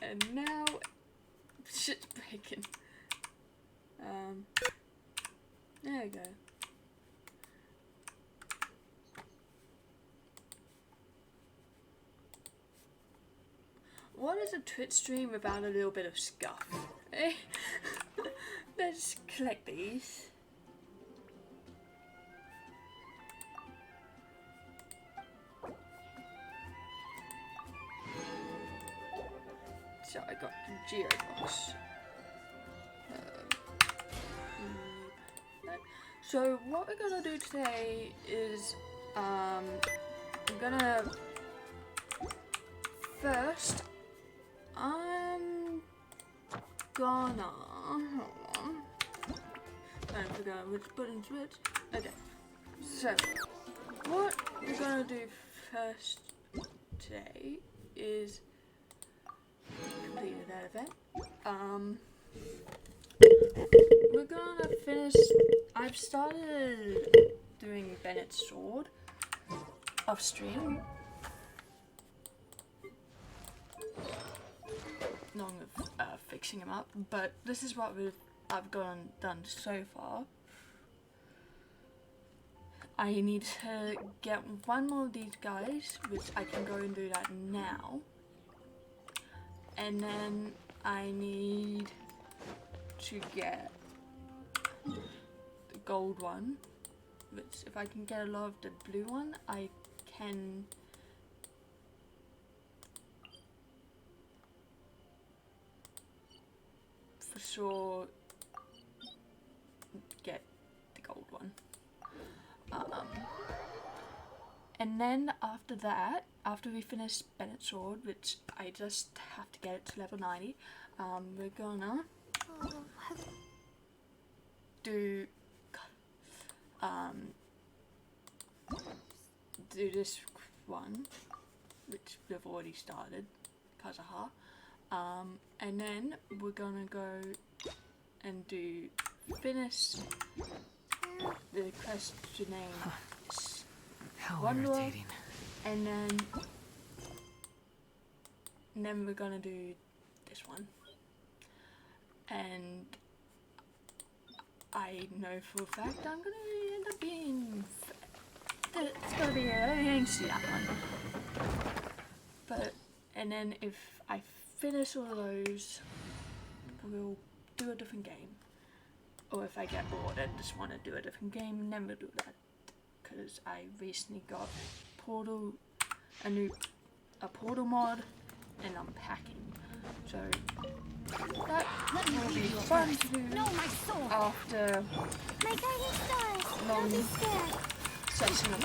And now shit's breaking. There we go. What is a Twitch stream without a little bit of scuff? Eh? Let's collect these. So I got the Geobox. So what we're gonna do today is I'm gonna first I'm gonna hold on. I forgot which button's which. Okay. So what we're gonna do first today is completed that event. We're gonna finish. I've started doing Bennett's sword off stream. Along with fixing him up, but this is what I've done so far. I need to get one more of these guys, which I can go and do that now. And then I need to get the gold one, which if I can get a lot of the blue one, I can for sure get the gold one. And then after that, after we finish Bennett's sword, which I just have to get it to level 90, we're gonna do this one, which we've already started, Kazaha. And then we're gonna go and finish the quest to name How Wanderer, irritating. and then we're gonna do this one. And I know for a fact I'm gonna end up being. It's gonna be. I didn't see that one. But and then if I finish all of those, we'll do a different game. Or if I get bored and just want to do a different game, then we'll do that. Because I recently got Portal, a Portal mod, and I'm packing. So that will be fun to do after long session of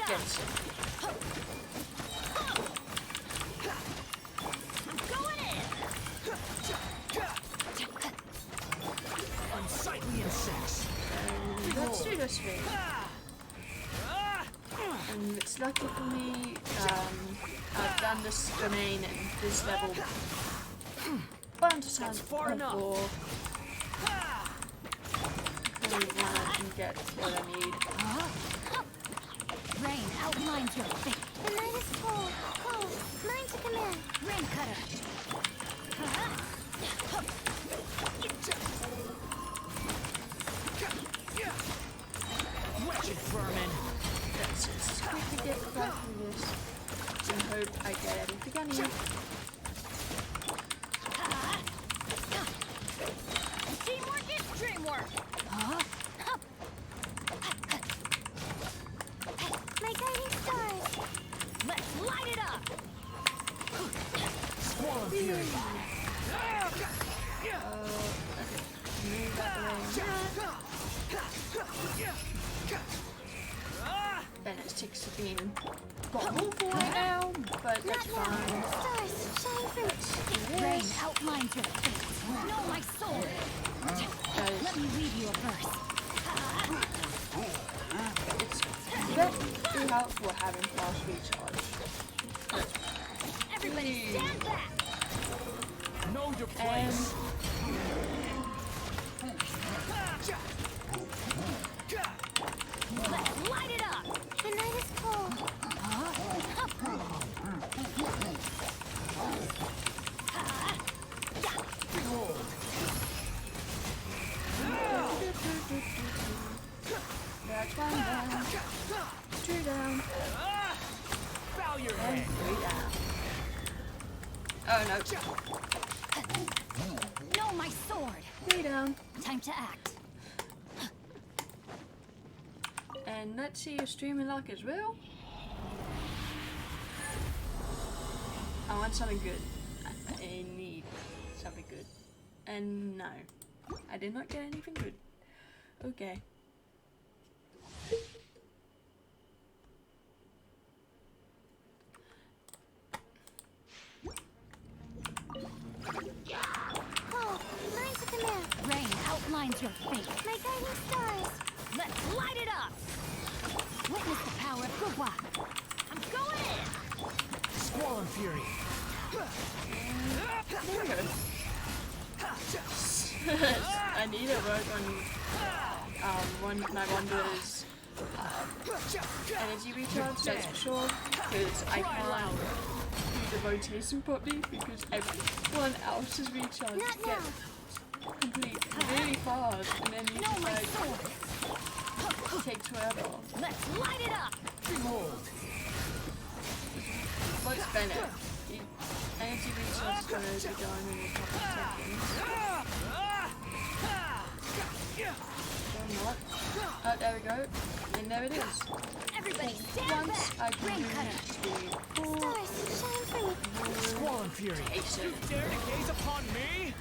Genshin. Unsightly insects. Let's do this way. And it's lucky for me, I've done this domain and this level a bunch of times before. Only one I can get what I need. Rain outlines your face. The night is cold. Cold. Mine to command. Rain cutter. Wretched vermin. Let's just quickly get back through this and hope I get everything I need. Teamwork is dreamwork. My guiding stars. Let's light it up. Squall of fury. Okay. Move that away. Bennett's ticks have been bottled for right now, but that's fine. Stars, shine fruit. Rain outlines your face. Know my soul. Let me read you a verse. It's very helpful having fast recharge. Everybody stand back. Know your place. Let's light it up. The night is cold. Oh no. No, my sword. Lay down. Time to act. And let's see your streaming luck as well. I want something good. I need something good. And no. I did not get anything good. Okay. Oh, mine's the command. Rain outlines your fate. My guiding stars. Let's light it up. Witness the power of Gugwa. I'm going in. Squall and fury. There we go. I need to work on my Wanderer's energy recharge, that's for sure, because I can't do the rotation properly because everyone else's recharge gets complete really fast and then you just like takes forever. Let's light it up. Behold. What's Bennett? The energy recharge is going to be done in a couple of seconds. Or not. Oh, there we go. And there it is. Everybody stand Once back. I can Rain do cutter. 3, 4, Stars, shine free. Squall and fury. Ace it. Dare to gaze upon me?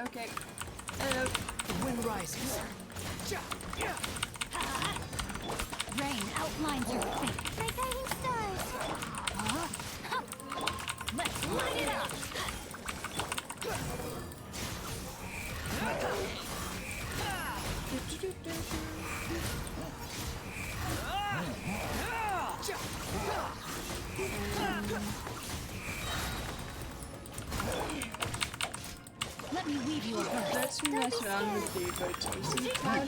Okay. Hello. The wind rises. Rain outlines your fate. My guiding stars. Huh? Let's light it up. Let me weave you a verse. Let's mess around with the rotation tab.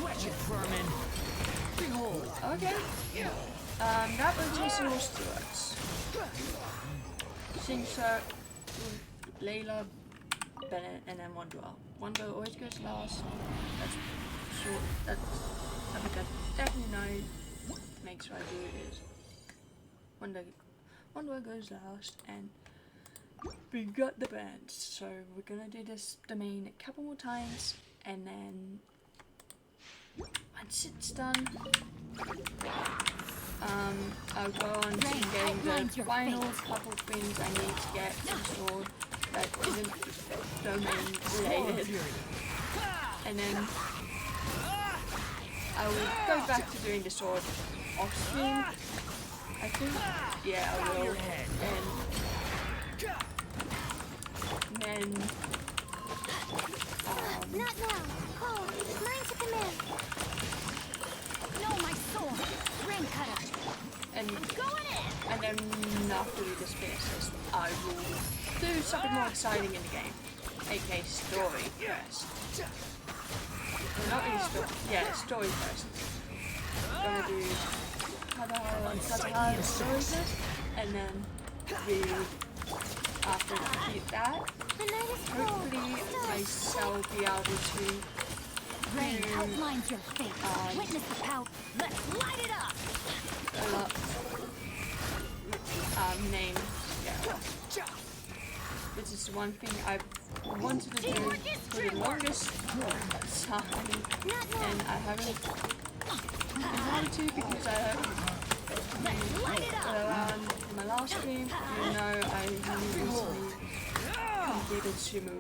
Wretched vermin. Behold. Okay. That rotation was to us. Singshot, Layla, Bennett, and then Wanderer. Wanderer always goes last. That's sure. That's something I definitely know. Make sure I do it is Wanderer goes last, and we got the band. So we're gonna do this domain a couple more times, and then once it's done, I'll go on to getting the final couple things I need to get installed that isn't domain related, and then I will go back to doing the sword off stream. I think, yeah, I will, and then Not now. Cole, mine's a command. No, my sword. Rain cutter. and Going in. then after we just finish this, I will do something more exciting in the game, aka story first. Well, not really story, yeah, story first. Gonna do Kataha story first, and then after we complete that, The night is cold. hopefully I shall be able to Rain do outlines your fate. Witness the power. Let's light it up. a lot name, yeah. This is one thing I've wanted to do for the longest time, and I haven't been able to because I haven't around my last stream, even though I recently completed Shimu.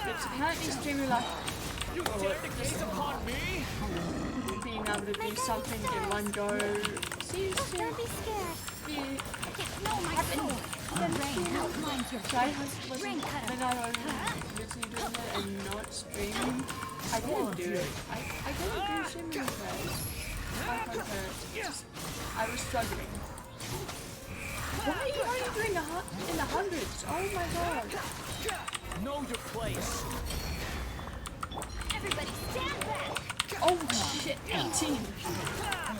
It's apparently streaming like You dare to gaze upon me? being able to do something in one go seems to Don't be scared. be No, my sword. Rain outlines your I fate. wasn't Rain cutter. when I was literally doing it and not streaming. I didn't do it. I didn't do streaming first. Just I was struggling. Why are you only doing in the hundreds? Oh my god. Know your place. Everybody stand back. Oh shit, 18.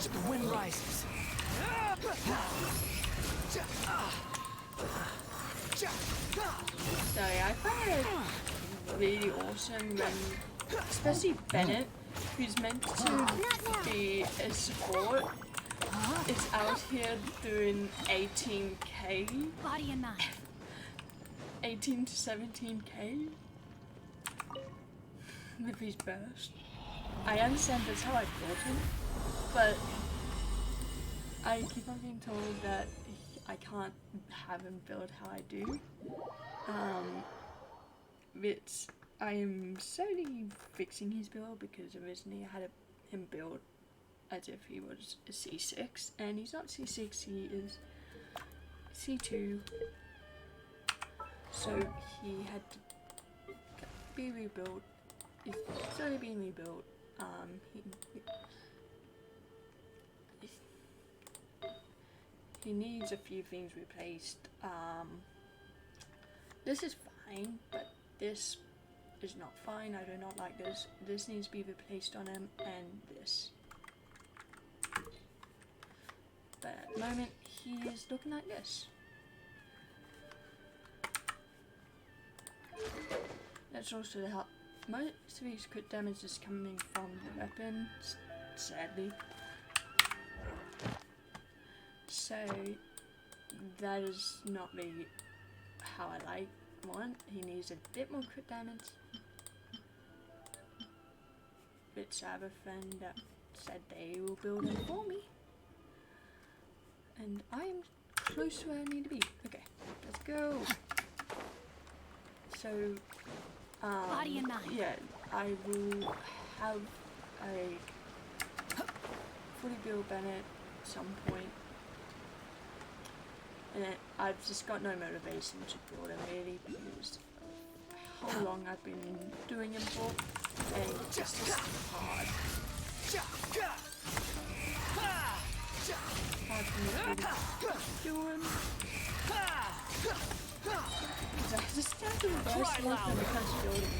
The wind rises. So yeah, I find it really awesome when, especially Bennett, who's meant to be a support, is out here doing 18k, Body and mind. 18 to 17k with his burst. I understand that's how I built him, but I keep on being told that I can't have him build how I do. Which I am slowly fixing his build, because originally I had him build as if he was a C6, and he's not C6, he is C2. So he had to be rebuilt. He's slowly being rebuilt. He needs a few things replaced. This is fine, but this is not fine. I do not like this. This needs to be replaced on him, and this. But at the moment, he is looking like this. That's also the help. Most of his crit damage is coming from the weapon, sadly. So that is not really how I want. He needs a bit more crit damage. Which I have a friend that said they will build him for me. And I am close to where I need to be. Okay, let's go. So, Body and mind. yeah, I will have a fully build Bennett at some point. And I've just got no motivation to build him really, because of how long I've been doing him for, and it's just hard. Hard for me to really do him. Because I just can't do the best work when it comes to building.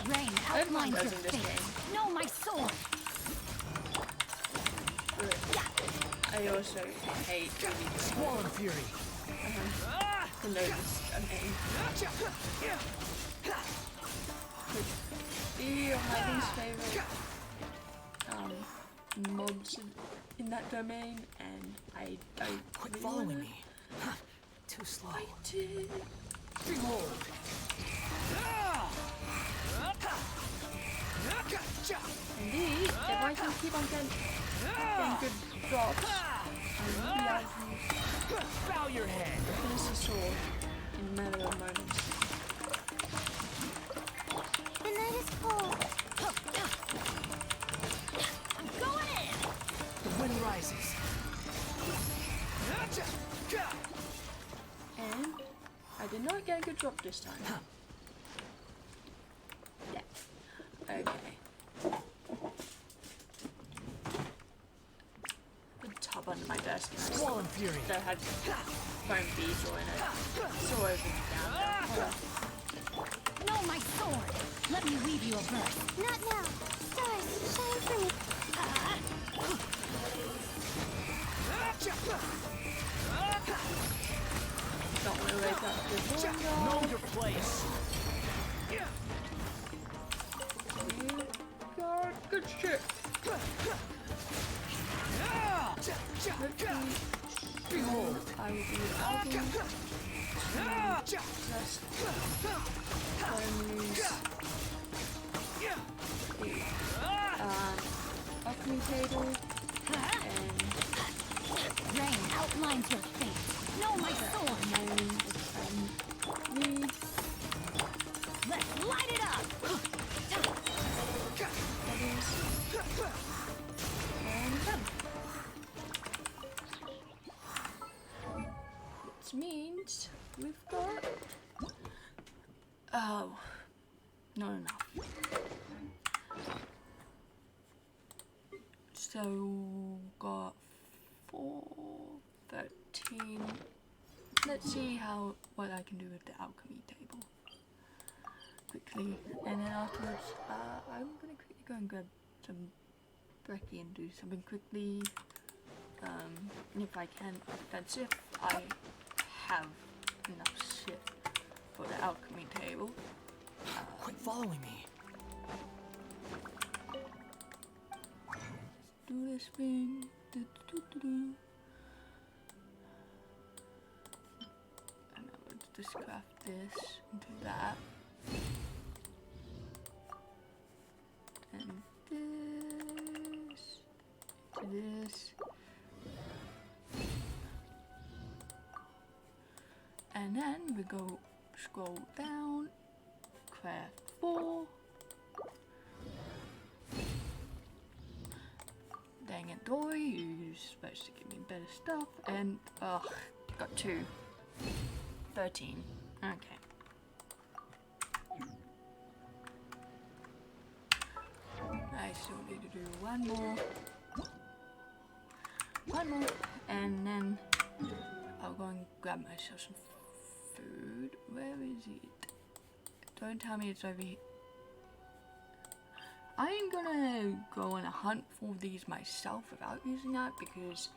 Rain Everyone outlines your does in this fate. game. No, my sword. But I also hate really Swollen Fury. to notice a name. Could be my least favorite mobs in that domain, and I don't Quit really following wanna me. Too slow. fight it. Behold. Indeed, if I can keep on getting good drops, I will be able to Bow your head. finish the sword in a matter of moments. The night is cold. I'm going in. The wind rises. And I did not get a good drop this time. Yeah. Okay. The top under my desk, and I Swollen Fury. still had foam beetle in it. So over down there. No, my sword. Let me weave you a verse. Not now. Stars, shine for me. Don't want to wake up the window. Know your place. You got good shit. Behold. I will be album. Just use the alchemy table and Rain outlines your fate. No, my sword. need Let's light it up. others and done. Which means we've got not enough. So got 4, 13. Let's see what I can do with the alchemy table quickly, and then afterwards I'm gonna quickly go and grab some brekkie and do something quickly. If I can, that's if I have enough shit for the alchemy table. Quit following me. Do this thing. And let's just craft this into that. And this into this. And then we go scroll down, craft 4. Dang it, Dory, you're supposed to give me better stuff. And, got 2. 13. Okay. I still need to do one more. And then I'll go and grab myself some food. Where is it? Don't tell me it's over here. I am gonna go on a hunt for these myself without using that because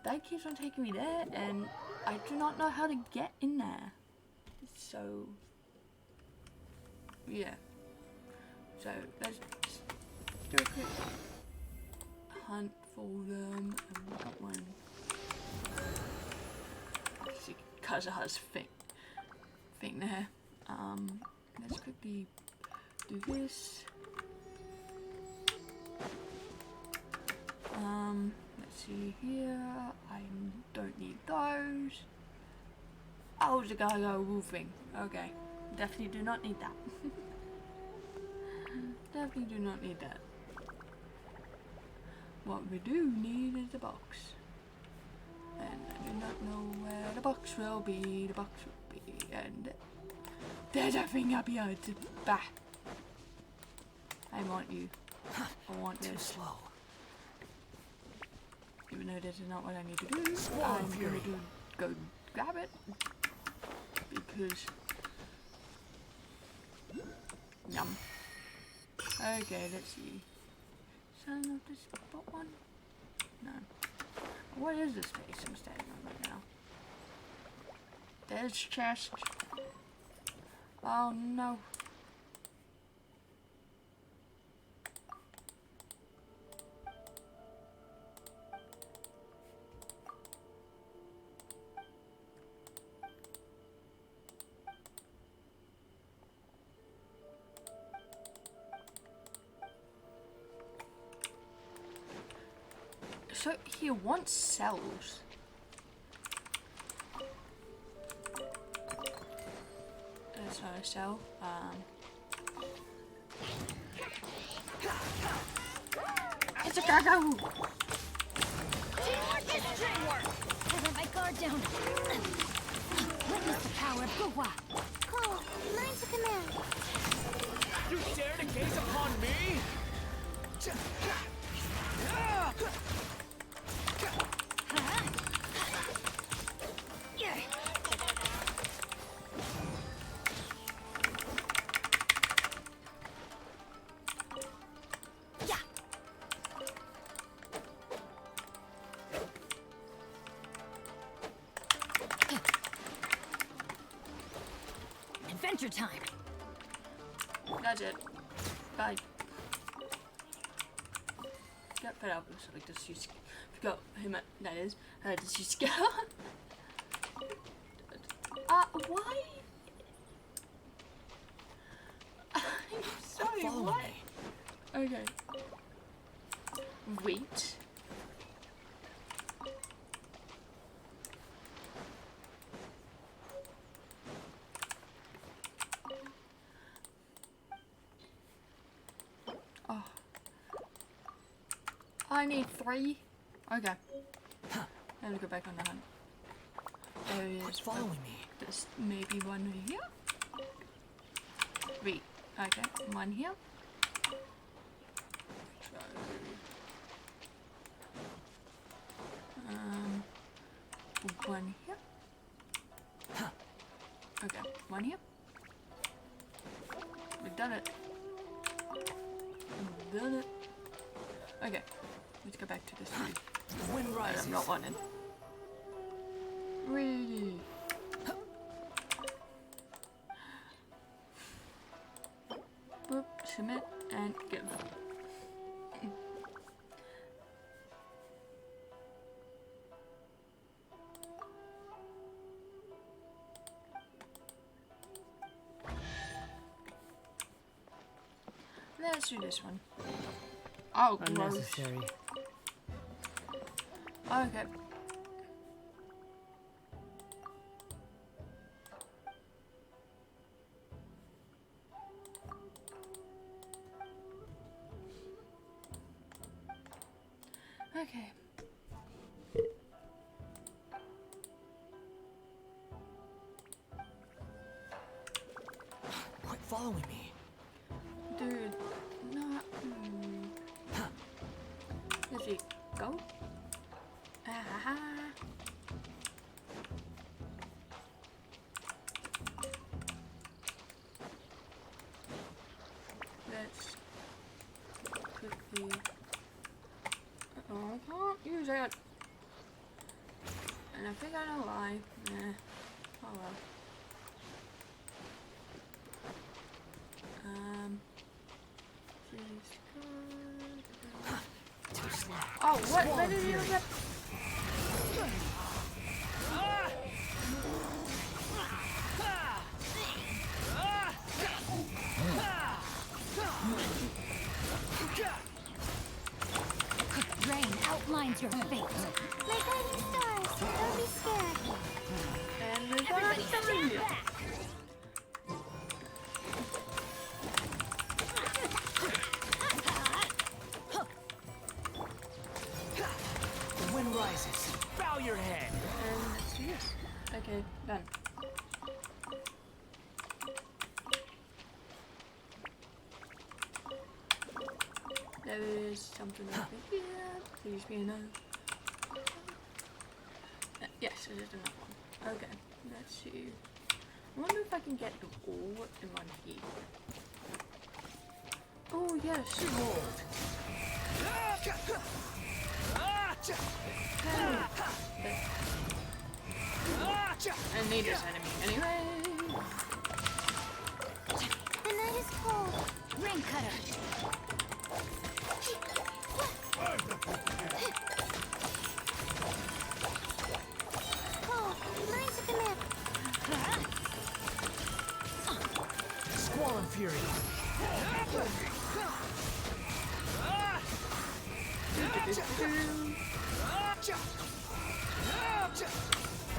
that keeps on taking me there and I do not know how to get in there. So, yeah. So, let's just do a quick hunt for them. And we got one. Because it has thing there. Let's quickly do this. Let's see here. I don't need those. Oh, the Gargo roofing. Okay. Definitely do not need that. Definitely do not need that. What we do need is the box. And I do not know where the box will be. The box will be. And there's a thing up here to back. I want you. I want Too this. slow. Even though this is not what I need to do, I'm going to go grab it. Because... Yum. Okay, let's see. Sign of this spot one? No. What is this place I'm standing on right now? There's chest. Oh no. So he wants cells. That's not a cell. It's a Gargo! Teamwork! I let my guard down. Witness the power of Gugwa. Cole, mine's a command. You dare to gaze upon me? Adventure time. That's it. Bye. Get fed up with like this. You forgot who that is. Does you scare? Why? I'm sorry. Follow What? me. Okay. Wait. Oh. I need 3. Okay. Let me go back on the hunt. There is. Quit following me. There's maybe one here. 3. Okay, one here. So, one here. Okay, one here. We've done it. We've done it. Okay, let's go back to this tree. The wind rises. I'm not wanted. Whee! Boop, submit, and give. let's do this one. Oh, gross. Unnecessary. Okay. Okay. Quit following me. Dude, no. Does he go? Ah. Let's quickly. Oh, I can't use it. And I think I know why. Nah. Oh well. Please go. Too slow. Oh, what? Where did you get? Rain outlines your fate. My guiding stars, don't be scared. And we got Everybody stand it. back. The wind rises. Bow your head. And let's do this. Okay, done. There is something over here. Please be a no. Yes, it is another one. Okay, let's see. I wonder if I can get them all in one here. Oh yes, Behold. I need this enemy anyway. The night is cold. Rain cutter. Oh, mine's a command. Squall and fury.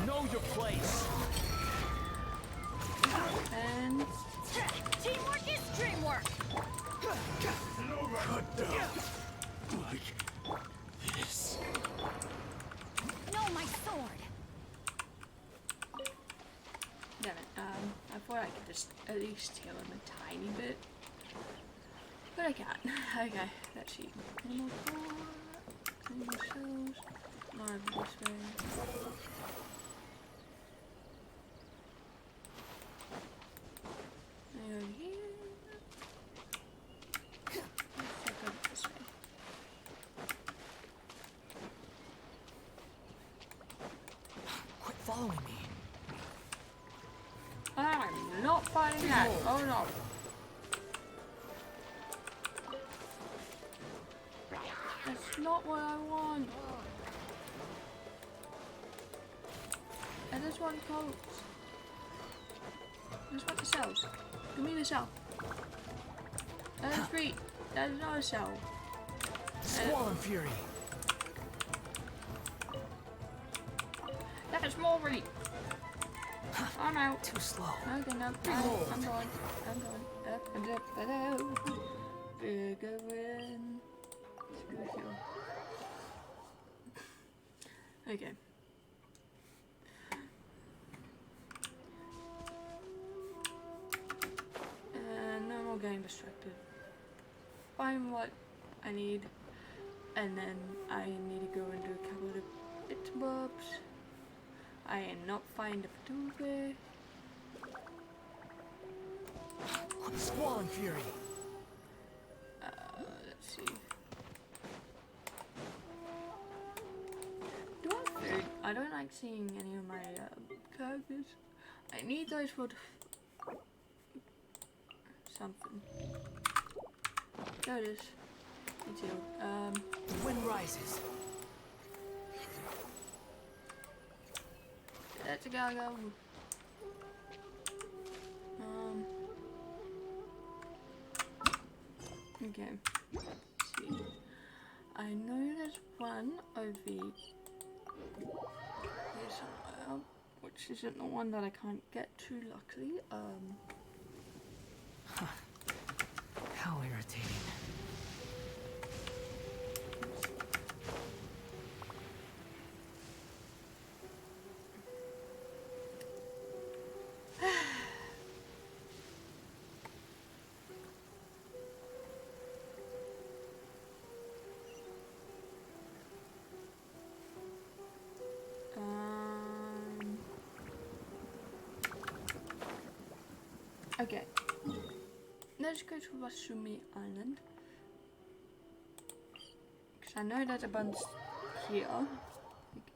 Know your place. And Teamwork is dreamwork. Cut down. Like this. No, my sword. damn it. I thought I could just at least tail him a tiny bit. But I can't. Okay, let's see. One more car. Two more shells. More of this way. And over here. Let's go this way. Quit following me. I'm not fighting that. Oh no. That's not what I want. I just want coats. I just want the cells. Give me the cell. That is great. That is not a cell. Squall and fury. That is more read. I'm out. Too slow. Okay, no, Behold. I'm going. I'm going. Up and up and out. Bigger win. Okay. And no more getting distracted. Find what I need, and then I need to go and do a couple of bits and bobs. I am not find a Fatube. Squall and fury. Let's see. Do I want food? I don't like seeing any of my characters. I need those for something. There it is. It's you. The wind rises. Let's go. Okay. Let's see. I know there's one over this which isn't the one that I can't get to, luckily. How irritating. Okay. Let's go to Wasumi Island. Because I know there's a bunch here I can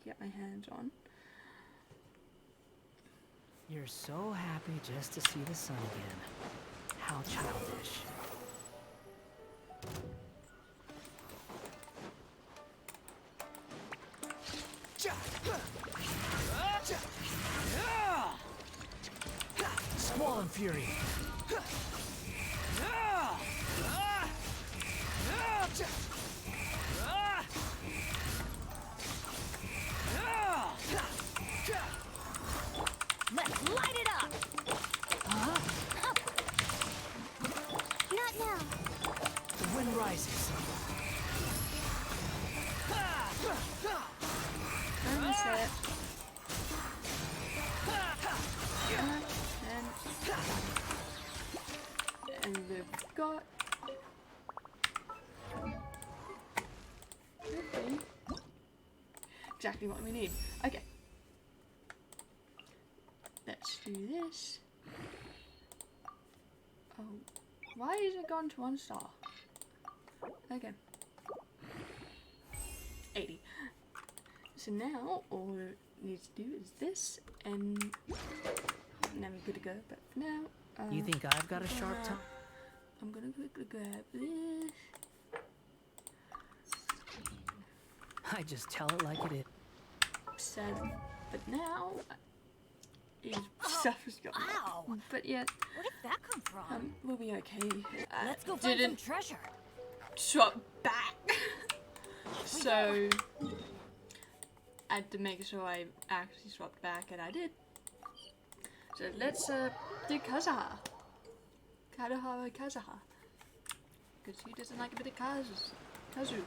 get my hands on. You're so happy just to see the sun again. How childish. Squall and Fury. Let's light it up! Not now. The wind rises. That's it. And we've got exactly what we need. Okay. Let's do this. Oh, why is it gone to 1 star? Okay. 80. So now all we need to do is this, and then we're good to go. But for now, You think I've got a sharp tongue? I'm gonna quickly grab this. I just tell it like it is. Sad, but now his stuff is gone. Ow! But yet, Where did that come from? we'll be okay. Let's go find some Didn't treasure. swap back, so I had to make sure I actually swapped back, and I did. So let's do Kazuha. Kazuha. Because he doesn't like a bit of Kazu.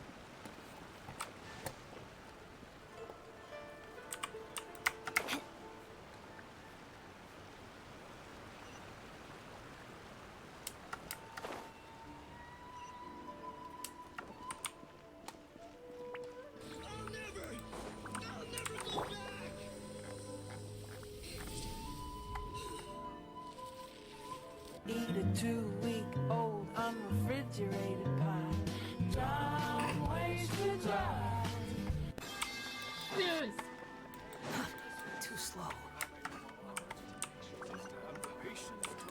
Eat a 2-week-old unrefrigerated pie. Long ways to drive. Yes. Too slow.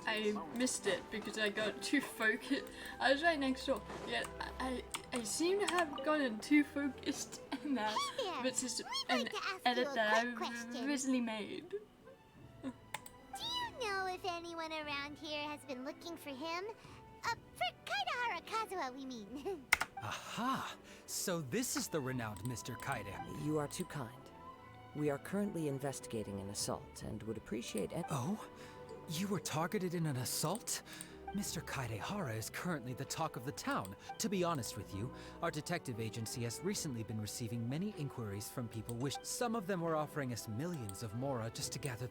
I missed it because I got too focused. I was right next door. Yet I seem to have gotten too focused in that, Hey there. which is We'd an like to ask edit you a that quick I question. recently made. Do you know if anyone around here has been looking for him? For Kaidahara Kazuha, we mean. Aha! So this is the renowned Mr. Kaide. You are too kind. We are currently investigating an assault and would appreciate it. Oh? You were targeted in an assault? Mr. Kaidehara is currently the talk of the town. To be honest with you, our detective agency has recently been receiving many inquiries from people some of them were offering us millions of mora just to gather.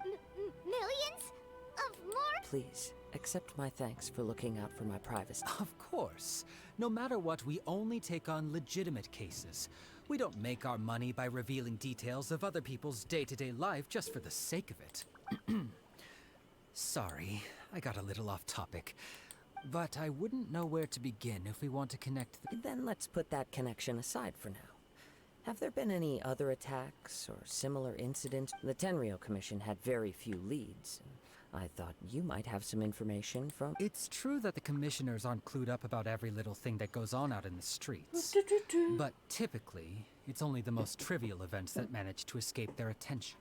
Millions? Of more? Please, accept my thanks for looking out for my privacy. Of course. No matter what, we only take on legitimate cases. We don't make our money by revealing details of other people's day-to-day life just for the sake of it. Sorry, I got a little off topic. But I wouldn't know where to begin if we want to connect Then let's put that connection aside for now. Have there been any other attacks or similar incidents? The Tenryou Commission had very few leads. I thought you might have some information from... It's true that the commissioners aren't clued up about every little thing that goes on out in the streets. But typically, it's only the most trivial events that manage to escape their attention.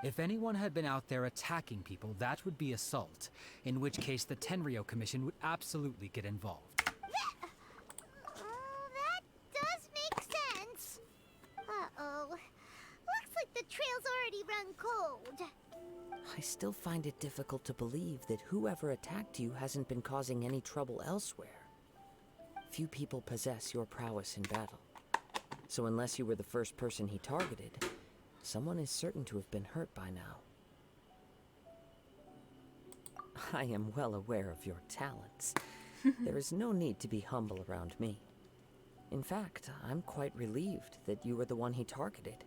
If anyone had been out there attacking people, that would be assault, in which case the Tenryou Commission would absolutely get involved. That does make sense. Uh-oh. Looks like the trail's already run cold. I still find it difficult to believe that whoever attacked you hasn't been causing any trouble elsewhere. Few people possess your prowess in battle. So unless you were the first person he targeted, someone is certain to have been hurt by now. I am well aware of your talents. There is no need to be humble around me. In fact, I'm quite relieved that you were the one he targeted.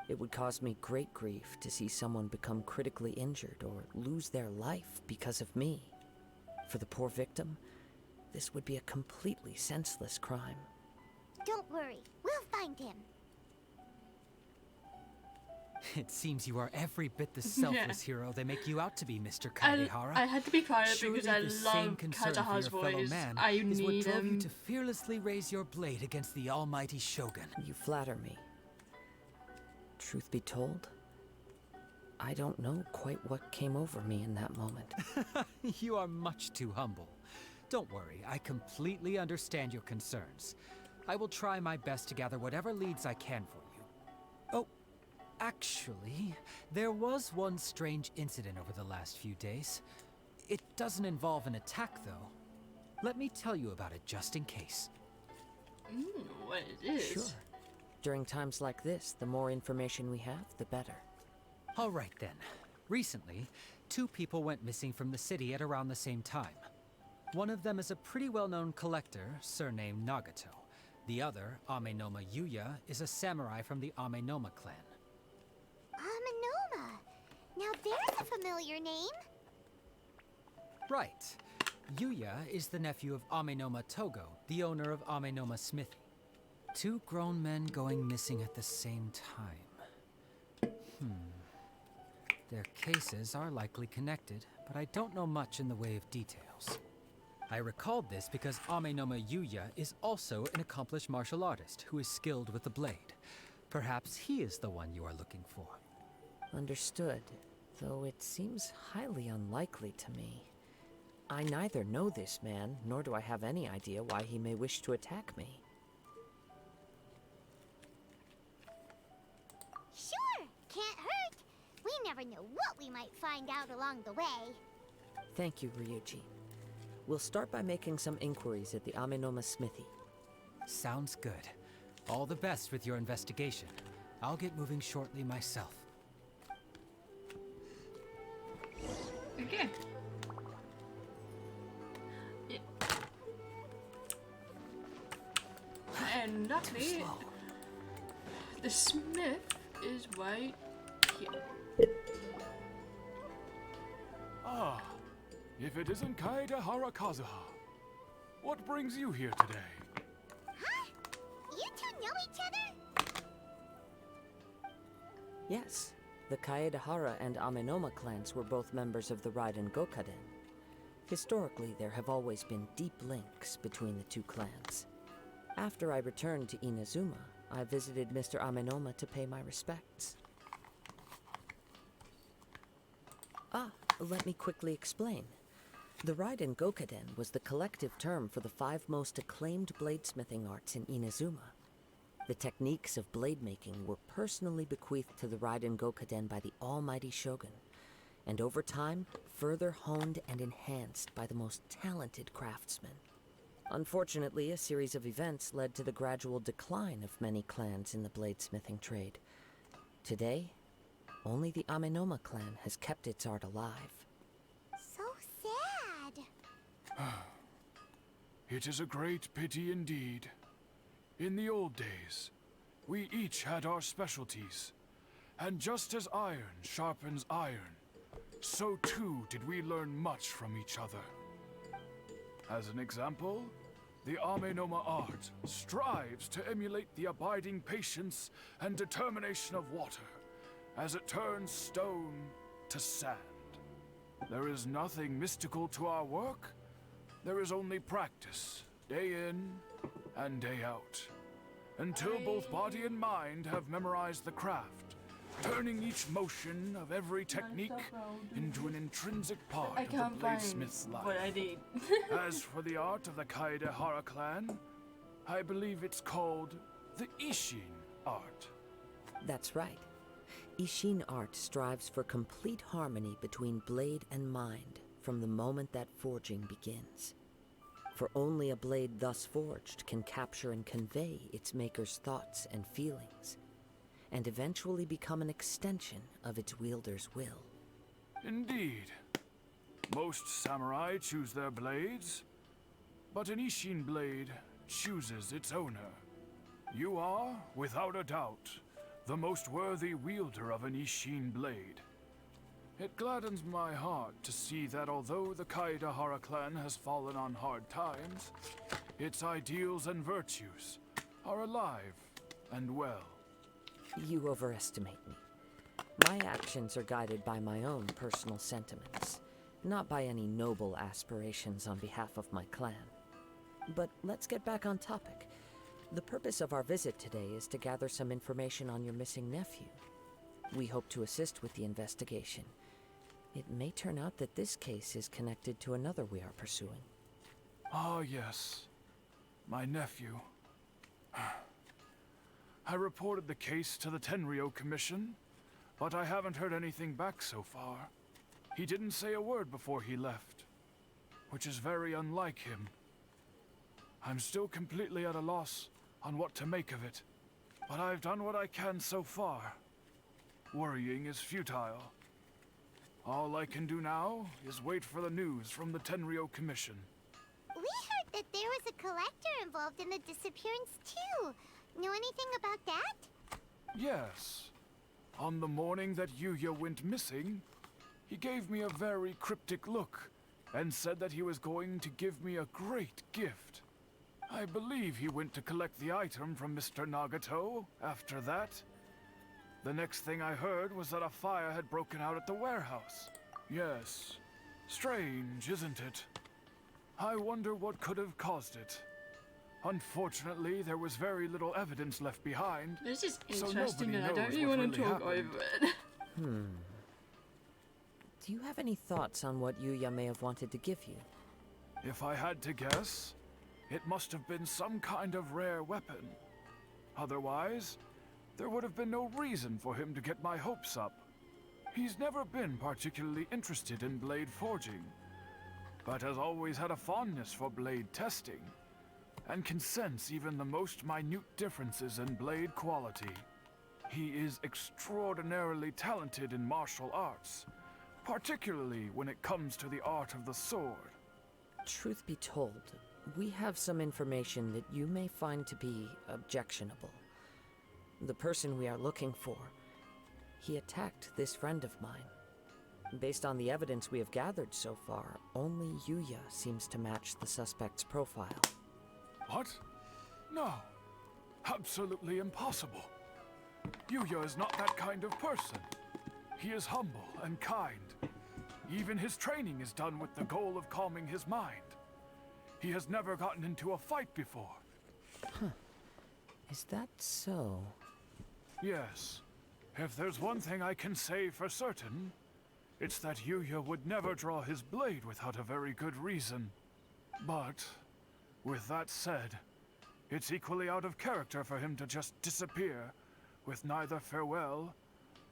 It would cause me great grief to see someone become critically injured or lose their life because of me. For the poor victim, this would be a completely senseless crime. Don't worry, we'll find him. It seems you are every bit the selfless hero they make you out to be, Mr. Kaedehara. I had to be quiet Surely because I the same love concern for Kaedehara's your fellow voice. man I is what need drove you him. to fearlessly raise your blade against the almighty Shogun. You flatter me. Truth be told, I don't know quite what came over me in that moment. You are much too humble. Don't worry, I completely understand your concerns. I will try my best to gather whatever leads I can for you. Oh, actually, there was one strange incident over the last few days. It doesn't involve an attack, though. Let me tell you about it just in case. What it is? Sure. During times like this, the more information we have, the better. All right then. Recently, 2 people went missing from the city at around the same time. One of them is a pretty well-known collector, surnamed Nagato. The other, Amenoma Yuya, is a samurai from the Amenoma clan. Amenoma. Now there's a familiar name. Right. Yuya is the nephew of Amenoma Togo, the owner of Amenoma Smithy. 2 grown men going missing at the same time. Their cases are likely connected, but I don't know much in the way of details. I recalled this because Amenoma Yuya is also an accomplished martial artist who is skilled with the blade. Perhaps he is the one you are looking for. Understood, though it seems highly unlikely to me. I neither know this man, nor do I have any idea why he may wish to attack me. Sure, can't hurt. We never know what we might find out along the way. Thank you, Ryuji. We'll start by making some inquiries at the Amenoma Smithy. Sounds good. All the best with your investigation. I'll get moving shortly myself. Okay. Yeah. And luckily, the smith is right here. Ah, if it isn't Kaedehara Kazuha. What brings you here today? Huh? You two know each other? Yes, the Kaedehara and Amenoma clans were both members of the Raiden Gokaden. Historically, there have always been deep links between the 2 clans. After I returned to Inazuma, I visited Mr. Amenoma to pay my respects. Let me quickly explain. The Raiden Gokaden was the collective term for the 5 most acclaimed bladesmithing arts in Inazuma. The techniques of blade making were personally bequeathed to the Raiden Gokaden by the almighty Shogun, and over time, further honed and enhanced by the most talented craftsmen. Unfortunately, a series of events led to the gradual decline of many clans in the bladesmithing trade. Today, only the Amenoma clan has kept its art alive. So sad. It is a great pity indeed. In the old days, we each had our specialties. And just as iron sharpens iron, so too did we learn much from each other. As an example, the Amenoma art strives to emulate the abiding patience and determination of water as it turns stone to sand. There is nothing mystical to our work. There is only practice, day in and day out. Until both body and mind have memorized the craft, turning each motion of every technique into an intrinsic part I of the can't find bladesmith's life. what I need. As for the art of the Kaedehara clan, I believe it's called the Ishin art. That's right. Ishin art strives for complete harmony between blade and mind from the moment that forging begins. For only a blade thus forged can capture and convey its maker's thoughts and feelings, and eventually become an extension of its wielder's will. Indeed. Most samurai choose their blades, but an Ishin blade chooses its owner. You are, without a doubt, the most worthy wielder of an Ishin blade. It gladdens my heart to see that although the Kaedehara clan has fallen on hard times, its ideals and virtues are alive and well. You overestimate me. My actions are guided by my own personal sentiments, not by any noble aspirations on behalf of my clan. But let's get back on topic. The purpose of our visit today is to gather some information on your missing nephew. We hope to assist with the investigation. It may turn out that this case is connected to another we are pursuing. Ah, yes. My nephew. I reported the case to the Tenryo Commission, but I haven't heard anything back so far. He didn't say a word before he left, which is very unlike him. I'm still completely at a loss on what to make of it, but I've done what I can so far. Worrying is futile. All I can do now is wait for the news from the Tenryo Commission. We heard that there was a collector involved in the disappearance too. Know anything about that? Yes. On the morning that Yuya went missing, he gave me a very cryptic look and said that he was going to give me a great gift. I believe he went to collect the item from Mr. Nagato after that. The next thing I heard was that a fire had broken out at the warehouse. Yes. Strange, isn't it? I wonder what could have caused it. Unfortunately, there was very little evidence left behind. This is So interesting nobody and I don't knows really what want to really talk happened. over it. Do you have any thoughts on what Yuya may have wanted to give you? If I had to guess, it must have been some kind of rare weapon. Otherwise, there would have been no reason for him to get my hopes up. He's never been particularly interested in blade forging, but has always had a fondness for blade testing, and can sense even the most minute differences in blade quality. He is extraordinarily talented in martial arts, particularly when it comes to the art of the sword. Truth be told, we have some information that you may find to be objectionable. The person we are looking for, he attacked this friend of mine. Based on the evidence we have gathered so far, only Yuya seems to match the suspect's profile. What? No. Absolutely impossible. Yuya is not that kind of person. He is humble and kind. Even his training is done with the goal of calming his mind. He has never gotten into a fight before. Is that so? Yes. If there's one thing I can say for certain, it's that Yuya would never draw his blade without a very good reason. But, with that said, it's equally out of character for him to just disappear with neither farewell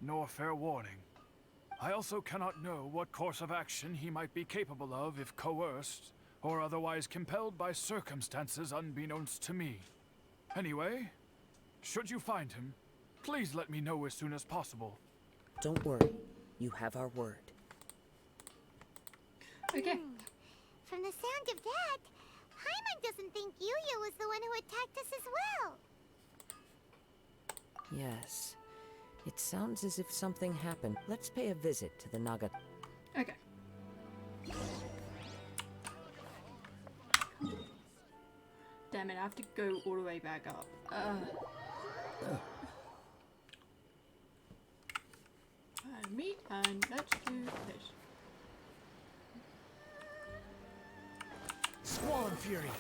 nor fair warning. I also cannot know what course of action he might be capable of if coerced or otherwise compelled by circumstances unbeknownst to me. Anyway, should you find him, please let me know as soon as possible. Don't worry, you have our word. Okay. From the sound of that, Paimon doesn't think Yuya was the one who attacked us as well. Yes. It sounds as if something happened. Let's pay a visit to the Naga. Okay. Damn it, I have to go all the way back up. Meet and let's do this. Squall and Fury.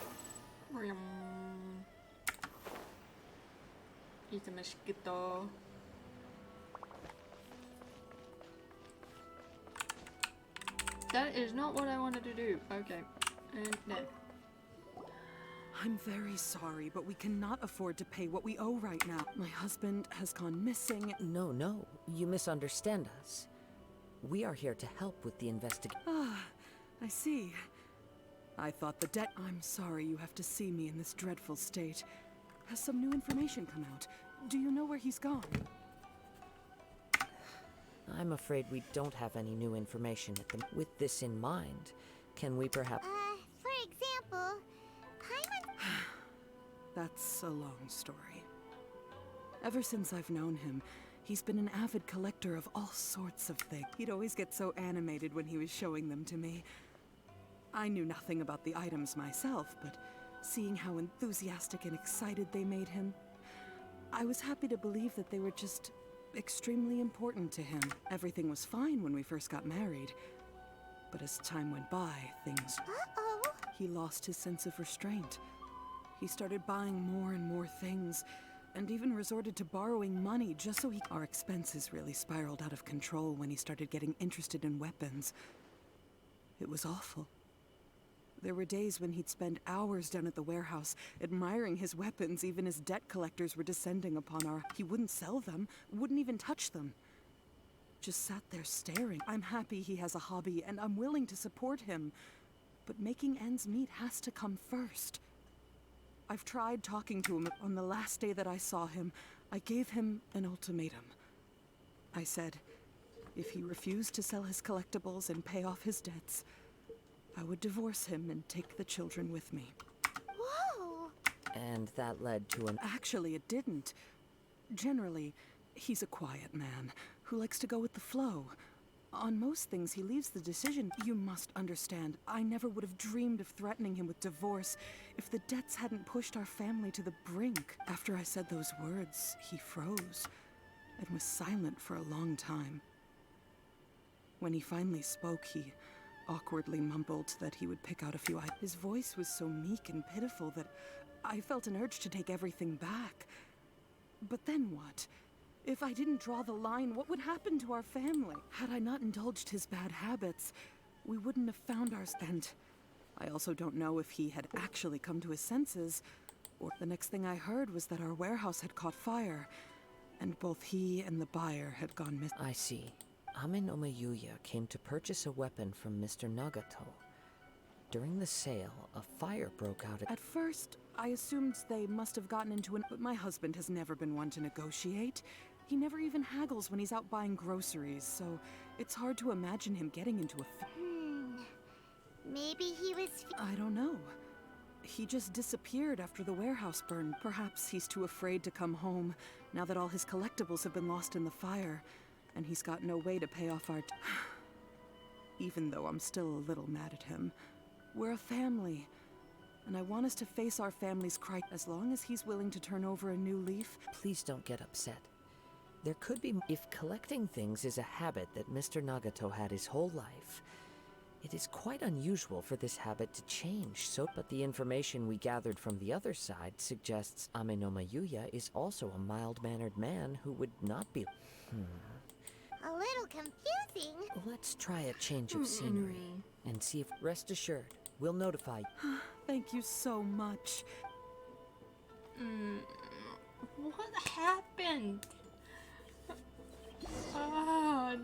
He's a mosquito. That is not what I wanted to do. Okay. And then. I'm very sorry, but we cannot afford to pay what we owe right now. My husband has gone missing. No, you misunderstand us. We are here to help with the investigation. Ah, I see. I thought the debt. I'm sorry you have to see me in this dreadful state. Has some new information come out? Do you know where he's gone? I'm afraid we don't have any new information at the... With this in mind, can we perhaps... For example, Paimon... That's a long story. Ever since I've known him, he's been an avid collector of all sorts of things. He'd always get so animated when he was showing them to me. I knew nothing about the items myself, but seeing how enthusiastic and excited they made him, I was happy to believe that they were just extremely important to him. Everything was fine when we first got married, but as time went by, things... Uh-oh. He lost his sense of restraint. He started buying more and more things, and even resorted to borrowing money just so he... Our expenses really spiraled out of control when he started getting interested in weapons. It was awful. There were days when he'd spend hours down at the warehouse, admiring his weapons even as debt collectors were descending upon our... He wouldn't sell them, wouldn't even touch them. Just sat there staring. I'm happy he has a hobby, and I'm willing to support him. But making ends meet has to come first. I've tried talking to him. On the last day that I saw him, I gave him an ultimatum. I said, if he refused to sell his collectibles and pay off his debts, I would divorce him and take the children with me. Whoa! And that led to an... Actually, it didn't. Generally, he's a quiet man who likes to go with the flow. On most things, he leaves the decision. You must understand, I never would have dreamed of threatening him with divorce if the debts hadn't pushed our family to the brink. After I said those words, he froze and was silent for a long time. When he finally spoke, he awkwardly mumbled that he would pick out a few items. His voice was so meek and pitiful that I felt an urge to take everything back. But then what? If I didn't draw the line, what would happen to our family? Had I not indulged his bad habits, we wouldn't have found our... And I also don't know if he had actually come to his senses, or the next thing I heard was that our warehouse had caught fire, and both he and the buyer had gone missing. I see. Amin Omayuya came to purchase a weapon from Mr. Nagato. During the sale, a fire broke out At first, I assumed they must have gotten into an... But my husband has never been one to negotiate. He never even haggles when he's out buying groceries, so it's hard to imagine him getting into a... Maybe he was... I don't know. He just disappeared after the warehouse burned. Perhaps he's too afraid to come home, now that all his collectibles have been lost in the fire, and he's got no way to pay off our... Even though I'm still a little mad at him. We're a family, and I want us to face our family's crisis. As long as he's willing to turn over a new leaf... Please don't get upset. There could be... If collecting things is a habit that Mr. Nagato had his whole life, it is quite unusual for this habit to change, but the information we gathered from the other side suggests Amenomayuya is also a mild-mannered man who would not be... A little confusing. Let's try a change of scenery, and see if... Rest assured, we'll notify you. Thank you so much. What happened? Ah,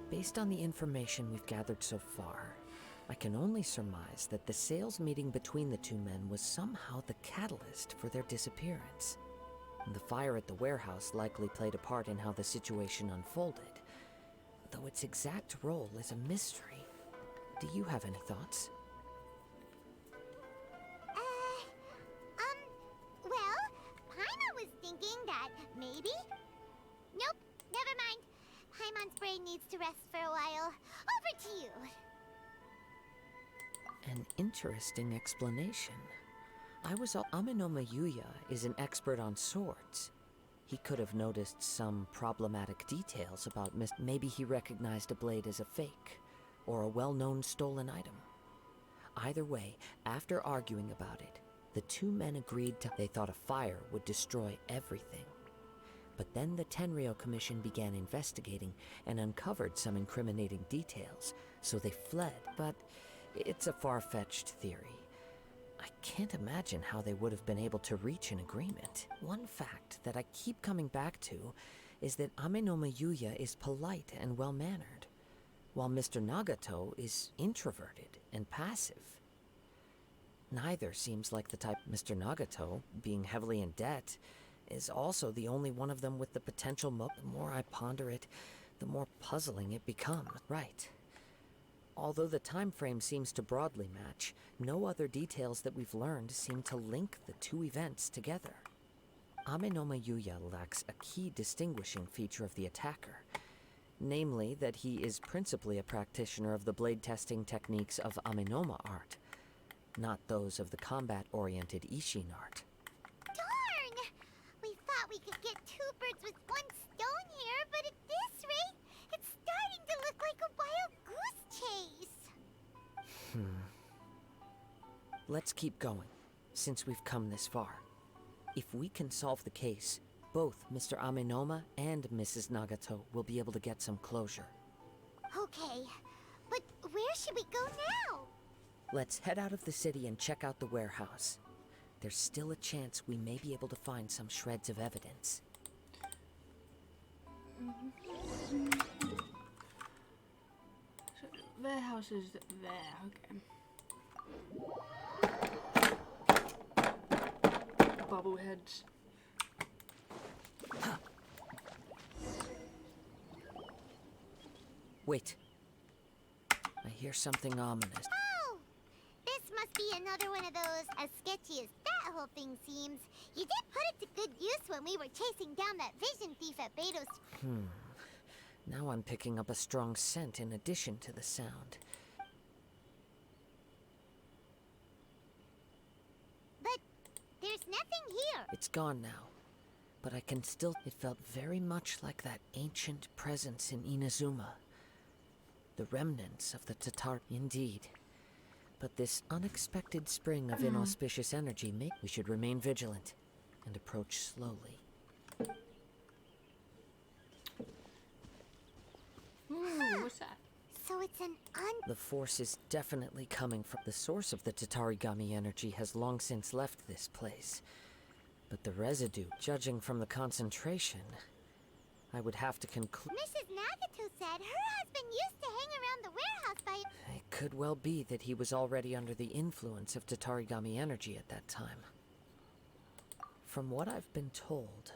Based on the information we've gathered so far, I can only surmise that the sales meeting between the two men was somehow the catalyst for their disappearance. The fire at the warehouse likely played a part in how the situation unfolded, though its exact role is a mystery. Do you have any thoughts? Well, Paimon was thinking that maybe... Nope, never mind. Paimon's brain needs to rest for a while. Over to you. An interesting explanation. Amenomayuya is an expert on swords. He could have noticed some problematic details about Maybe he recognized a blade as a fake, or a well-known stolen item. Either way, after arguing about it, the two men agreed they thought a fire would destroy everything. But then the Tenryou Commission began investigating and uncovered some incriminating details, so they fled. But it's a far-fetched theory. I can't imagine how they would have been able to reach an agreement. One fact that I keep coming back to is that Amenoma Yuya is polite and well-mannered, while Mr. Nagato is introverted and passive. Neither seems like the type. Mr. Nagato, being heavily in debt, is also the only one of them with the potential The more I ponder it, the more puzzling it becomes. Right. Although the time frame seems to broadly match, no other details that we've learned seem to link the two events together. Amenoma Yuya lacks a key distinguishing feature of the attacker, namely that he is principally a practitioner of the blade testing techniques of Amenoma art, not those of the combat-oriented Ishin art. Darn! We thought we could get two birds with one stone here, but at this rate, it's starting to look like a wild goose chase. Let's keep going, since we've come this far. If we can solve the case, both Mr. Amenoma and Mrs. Nagato will be able to get some closure. Okay, but where should we go now? Let's head out of the city and check out the warehouse. There's still a chance we may be able to find some shreds of evidence. So the warehouse is there, okay. Bubbleheads. Wait. I hear something ominous. Oh! This must be another one of those, as sketchy as that whole thing seems. You did put it to good use when we were chasing down that vision thief at Beto's. Now I'm picking up a strong scent in addition to the sound. But there's nothing here. It's gone now, but I can still... It felt very much like that ancient presence in Inazuma. The remnants of the Tatar... Indeed. But this unexpected spring of inauspicious energy we should remain vigilant and approach slowly. Ooh, what's that? So it's an The force is definitely coming from... The source of the Tatarigami energy has long since left this place. But the residue, judging from the concentration, I would have to conclude... Mrs. Nagato said her husband used to hang around the warehouse by... It could well be that he was already under the influence of Tatarigami energy at that time. From what I've been told,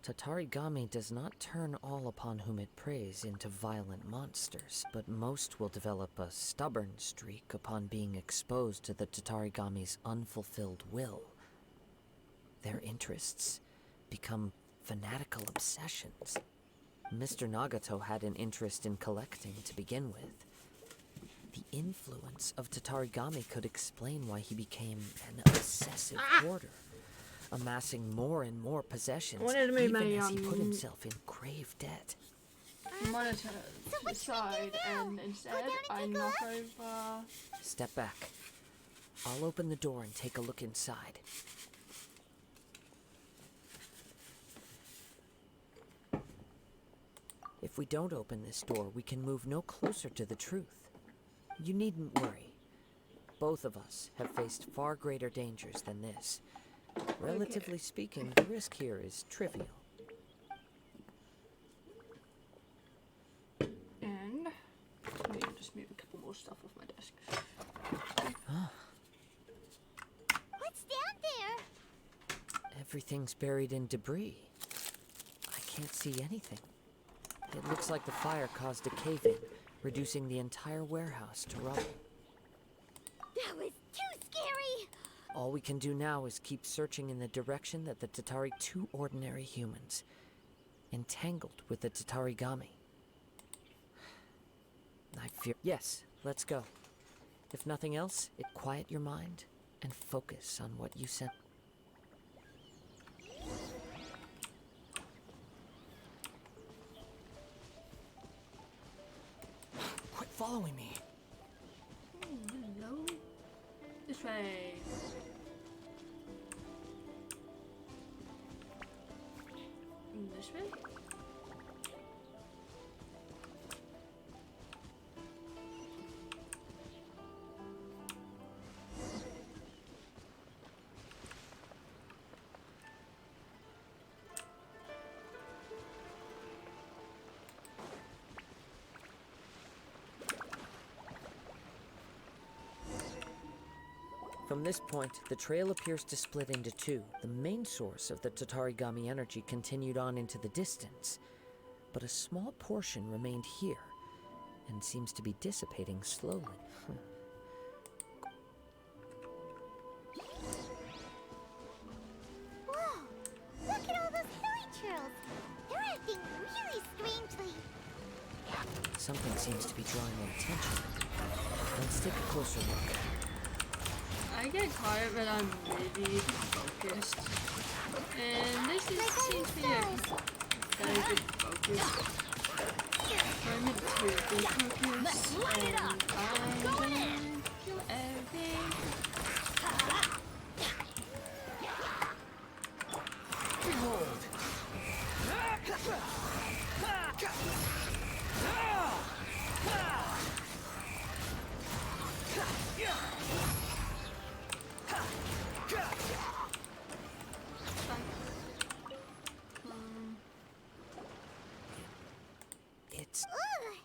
Tatarigami does not turn all upon whom it preys into violent monsters, but most will develop a stubborn streak upon being exposed to the Tatarigami's unfulfilled will. Their interests become fanatical obsessions. Mr. Nagato had an interest in collecting to begin with. The influence of Tatarigami could explain why he became an obsessive hoarder, amassing more and more possessions, wanted to move even my, as he put himself in grave debt. Monitor So what should we aside, do now? and Go instead down and I take a knock look? over. Step back. I'll open the door and take a look inside. If we don't open this door, we can move no closer to the truth. You needn't worry. Both of us have faced far greater dangers than this. Relatively speaking, the risk here is trivial. And maybe I'll just move a couple more stuff off my desk. What's down there? Everything's buried in debris. I can't see anything. It looks like the fire caused a cave-in, reducing the entire warehouse to rubble. That was too scary! All we can do now is keep searching in the direction that the Tatari... Two ordinary humans, entangled with the Tatarigami. I fear... Yes, let's go. If nothing else, it quiet your mind and focus on what you sent. Quit following me. Hello. This way. this way? From this point, the trail appears to split into two. The main source of the Tatarigami energy continued on into the distance, but a small portion remained here and seems to be dissipating slowly. Whoa! Look at all those hilly churls! They're acting really strangely. Something seems to be drawing their attention. Let's take a closer look. I get caught up when I'm really focused. And this is, seems to be a very good focus. I'm meant to be focused. Let's light it up! I'm Go gonna in! kill everything. It's, Ugh!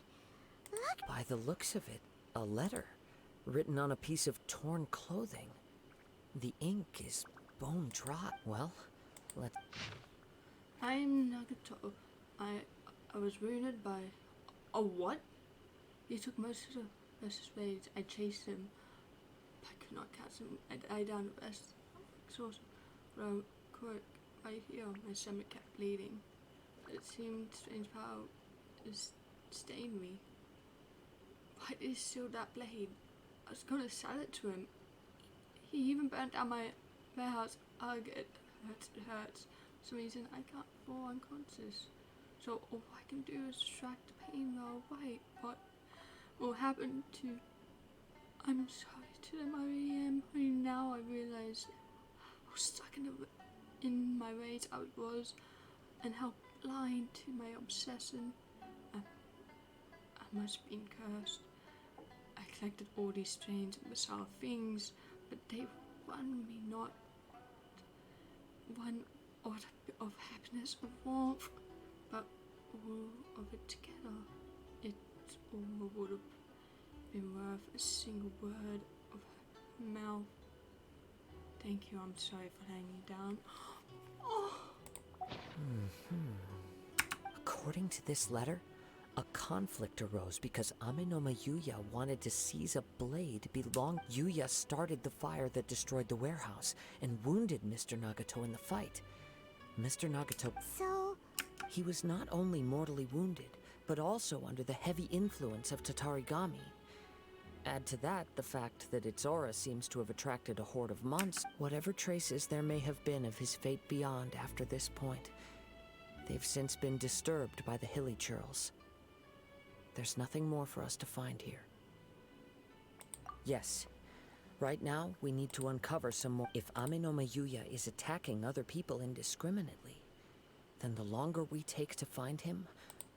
Look! by the looks of it, a letter written on a piece of torn clothing. The ink is bone dry. Well, let's... I'm Nagato. I was wounded by a what? He took most of the best's raids. I chased him. I could not catch him. I died down the best. Exhausted. Quick, right here, my stomach kept bleeding. It seemed strange how it stained me. Why did he steal that blade? I was gonna sell it to him. He even burnt down my warehouse. Ugh, it hurts, it hurts. For some reason I can't fall unconscious. So all I can do is distract the pain while away. What will happen to... I'm sorry to them, I really am. Only now I realize how stuck in my rage I was and how blind to my obsession. I must have been cursed. I collected all these strange and bizarre things, but they won me not one odd bit of happiness or warmth, but all of it together. It all would have been worth a single word of her mouth. Thank you, I'm sorry for letting you down. Oh. According to this letter, a conflict arose because Amenoma Yuya wanted to seize a blade belonging. Yuya started the fire that destroyed the warehouse and wounded Mr. Nagato in the fight. Mr. Nagato, So, he was not only mortally wounded, but also under the heavy influence of Tatarigami. Add to that the fact that its aura seems to have attracted a horde of monsters. Whatever traces there may have been of his fate beyond after this point, they've since been disturbed by the hilly churls. There's nothing more for us to find here. Yes, right now we need to uncover some more. If Amenoma Yuya is attacking other people indiscriminately, then the longer we take to find him,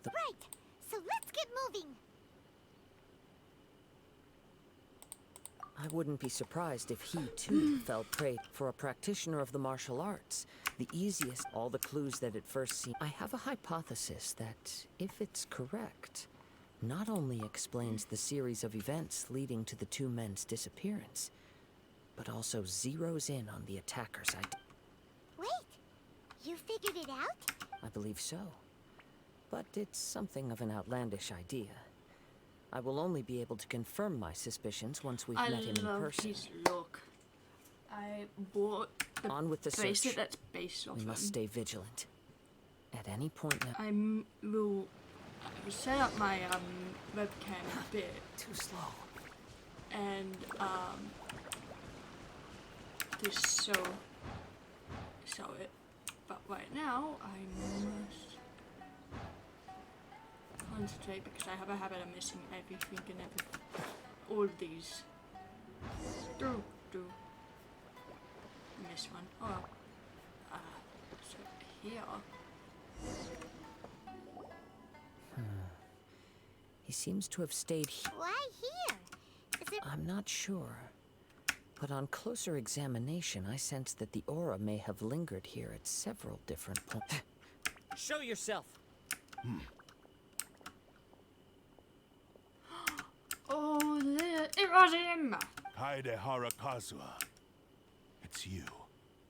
the... right! So let's get moving! I wouldn't be surprised if he, too, fell prey for a practitioner of the martial arts. The easiest, all the clues that at first seem... I have a hypothesis that, if it's correct, not only explains the series of events leading to the two men's disappearance, but also zeroes in on the attacker's identity. Wait! You figured it out? I believe so. But it's something of an outlandish idea. I will only be able to confirm my suspicions once we've met him in love person. his look. I bought the On with the bracelet search. that's based off We must him. stay vigilant. At any point now... will set up my webcam a bit Too slow. and just show it. But right now I must concentrate because I have a habit of missing everything and all of these. Do miss one. Oh, so here. He seems to have stayed here. Why here? Is it... I'm not sure. But on closer examination, I sense that the aura may have lingered here at several different points. Show yourself! Oh, there, it was him! Kaedehara Kazuha. It's you,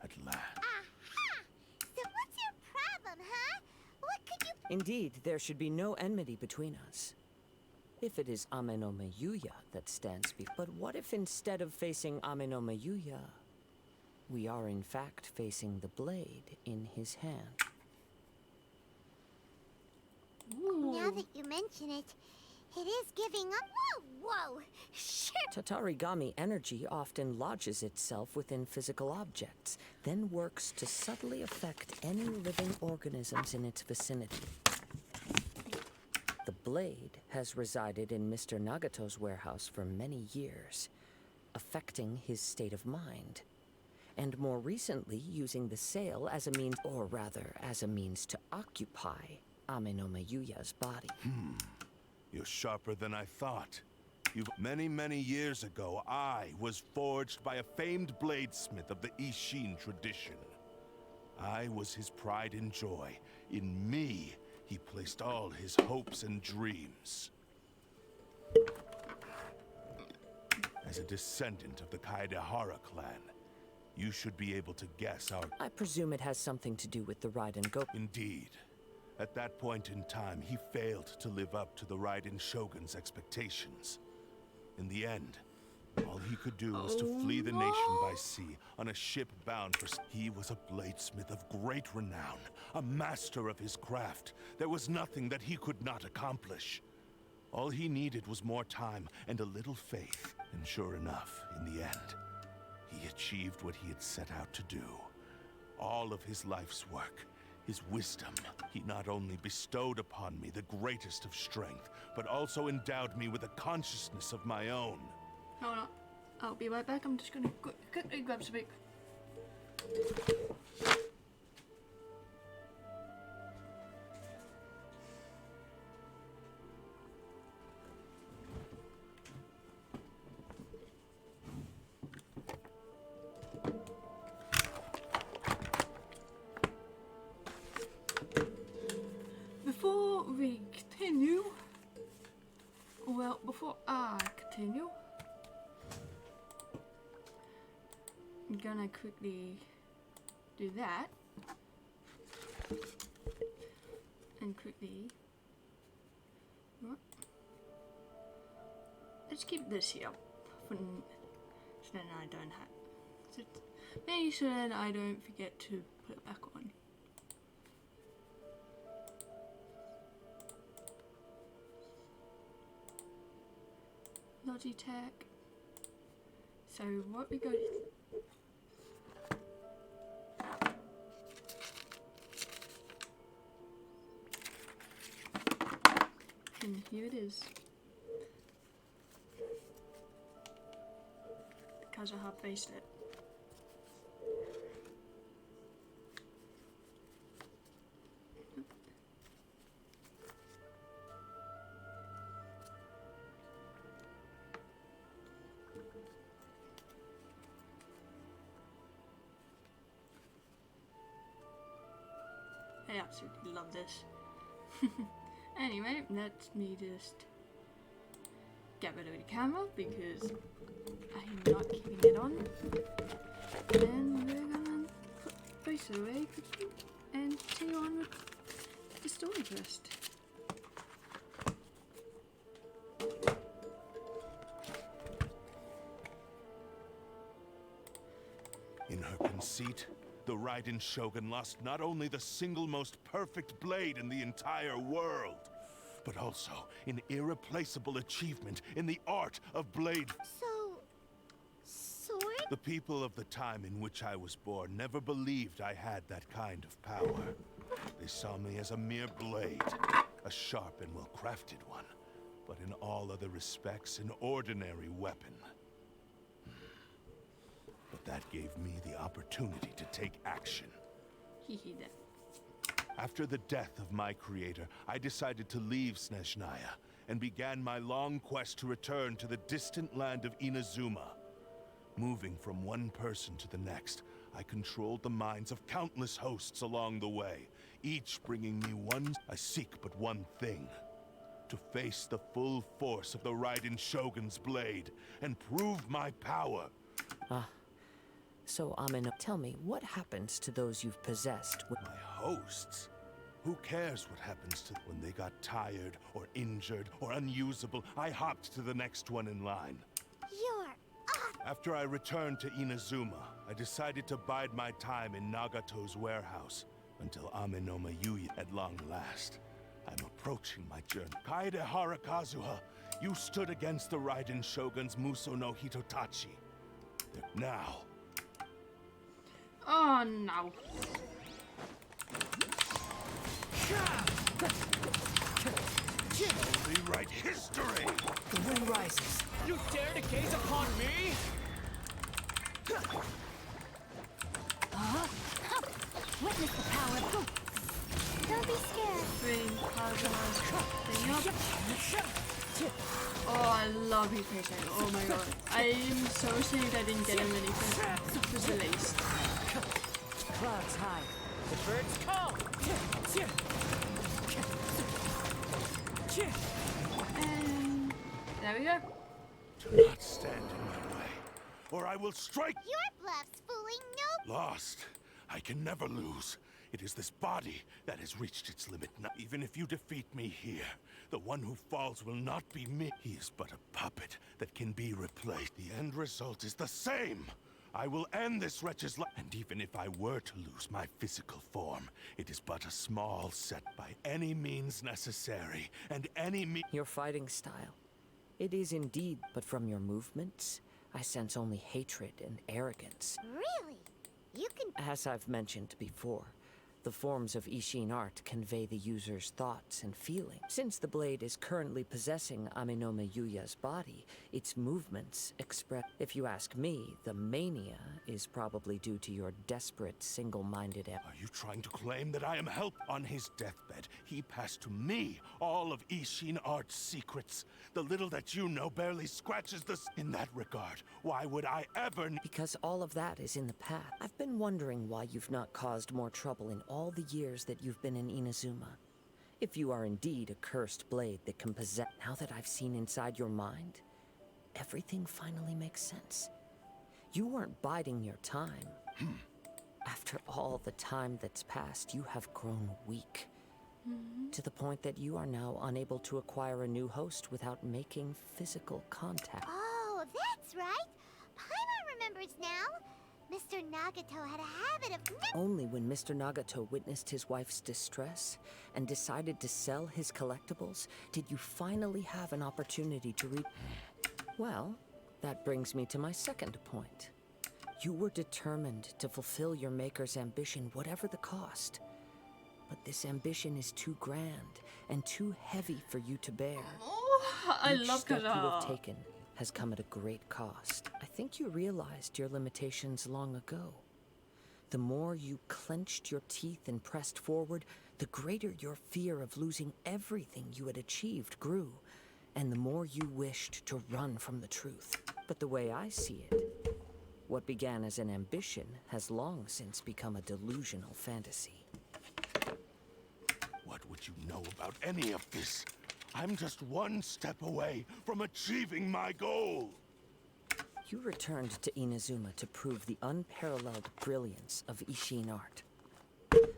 at last. Aha! So what's your problem, huh? What could you... Indeed, there should be no enmity between us. If it is Ameno Mayuya that stands before... But what if instead of facing Ameno Mayuya, we are in fact facing the blade in his hand? Now that you mention it, it is giving up... Whoa! Shit! Tatarigami energy often lodges itself within physical objects, then works to subtly affect any living organisms in its vicinity. The blade has resided in Mr. Nagato's warehouse for many years, affecting his state of mind, and more recently using the sale as a means, or rather, as a means to occupy Ameno Mayuya's body. You're sharper than I thought. Many years ago, I was forged by a famed bladesmith of the Ishin tradition. I was his pride and joy. In me, he placed all his hopes and dreams. As a descendant of the Kaedehara clan, you should be able to guess our... I presume it has something to do with the Raiden Go... Indeed. At that point in time, he failed to live up to the Raiden Shogun's expectations. In the end, all he could do was to flee the nation by sea on a ship bound for... He was a bladesmith of great renown, a master of his craft. There was nothing that he could not accomplish. All he needed was more time and a little faith. And sure enough, in the end, he achieved what he had set out to do. All of his life's work, his wisdom, he not only bestowed upon me the greatest of strength, but also endowed me with a consciousness of my own. Hold on. I'll be right back. I'm just gonna quickly grab something. Before we continue, well, before I continue, I'm gonna quickly do that and quickly, what? Let's keep this here for so then I don't have, so maybe so then I don't forget to put it back on. Logitech. So what we got is and here it is. Because I have faced it. I absolutely love this. Anyway, let me just get rid of the camera because I'm not keeping it on. And we're gonna put face away quickly and continue on with the story quest. In her conceit, the Raiden Shogun lost not only the single most perfect blade in the entire world, but also an irreplaceable achievement in the art of blade. So... sword? The people of the time in which I was born never believed I had that kind of power. They saw me as a mere blade, a sharp and well-crafted one, but in all other respects an ordinary weapon. But that gave me the opportunity to take action. That. After the death of my creator, I decided to leave Snezhnaya and began my long quest to return to the distant land of Inazuma. Moving from one person to the next, I controlled the minds of countless hosts along the way, each bringing me one. I seek but one thing: to face the full force of the Raiden Shogun's blade and prove my power. So, Amino, tell me, what happens to those you've possessed when... My hosts? Who cares what happens to when they got tired or injured or unusable? I hopped to the next one in line. You're off. After I returned to Inazuma, I decided to bide my time in Nagato's warehouse until Amenoma Yuya at long last. I'm approaching my journey. Kaedehara Kazuha, you stood against the Raiden Shogun's Muso no Hitotachi. Now, Oh no. rewrite history! The wind rises. You dare to gaze upon me? Witness the power of Gu. Don't be scared. Bring Kazuha's thing up. Oh, I love his paycheck. Oh my god. I'm so ashamed I didn't get him anything. Just released. Clouds high. The birds call. And there we go. Do not stand in my way, or I will strike. Your bluff's fooling no. Lost. I can never lose. It is this body that has reached its limit now. Even if you defeat me here, the one who falls will not be me. He is but a puppet that can be replaced. The end result is the same. I will end this wretch's life. And even if I were to lose my physical form, it is but a small set by any means necessary, and any Your fighting style. It is indeed, but from your movements, I sense only hatred and arrogance. Really? You can. As I've mentioned before, the forms of Ishin art convey the user's thoughts and feelings. Since the blade is currently possessing Amenoma Yuya's body, its movements express... If you ask me, the mania is probably due to your desperate, single-minded... Are you trying to claim that I am help? On his deathbed, he passed to me all of Ishin art's secrets. The little that you know barely scratches the... In that regard, why would I ever... Because all of that is in the past. I've been wondering why you've not caused more trouble in all the years that you've been in Inazuma. If you are indeed a cursed blade that can possess... Now that I've seen inside your mind, everything finally makes sense. You weren't biding your time. After all the time that's passed, you have grown weak. To the point that you are now unable to acquire a new host without making physical contact. Oh, that's right. Paimon remembers now. Mr. Nagato had a habit of... Only when Mr. Nagato witnessed his wife's distress and decided to sell his collectibles did you finally have an opportunity to read... Well, that brings me to my second point. You were determined to fulfill your maker's ambition, whatever the cost. But this ambition is too grand and too heavy for you to bear. Oh, I Each love step you have Kazuha. taken has come at a great cost. I think you realized your limitations long ago. The more you clenched your teeth and pressed forward, the greater your fear of losing everything you had achieved grew, and the more you wished to run from the truth. But the way I see it, what began as an ambition has long since become a delusional fantasy. What would you know about any of this? I'm just one step away from achieving my goal. You returned to Inazuma to prove the unparalleled brilliance of Ishin art.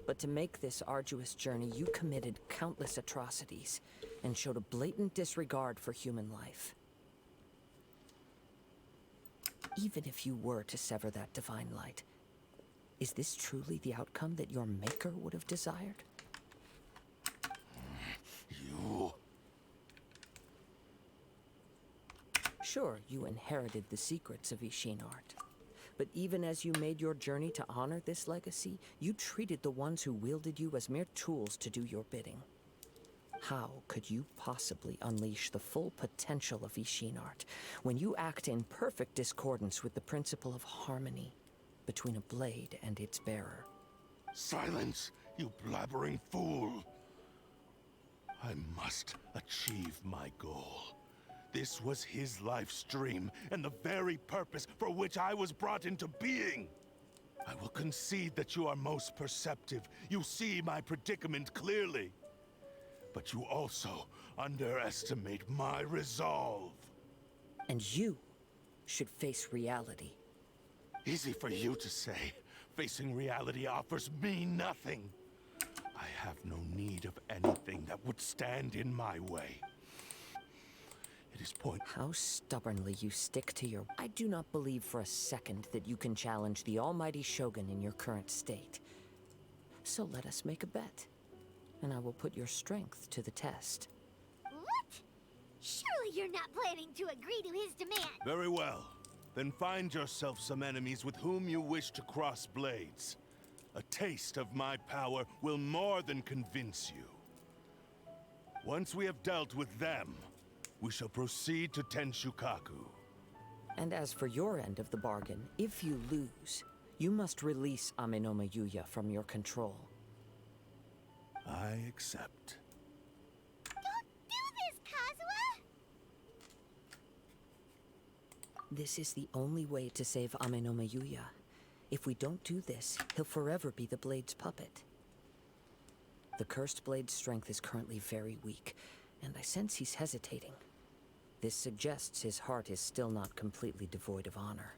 But to make this arduous journey, you committed countless atrocities and showed a blatant disregard for human life. Even if you were to sever that divine light, is this truly the outcome that your maker would have desired? You... Sure, you inherited the secrets of Ishin art. But even as you made your journey to honor this legacy, you treated the ones who wielded you as mere tools to do your bidding. How could you possibly unleash the full potential of Ishin art when you act in perfect discordance with the principle of harmony between a blade and its bearer? Silence, you blabbering fool! I must achieve my goal. This was his life's dream, and the very purpose for which I was brought into being. I will concede that you are most perceptive. You see my predicament clearly. But you also underestimate my resolve. And you should face reality. Easy for you to say. Facing reality offers me nothing. I have no need of anything that would stand in my way. It is How stubbornly you stick to your... I do not believe for a second that you can challenge the almighty Shogun in your current state. So let us make a bet, and I will put your strength to the test. What? Surely you're not planning to agree to his demand. Very well. Then find yourself some enemies with whom you wish to cross blades. A taste of my power will more than convince you. Once we have dealt with them, we shall proceed to Tenshukaku. And as for your end of the bargain, if you lose, you must release Amenoma Yuya from your control. I accept. Don't do this, Kazuha! This is the only way to save Amenoma Yuya. If we don't do this, he'll forever be the Blade's puppet. The Cursed Blade's strength is currently very weak, and I sense he's hesitating. This suggests his heart is still not completely devoid of honor.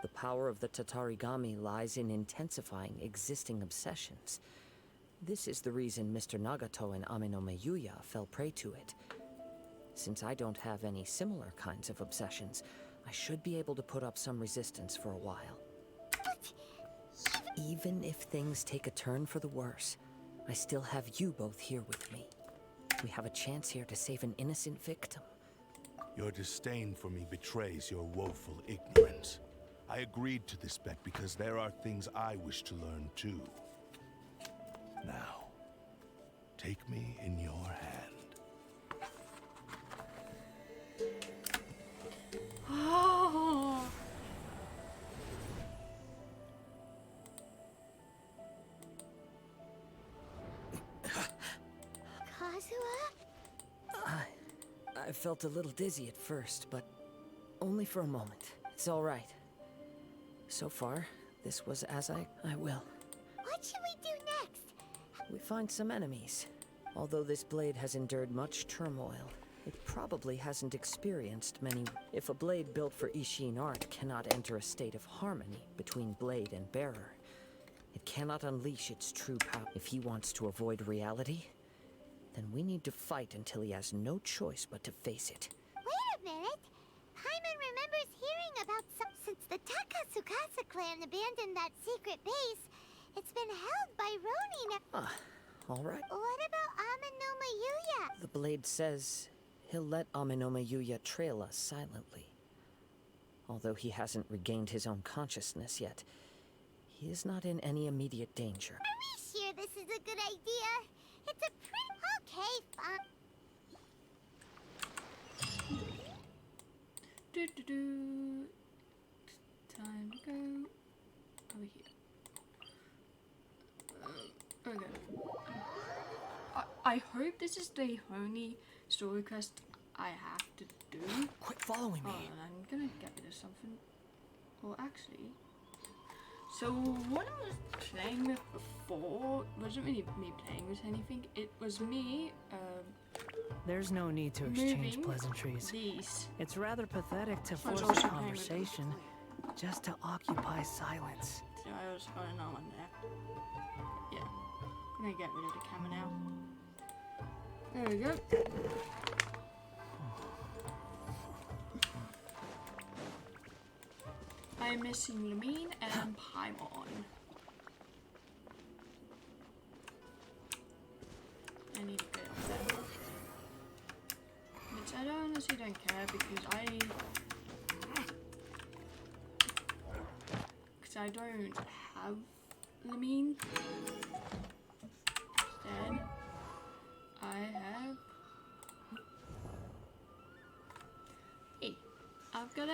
The power of the Tatarigami lies in intensifying existing obsessions. This is the reason Mr. Nagato and Amenoma Yuya fell prey to it. Since I don't have any similar kinds of obsessions, I should be able to put up some resistance for a while. Even if things take a turn for the worse, I still have you both here with me. We have a chance here to save an innocent victim. Your disdain for me betrays your woeful ignorance. I agreed to this bet because there are things I wish to learn too. Now, take me in your hand. Oh. Kazuha? I felt a little dizzy at first, but only for a moment. It's all right. So far, this was as I will. What should we do next? We find some enemies. Although this blade has endured much turmoil, it probably hasn't experienced many. If a blade built for Ishin art cannot enter a state of harmony between blade and bearer, it cannot unleash its true power. If he wants to avoid reality, then we need to fight until he has no choice but to face it. Wait a minute! Paimon remembers hearing about some... Since the Takasukasa clan abandoned that secret base, it's been held by Ronin. All right. What about Amenoma Yuya? The blade says he'll let Amenoma Yuya trail us silently. Although he hasn't regained his own consciousness yet, he is not in any immediate danger. Are we sure this is a good idea? It's a pretty... Okay, fine. Do. Time to go over here. Okay. I hope this is the only story quest I have to do. Quit following me. Oh, I'm gonna get rid of something. Well, actually. So, what I was playing with before wasn't really me playing with anything. It was me, There's no need to exchange moving pleasantries. these. It's rather pathetic to I was force a also playing with conversation just to occupy silence. So I was going on there. Yeah. I'm gonna get rid of the camera now. There we go. I'm missing Lamine and Paimon. I need to get up there. Which I honestly don't care because I don't have Lamine. Instead, I have E. I've got a.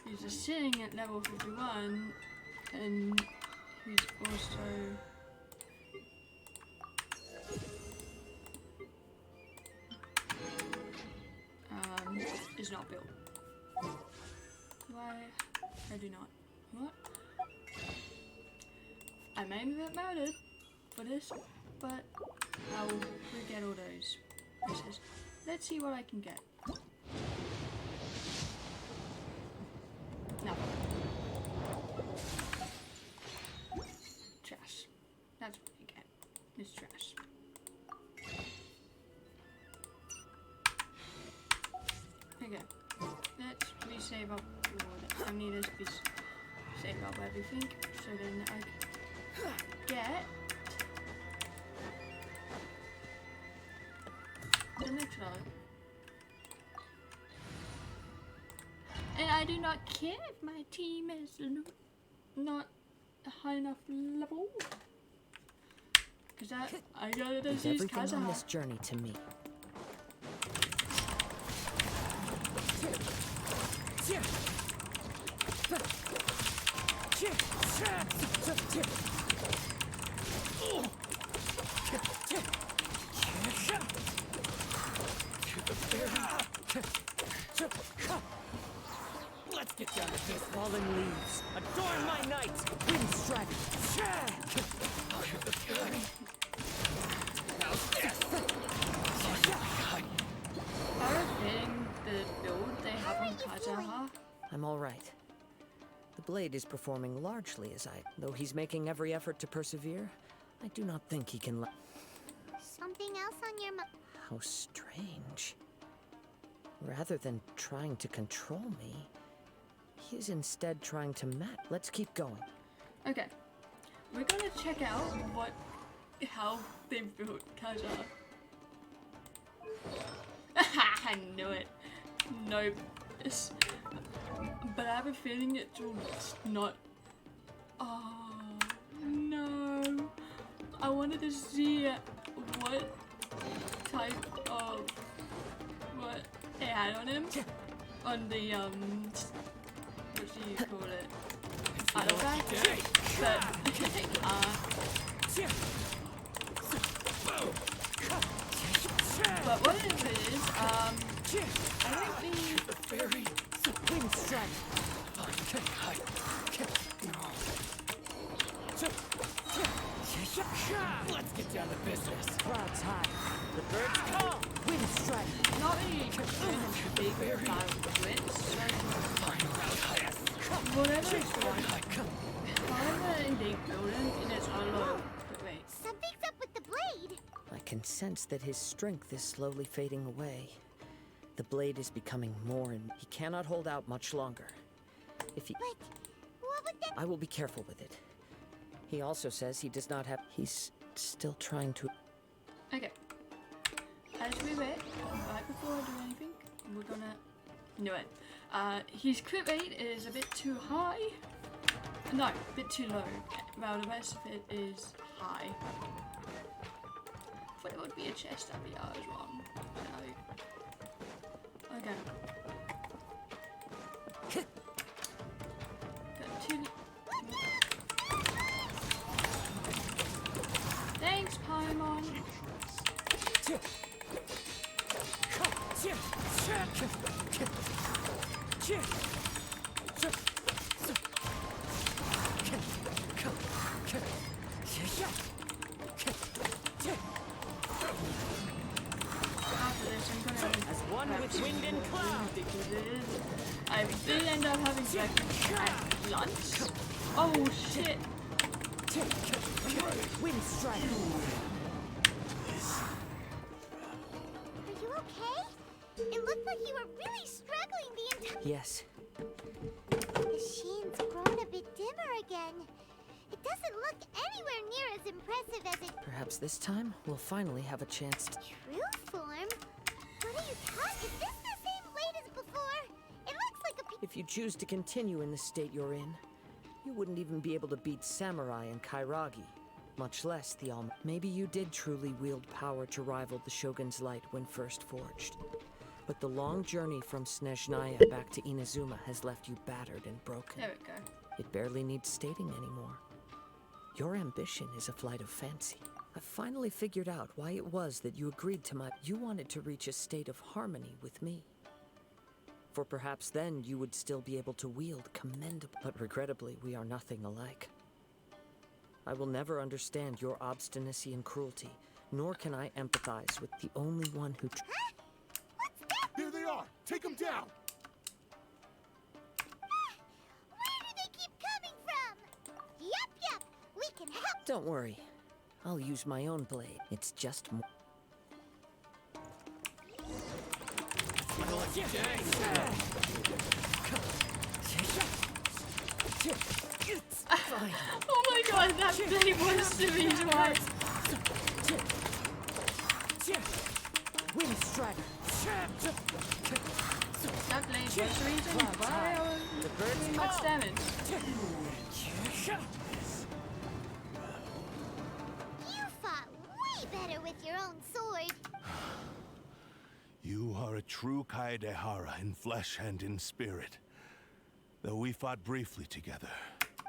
He's just sitting at level 51, and he's also is not built. Why? I do not. What? I may be a bit murdered for this, but I will get all those pieces. Let's see what I can get. No. Trash. That's what you get. It's trash. Okay. Let's resave up. I need to save up everything so then I can get the next one. And I do not care if my team is not a high enough level. Because I gotta Leave just use everything on Kazuha. this journey to me. Let's get down to this. Fallen leaves, adorn my night! Wind strike! Part of getting the build they have on Kazuha. I'm all right. The blade is performing largely as though he's making every effort to persevere, I do not think he can Something else on your mind? How strange. Rather than trying to control me, he is instead trying to Let's keep going. Okay, we're gonna check out how they built Kazuha. I knew it. Nope. But I have a feeling it's not. Oh no! I wanted to see what type of what they had on him on the what do you call it? Artifact. But what it is, I think the Fairy wind strike. Let's get down to business. Clouds high. The birds call. Wind strike. not really big fan of it, so whatever it's like. However, in big building, it is a lot. Wait. Something's up with the blade. I can sense that his strength is slowly fading away. The blade is becoming more and he cannot hold out much longer. If he... But what would that... I will be careful with it. He also says he does not have... He's still trying to... Okay. As we wait, right before I do anything, we're gonna do it. His crit rate is a bit too high. No, a bit too low. While the rest of it is high. I thought it would be a chest up here, I was wrong. So, okay. Got two. Thanks, Paimon. After this, I'm gonna As one with wind and cloud. I did end up having breakfast at lunch. Oh shit! Wind strike. Are you okay? It looked like you were really struggling the entire... Yes. The sheen's grown a bit dimmer again. It doesn't look anywhere near as impressive as it... Perhaps this time we'll finally have a chance to... True form? What are you talking? Is this the same blade as before? It looks like a... If you choose to continue in the state you're in, you wouldn't even be able to beat Samurai and Kairagi, much less the Maybe you did truly wield power to rival the Shogun's light when first forged. But the long journey from Snezhnaya back to Inazuma has left you battered and broken. There we go. It barely needs stating anymore. Your ambition is a flight of fancy. I finally figured out why it was that you agreed to my... You wanted to reach a state of harmony with me. For perhaps then you would still be able to wield commendable. But regrettably, we are nothing alike. I will never understand your obstinacy and cruelty, nor can I empathize with the only one who. There they are! Take them down! Where do they keep coming from? Yup, we can help. Don't worry. I'll use my own blade. It's just more. Fine. Oh my god, that blade was to me twice. Wind Strider. That blade was the reason why I was doing much damage. You fought way better with your own sword. You are a true Kaedehara in flesh and in spirit. Though we fought briefly together,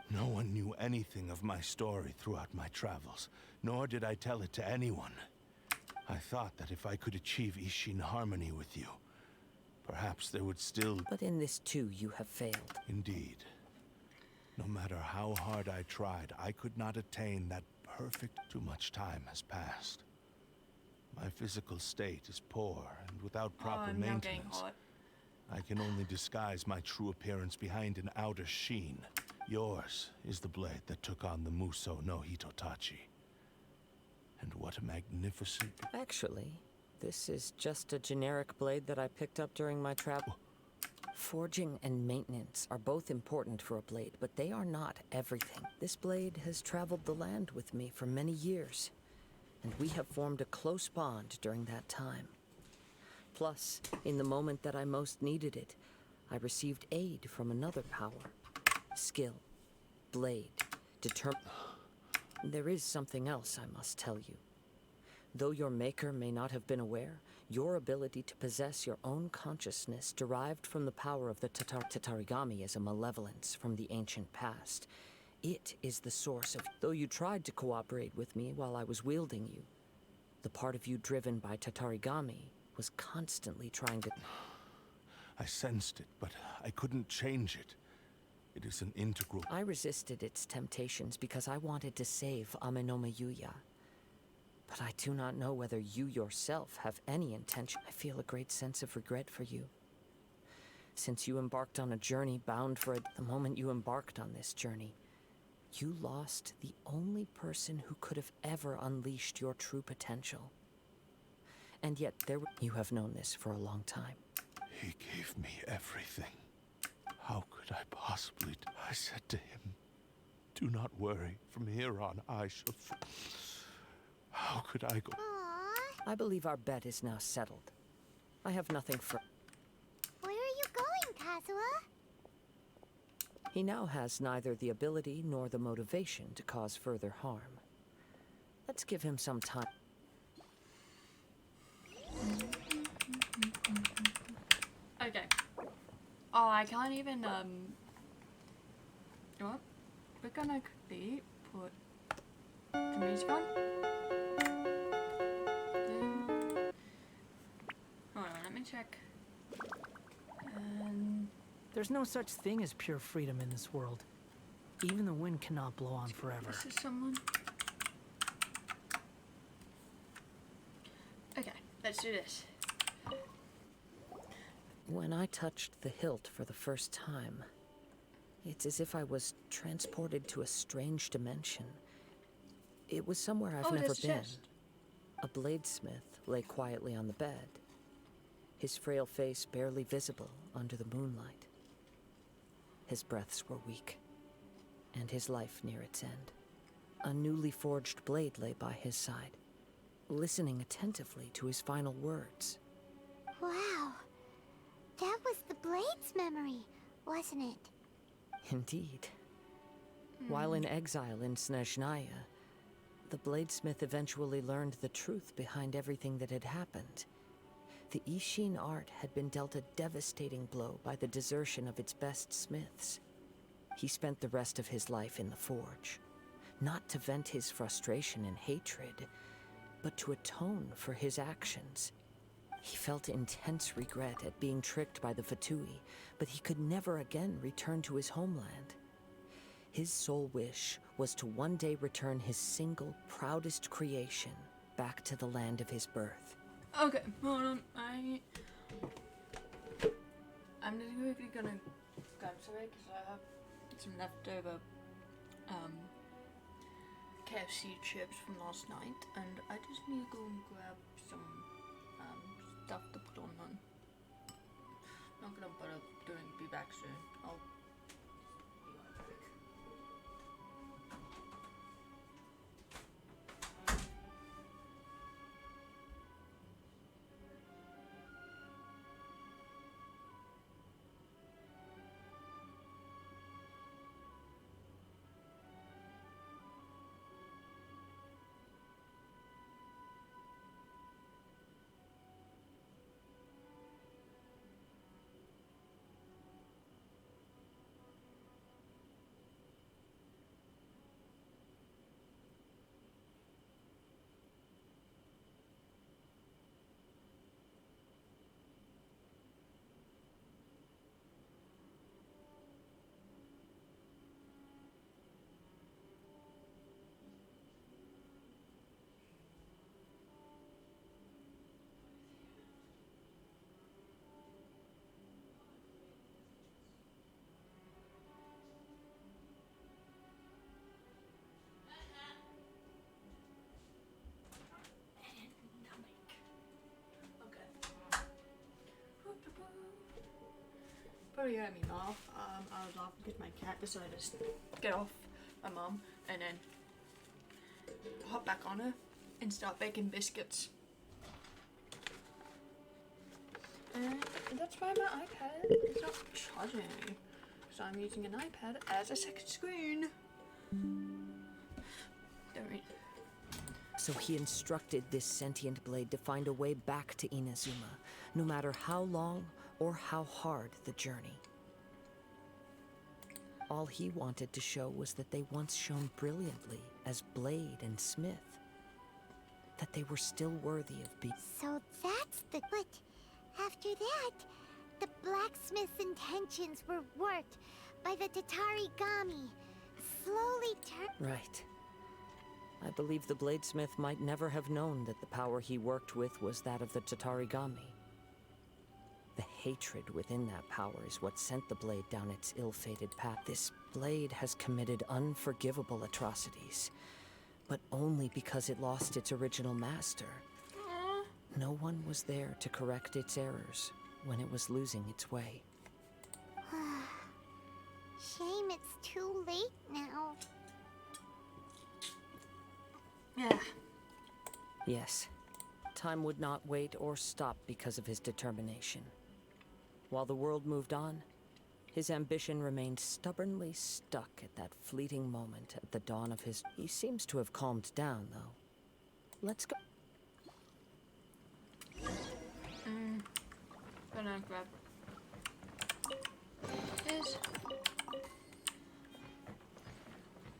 no one knew anything of my story throughout my travels, nor did I tell it to anyone. I thought that if I could achieve Ishin harmony with you, perhaps there would still... But in this too, you have failed. Indeed. No matter how hard I tried, I could not attain that perfect... Too much time has passed. My physical state is poor, and without proper I'm now getting maintenance, hot. I can only disguise my true appearance behind an outer sheen. Yours is the blade that took on the Muso no Hitotachi. And what a magnificent... Actually, this is just a generic blade that I picked up during my travel. Forging and maintenance are both important for a blade, but they are not everything. This blade has traveled the land with me for many years, and we have formed a close bond during that time. Plus, in the moment that I most needed it, I received aid from another power. Skill, blade, There is something else I must tell you. Though your maker may not have been aware, your ability to possess your own consciousness derived from the power of the Tatarigami is a malevolence from the ancient past. It is the source of... Though you tried to cooperate with me while I was wielding you, the part of you driven by Tatarigami was constantly trying to... I sensed it, but I couldn't change it. It is an integral... I resisted its temptations because I wanted to save Amenoma Yuya. But I do not know whether you yourself have any intention. I feel a great sense of regret for you. Since you embarked on a journey bound for it, the moment you embarked on this journey, you lost the only person who could have ever unleashed your true potential. And yet you have known this for a long time. He gave me everything. How could I possibly... I said to him, do not worry. From here on, I shall... How could I go... Aww. I believe our bet is now settled. I have nothing for... Where are you going, Kazuha? He now has neither the ability nor the motivation to cause further harm. Let's give him some time. Okay. Oh, I can't even, you know what? We're gonna quickly put the music on. Hold on, let me check. And... There's no such thing as pure freedom in this world. Even the wind cannot blow on forever. This is someone. Okay, let's do this. When I touched the hilt for the first time, it's as if I was transported to a strange dimension. It was somewhere I've never been. A bladesmith lay quietly on the bed, his frail face barely visible under the moonlight. His breaths were weak, and his life near its end. A newly forged blade lay by his side, listening attentively to his final words. Wow. That was the Blade's memory, wasn't it? Indeed. While in exile in Snezhnaya, the bladesmith eventually learned the truth behind everything that had happened. The Ishin art had been dealt a devastating blow by the desertion of its best smiths. He spent the rest of his life in the forge, not to vent his frustration and hatred, but to atone for his actions. He felt intense regret at being tricked by the Fatui, but he could never again return to his homeland. His sole wish was to one day return his single, proudest creation back to the land of his birth. Okay, hold on. I'm just quickly gonna grab something because I have some leftover KFC chips from last night, and I just need to go and grab some stuff to put on them. Not gonna bother doing be back soon. I'll be right back. Probably heard me laugh. I was laughing because my cat decided to get off my mum and then hop back on her and start baking biscuits. And that's why my iPad is not charging me. So I'm using an iPad as a second screen. Don't read. So he instructed this sentient blade to find a way back to Inazuma, no matter how long or how hard the journey. All he wanted to show was that they once shone brilliantly as Blade and Smith. That they were still worthy of being. So that's the... But after that, the blacksmith's intentions were worked by the Tatarigami. Slowly Right. I believe the bladesmith might never have known that the power he worked with was that of the Tatarigami. The hatred within that power is what sent the blade down its ill-fated path. This blade has committed unforgivable atrocities, but only because it lost its original master. No one was there to correct its errors when it was losing its way. Shame it's too late now. Yeah. Yes. Time would not wait or stop because of his determination. While the world moved on, his ambition remained stubbornly stuck at that fleeting moment at the dawn of his... He seems to have calmed down, though. Let's go. Gonna grab this.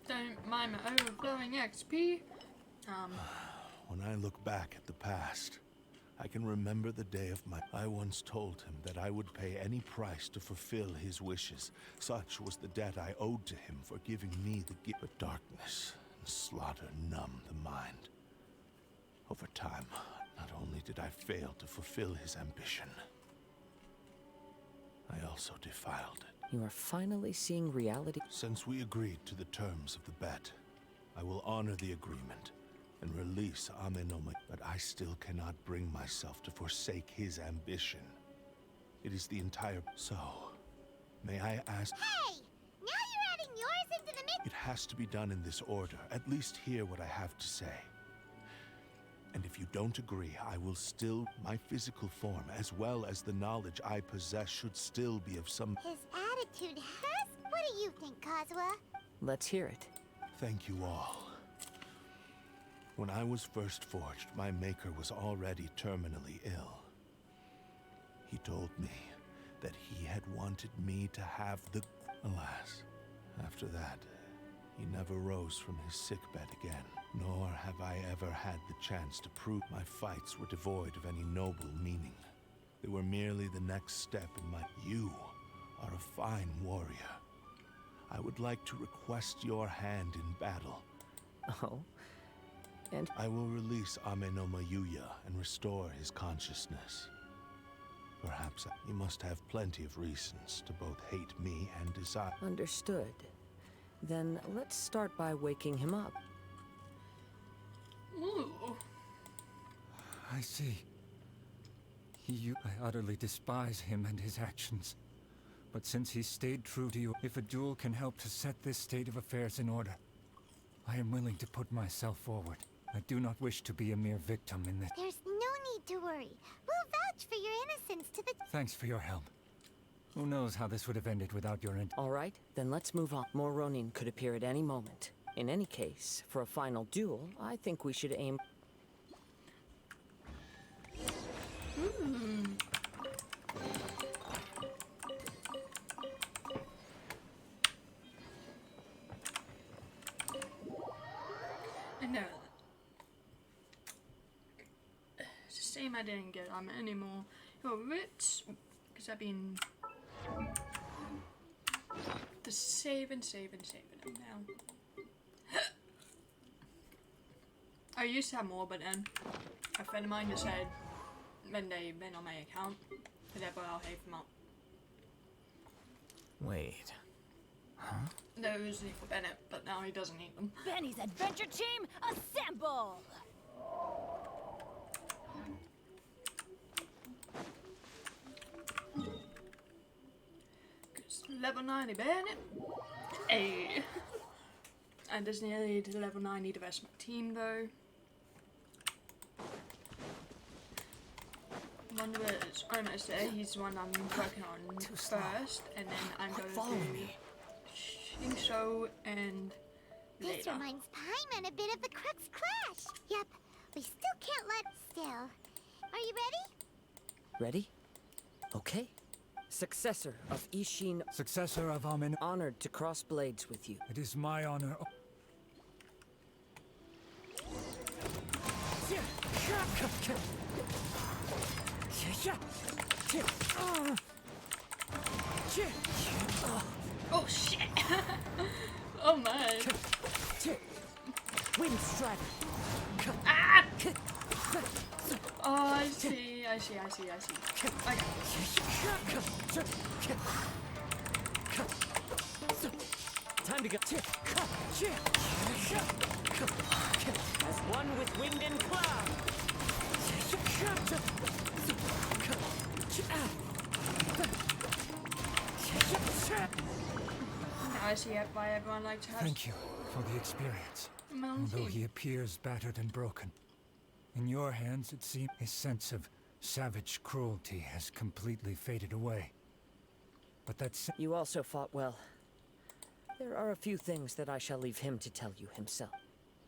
Don't mind my overflowing XP. When I look back at the past, I can remember the day of my... I once told him that I would pay any price to fulfill his wishes. Such was the debt I owed to him for giving me the gift. But darkness and slaughter numbed the mind. Over time, not only did I fail to fulfill his ambition, I also defiled it. You are finally seeing reality. Since we agreed to the terms of the bet, I will honor the agreement and release Amenoma, but I still cannot bring myself to forsake his ambition. It is the entire... So, may I ask... Hey! Now you're adding yours into the mix! It has to be done in this order. At least hear what I have to say. And if you don't agree, I will still... My physical form, as well as the knowledge I possess, should still be of some... His attitude has... What do you think, Kazuha? Let's hear it. Thank you all. When I was first forged, my maker was already terminally ill. He told me that he had wanted me to have the... Alas, after that, He never rose from his sickbed again, nor have I ever had the chance to prove my fights were devoid of any noble meaning. They were merely the next step in my... You are a fine warrior. I would like to request your hand in battle. Oh? And I will release Ame no Mayuya and restore his consciousness. Perhaps you must have plenty of reasons to both hate me and desire... understood. Then let's start by waking him up. Ooh. I see. I utterly despise him and his actions. But since he stayed true to you, if a duel can help to set this state of affairs in order, I am willing to put myself forward. I do not wish to be a mere victim in this. There's no need to worry. We'll vouch for your innocence to the... Thanks for your help. Who knows how this would have ended without your All right, then let's move on. More Ronin could appear at any moment. In any case, for a final duel, I think we should aim... I know that. It's a shame I didn't get Ame anymore. You're rich, because I've been just saving him now. I used to have more, but then a friend of mine just said when they went on my account, whatever, I'll have them up. Wait. Huh? No, it was for Bennett, but now he doesn't need them. Benny's adventure team, assemble! Level 90 Bennett. Hey. And just nearly to level 90 the rest of my team though. Wonder which I'm gonna say he's the one I'm working on first, and then I'm gonna do Shinso and This later. reminds Paimon a bit of the Crux Clash. Yep, we still can't let... Still. Are you ready? Ready? Okay. Successor of Ishin, successor of Amin. honored to cross blades with you. It is my honor. Oh shit! Oh man! Wind Strider. Ah! Oh, I see. Okay. Time to go. As one with wind and cloud. Now I see why everyone likes to have Thank you for the experience. Although Mountie. he appears battered and broken, in your hands it seems his sense of savage cruelty has completely faded away. But that's... You also fought well. There are a few things that I shall leave him to tell you himself.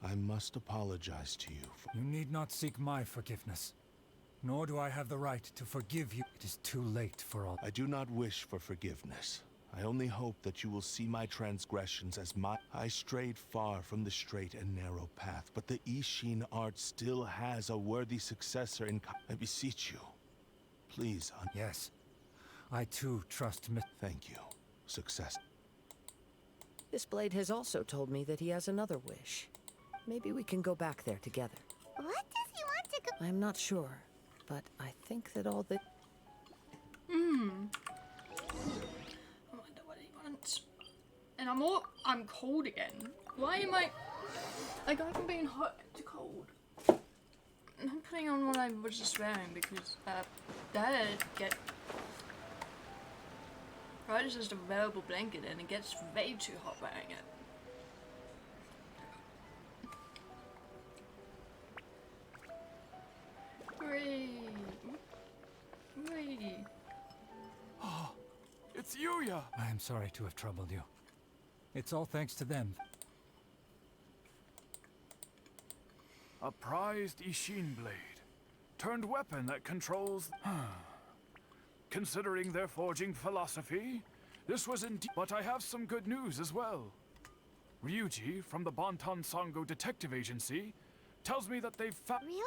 I must apologize to you for... You need not seek my forgiveness. Nor do I have the right to forgive you. It is too late for all. I do not wish for forgiveness. I only hope that you will see my transgressions as my... I strayed far from the straight and narrow path, but the Ishin art still has a worthy successor in... I beseech you. Please, Yes. I too trust Thank you. Success. This blade has also told me that he has another wish. Maybe we can go back there together. What does he want to go... I'm not sure, but I think that all the... I wonder what he wants. And I'm cold again. Why am I go from being hot to cold? I'm putting on what I was just wearing because that get right. It's just a wearable blanket and it gets way too hot wearing it. Wee. It's Yuya! I am sorry to have troubled you. It's all thanks to them. A prized Ishin blade. Turned weapon that controls... Considering their forging philosophy, this was indeed... But I have some good news as well. Ryuji from the Bantan Sango Detective Agency tells me that they've found. Really?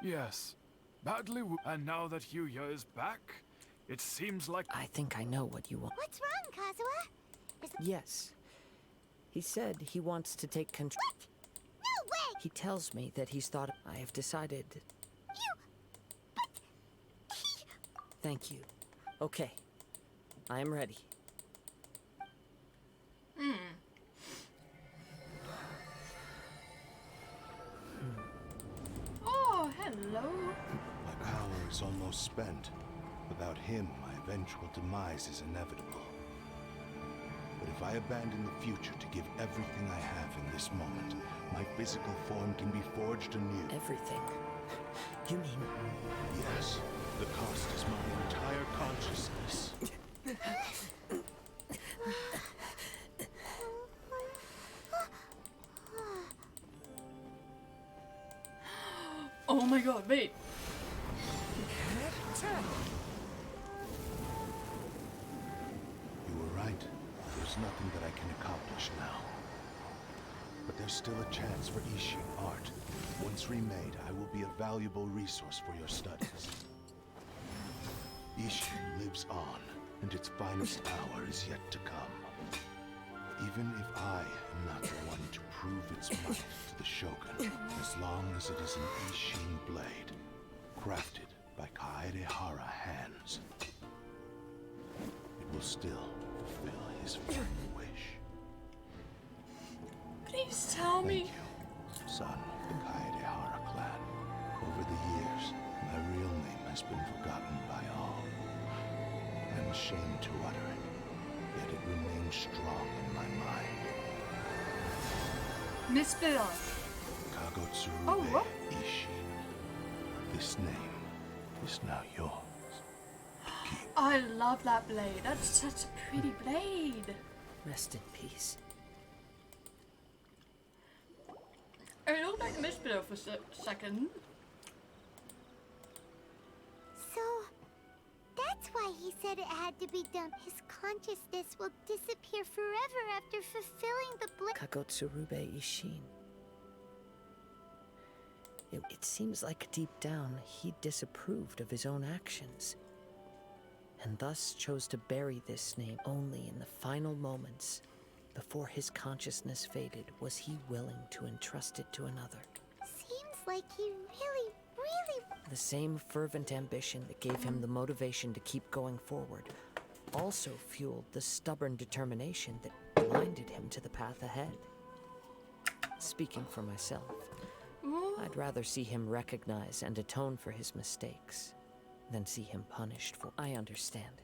Yes. Badly and now that Yuya is back, it seems like. I think I know what you want. What's wrong, Kazuha? Yes. He said he wants to take control. What? No way! He tells me that he's thought. I have decided. But Thank you. Okay. I am ready. Oh, hello. My power is almost spent. Without him, my eventual demise is inevitable. But if I abandon the future to give everything I have in this moment, my physical form can be forged anew. Everything. You mean... Yes, the cost is my entire consciousness. Oh my god, wait. You were right. There's nothing that I can accomplish now. But there's still a chance for Ishin art. Once remade, I will be a valuable resource for your studies. Ishin lives on, and its finest hour is yet to come. Even if I am not the one to prove its might to the Shogun, as long as it is an Ishin blade, crafted by Kaedehara hands, it will still fulfill his final wish. Please tell Thank me. you, son of the Kaedehara clan. Over the years, my real name has been forgotten by all. I'm ashamed to utter it, yet it remains strong in my mind. Miss Bill. Kagotsurube Oh, what? Ishin. This name is now yours. I love that blade. That's such a pretty blade. Rest in peace. I looked like Miss Bill for a second. So, that's why he said it had to be done. His consciousness will disappear forever after fulfilling the blade. Kagotsurube Ishin. It seems like deep down he disapproved of his own actions, and thus chose to bury this name. Only in the final moments, before his consciousness faded, was he willing to entrust it to another. Seems like he really The same fervent ambition that gave him the motivation to keep going forward also fueled the stubborn determination that blinded him to the path ahead. Speaking for myself, I'd rather see him recognize and atone for his mistakes than see him punished for. I understand.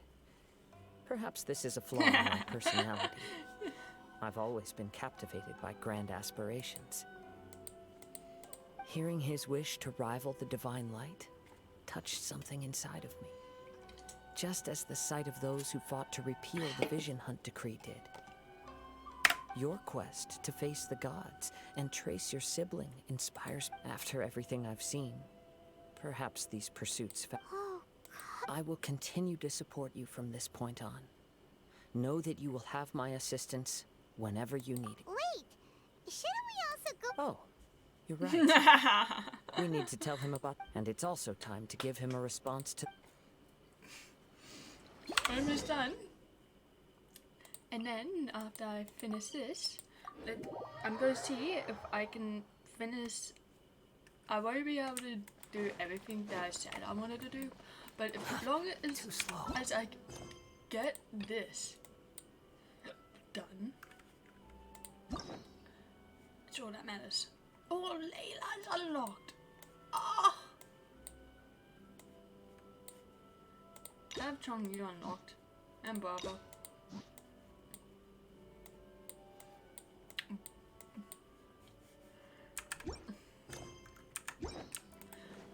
Perhaps this is a flaw in my personality. I've always been captivated by grand aspirations. Hearing his wish to rival the divine light touched something inside of me, just as the sight of those who fought to repeal the Vision Hunt decree did. Your quest to face the gods and trace your sibling inspires. After everything I've seen, perhaps these pursuits. I will continue to support you from this point on. Know that you will have my assistance whenever you need it. Wait! Shouldn't we also go? Oh, you're right. We need to tell him about. And it's also time to give him a response to. Almost done. And then after I finish this, I'm going to see if I can finish. I won't be able to do everything that I said I wanted to do, but as long as I get this done, that's all that matters. Oh, Layla's unlocked. Ah! I have Chongyu unlocked. And Baba.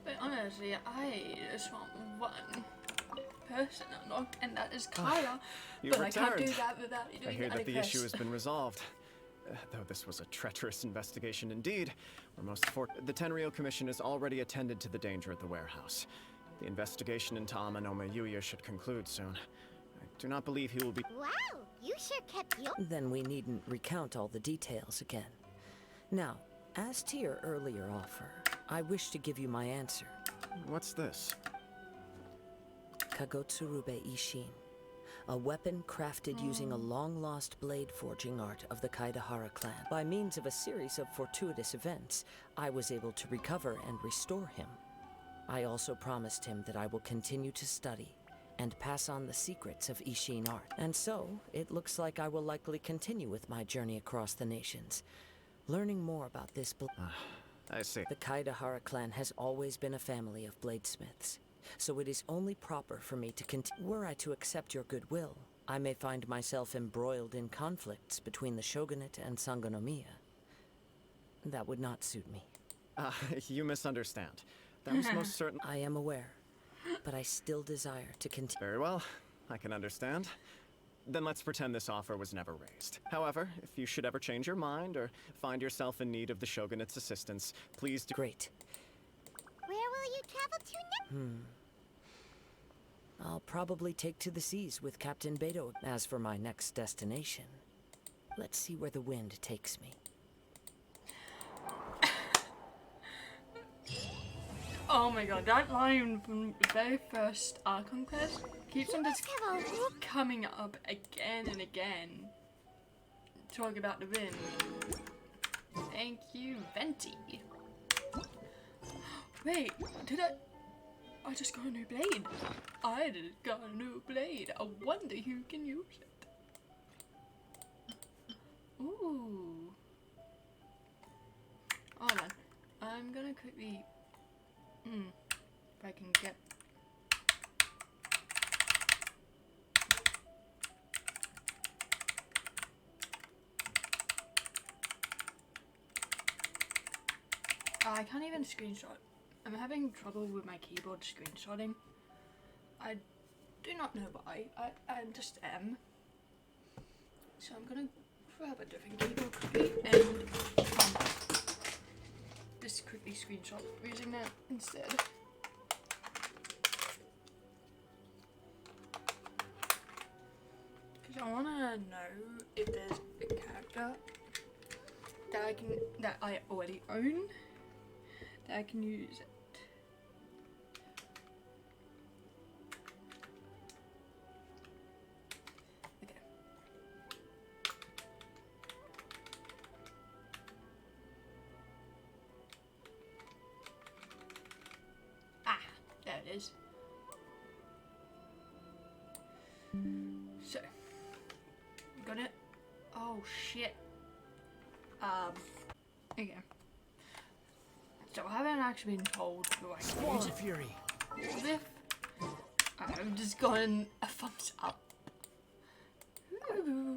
But honestly, I just want one person unlocked, and that is Kyla. You But I can't do returned. that without you I doing hear that the quest. issue has been resolved. Though this was a treacherous investigation indeed, the Tenryou Commission has already attended to the danger at the warehouse. The investigation into Amanome Yuya should conclude soon. I do not believe he will be. Wow, you sure kept your... Then we needn't recount all the details again. Now, as to your earlier offer, I wish to give you my answer. What's this? Kagotsurube Ishin. A weapon crafted using a long-lost blade forging art of the Kaidahara clan. By means of a series of fortuitous events, I was able to recover and restore him. I also promised him that I will continue to study and pass on the secrets of Ishin art. And so, it looks like I will likely continue with my journey across the nations, learning more about this I see. The Kaidahara clan has always been a family of bladesmiths, so it is only proper for me to continue. Were I to accept your goodwill, I may find myself embroiled in conflicts between the shogunate and Sangonomiya. That would not suit me. You misunderstand. That was most certain. I am aware, but I still desire to continue. Very well, I can understand. Then let's pretend this offer was never raised. However, if you should ever change your mind or find yourself in need of the shogunate's assistance, please do. Great. Where will you travel to next? I'll probably take to the seas with Captain Beto. As for my next destination, let's see where the wind takes me. Oh my god, that line from the very first Archon quest keeps on just coming up again and again. Talk about the wind. Thank you, Venti. Wait, I just got a new blade. I just got a new blade. I wonder who can use it. Ooh. Hold on. I'm gonna quickly... if I can get... I can't even screenshot. I'm having trouble with my keyboard screenshotting. I do not know why. I just am. So I'm gonna grab a different keyboard quickly and just quickly screenshot using that instead. Because I want to know if there's a character that I already own that I can use it. Okay. Ah, there it is. So, got it. Oh shit. Okay. So I haven't actually been told who I can use it. Fury. If I've just gotten a thumbs up. Ooh.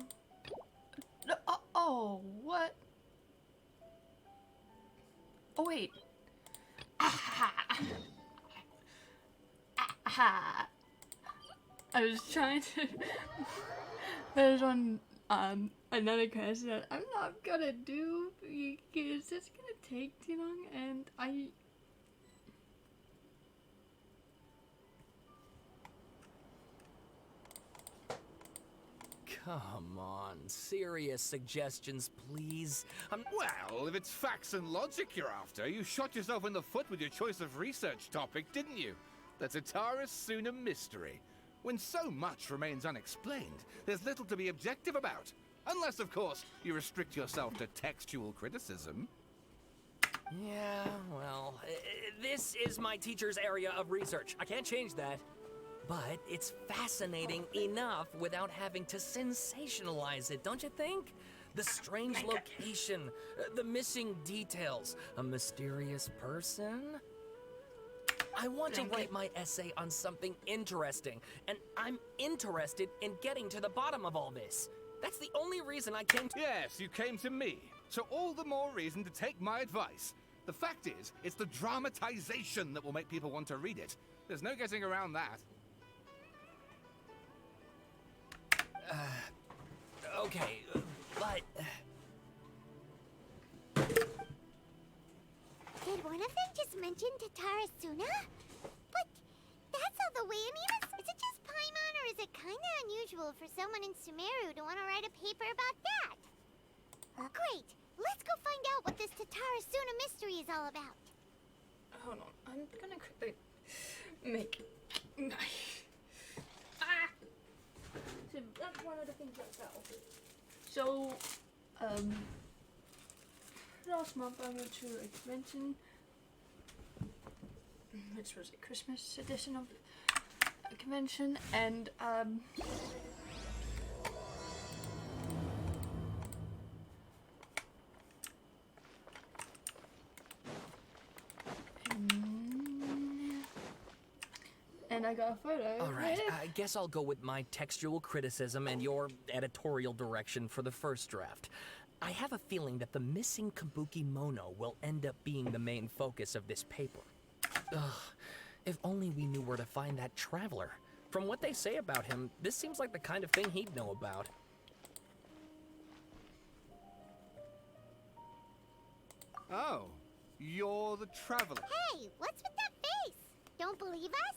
Oh, what? Oh wait. Aha. Aha. I was trying to put it on another quest that I'm not gonna do because it's gonna take too long, and Come on, serious suggestions, please. Well, if it's facts and logic you're after, you shot yourself in the foot with your choice of research topic, didn't you? The Tataris Suna mystery. When so much remains unexplained, there's little to be objective about. Unless, of course, you restrict yourself to textual criticism. Yeah, well, this is my teacher's area of research. I can't change that. But it's fascinating enough without having to sensationalize it, don't you think? The strange location, the missing details, a mysterious person. I want to write my essay on something interesting, and I'm interested in getting to the bottom of all this. That's the only reason I came to— Yes, you came to me. So all the more reason to take my advice. The fact is, it's the dramatization that will make people want to read it. There's no getting around that. Okay, but... Did one of them just mention Tataris Suna? But that's not the way. I mean, is it just Paimon or is it kinda unusual for someone in Sumeru to want to write a paper about that? Great! Let's go find out what this Tatara Suna mystery is all about. Hold on, I'm gonna quickly make. So that's one of the things that fell. So, last month I went to a convention, which was a Christmas edition of a convention, and and I got a photo. All right, I guess I'll go with my textual criticism and your editorial direction for the first draft. I have a feeling that the missing Kabuki Mono will end up being the main focus of this paper. Ugh, if only we knew where to find that traveler. From what they say about him, this seems like the kind of thing he'd know about. Oh, you're the traveler. Hey, what's with that face? Don't believe us?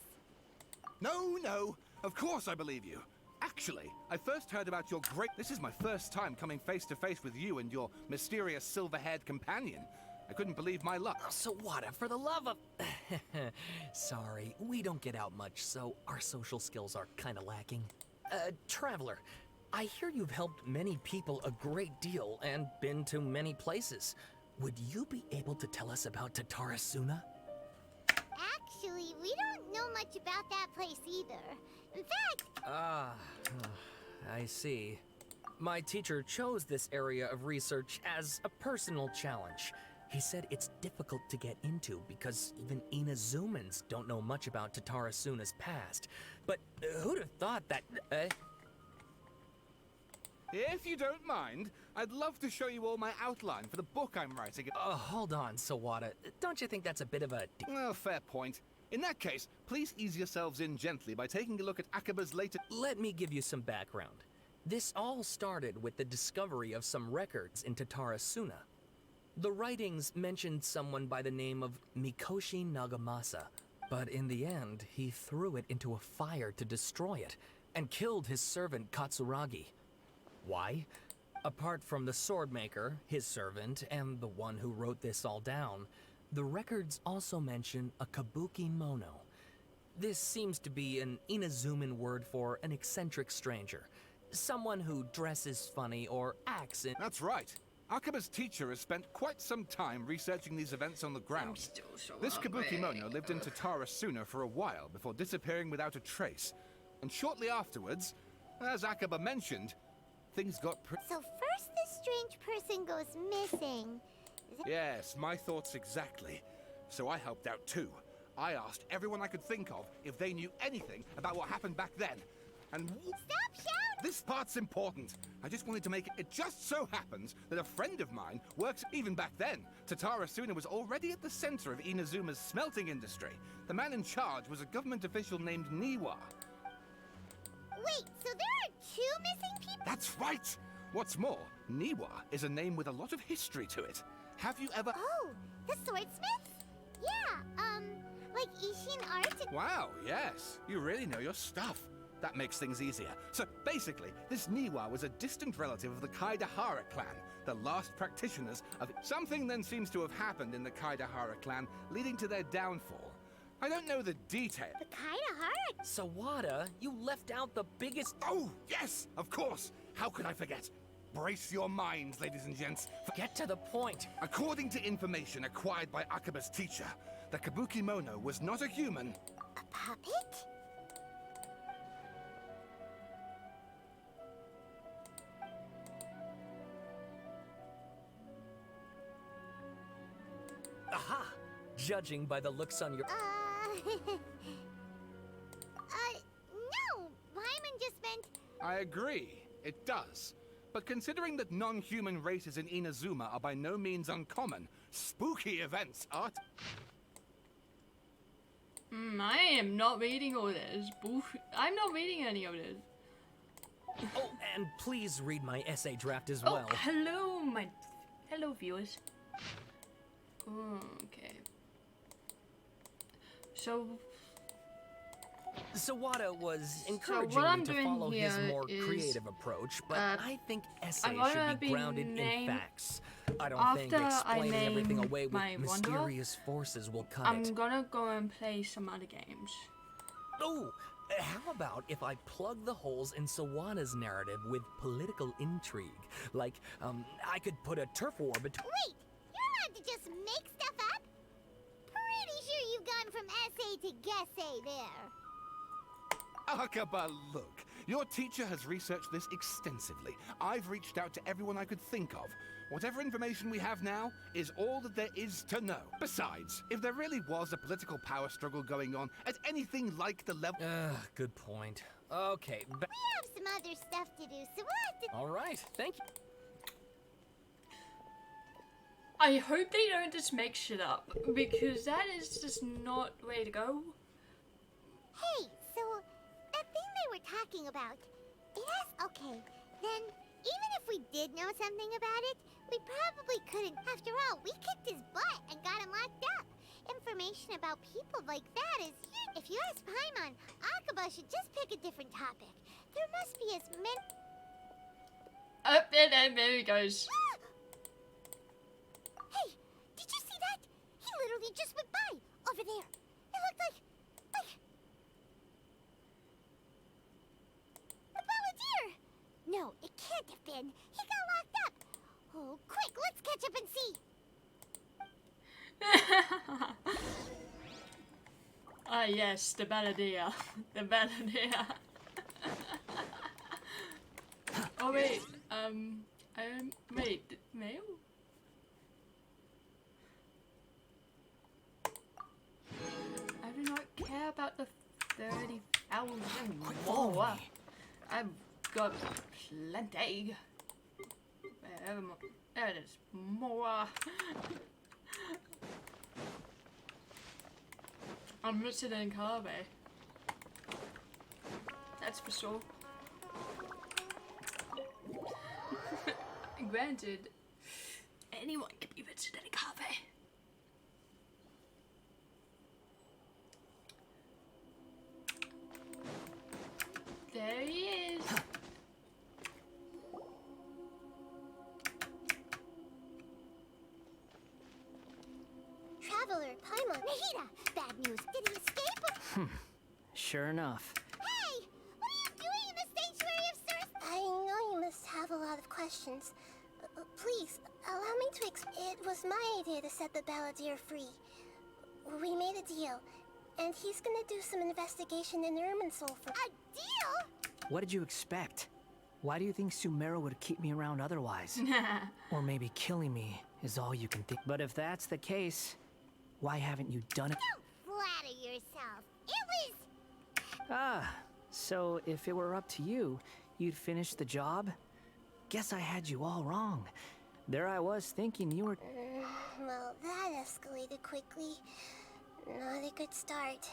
No, of course I believe you. Actually, I first heard about your great... This is my first time coming face to face with you and your mysterious silver-haired companion. I couldn't believe my luck. Sawada, for the love of... Sorry, we don't get out much, so our social skills are kind of lacking. Traveler, I hear you've helped many people a great deal and been to many places. Would you be able to tell us about Tatara Suna? Actually, we don't know much about that place either. In fact... I see. My teacher chose this area of research as a personal challenge. He said it's difficult to get into because even Inazumans don't know much about Tatara Suna's past. But who'd have thought that... If you don't mind, I'd love to show you all my outline for the book I'm writing. Hold on, Sawada. Don't you think that's a bit of a... Well, fair point. In that case, please ease yourselves in gently by taking a look at Akaba's latest... Let me give you some background. This all started with the discovery of some records in Tatara Suna. The writings mentioned someone by the name of Mikoshi Nagamasa, but in the end, he threw it into a fire to destroy it, and killed his servant Katsuragi. Why? Apart from the swordmaker, his servant, and the one who wrote this all down, the records also mention a Kabuki Mono. This seems to be an Inazuman word for an eccentric stranger. Someone who dresses funny or acts in... That's right. Akaba's teacher has spent quite some time researching these events on the ground. This Kabuki Mono lived in Tatara Suna for a while before disappearing without a trace. And shortly afterwards, as Akaba mentioned, things got So first this strange person goes missing. Yes, my thoughts exactly. So I helped out too. I asked everyone I could think of if they knew anything about what happened back then. And stop shouting! This part's important. I just wanted to make it. It just so happens that a friend of mine works even back then. Tatara Suna was already at the center of Inazuma's smelting industry. The man in charge was a government official named Niwa. Wait, so there are two missing people? That's right! What's more, Niwa is a name with a lot of history to it. Have you ever... Oh, the swordsmith? Yeah, like Ishin art? Wow, yes. You really know your stuff. That makes things easier. So basically, this Niwa was a distant relative of the Kaidahara clan, the last practitioners of... Something then seems to have happened in the Kaidahara clan, leading to their downfall. I don't know the detail. The Kaidahara? Sawada, you left out the biggest... Oh, yes, of course. How could I forget? Brace your minds, ladies and gents. Get to the point. According to information acquired by Akaba's teacher, the Kabuki Mono was not a human. A puppet? Aha! Judging by the looks on your... No! Paimon just meant... I agree, it does. But considering that non-human races in Inazuma are by no means uncommon, spooky events are... I am not reading all this. I'm not reading any of this. Oh, and please read my essay draft as Oh, well. hello viewers. Okay. So Sawada was encouraging what I'm me to doing follow his here more is, creative approach, but I think I'm essays gonna should be be grounded in name- facts. I don't think after I explaining everything name away with my Wanderer, mysterious forces will cut I'm it. gonna go and play some other games. Oh, how about if I plug the holes in Sawada's narrative with political intrigue? Like, I could put a turf war between... Wait, you're allowed to just make stuff up? Pretty sure you've gone from essay to guessay there. Akaba, look. Your teacher has researched this extensively. I've reached out to everyone I could think of. Whatever information we have now is all that there is to know. Besides, if there really was a political power struggle going on at anything like the level... Good point. Okay, We have some other stuff to do, so we'll have to... all right, thank you. I hope they don't just make shit up, because that is just not the way to go. Hey, so that thing they were talking about, it has... Okay, then even if we did know something about it, we probably couldn't. After all, we kicked his butt and got him locked up. Information about people like that is huge. If you ask Paimon, Akaba should just pick a different topic. There must be as many... Oh, there he goes. Hey, did you see that? He literally just went by, over there. It looked like... The Balladeer! No, it can't have been. He got locked up. Oh, quick, let's catch up and see. Ah, yes, the Balladeer. The Balladeer. Oh, wait, wait, mail? I do not care about the 30,000 more. I've got plenty. There it is. More. I'm richer than Kabe. That's for sure. Granted, anyone can be richer than Kabe. There he is. Traveler, Paimon, Nahida! Bad news. Did he escape? Sure enough. Hey! What are you doing in the Sanctuary of Source? I know you must have a lot of questions. Please, allow me to It was my idea to set the Balladeer free. We made a deal, and he's gonna do some investigation in Irminsul for... A deal? What did you expect? Why do you think Sumeru would keep me around otherwise? Or maybe killing me is all you can think. But if that's the case, why haven't you done it? Don't flatter yourself. It was... Ah, so if it were up to you, you'd finish the job? Guess I had you all wrong. There I was thinking you were... Well, that escalated quickly. Not a good start.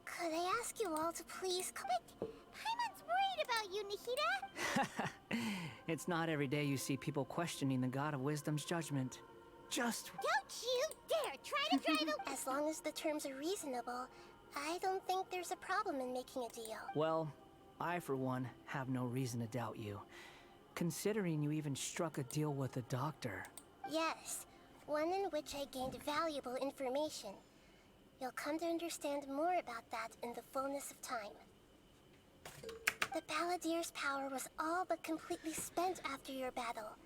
Could I ask you all to please... But Paimon's worried about you, Nahida. It's not every day you see people questioning the God of Wisdom's judgment. Just... Don't you dare try to drive a... As long as the terms are reasonable, I don't think there's a problem in making a deal. Well, I, for one, have no reason to doubt you. Considering you even struck a deal with the doctor. Yes, one in which I gained valuable information. You'll come to understand more about that in the fullness of time. The Balladeer's power was all but completely spent after your battle.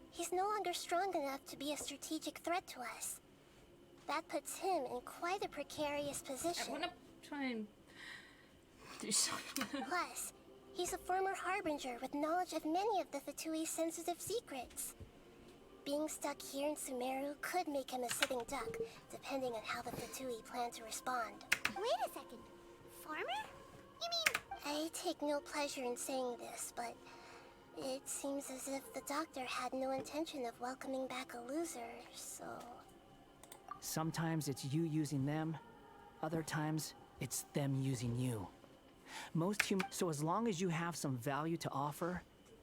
He's no longer strong enough to be a strategic threat to us. That puts him in quite a precarious position. I wanna try and do something. Plus, he's a former Harbinger with knowledge of many of the Fatui's sensitive secrets. Being stuck here in Sumeru could make him a sitting duck, depending on how the Fatui plan to respond. Wait a second. Farmer? You mean... I take no pleasure in saying this, but it seems as if the doctor had no intention of welcoming back a loser, so... Sometimes it's you using them, other times it's them using you. So as long as you have some value to offer,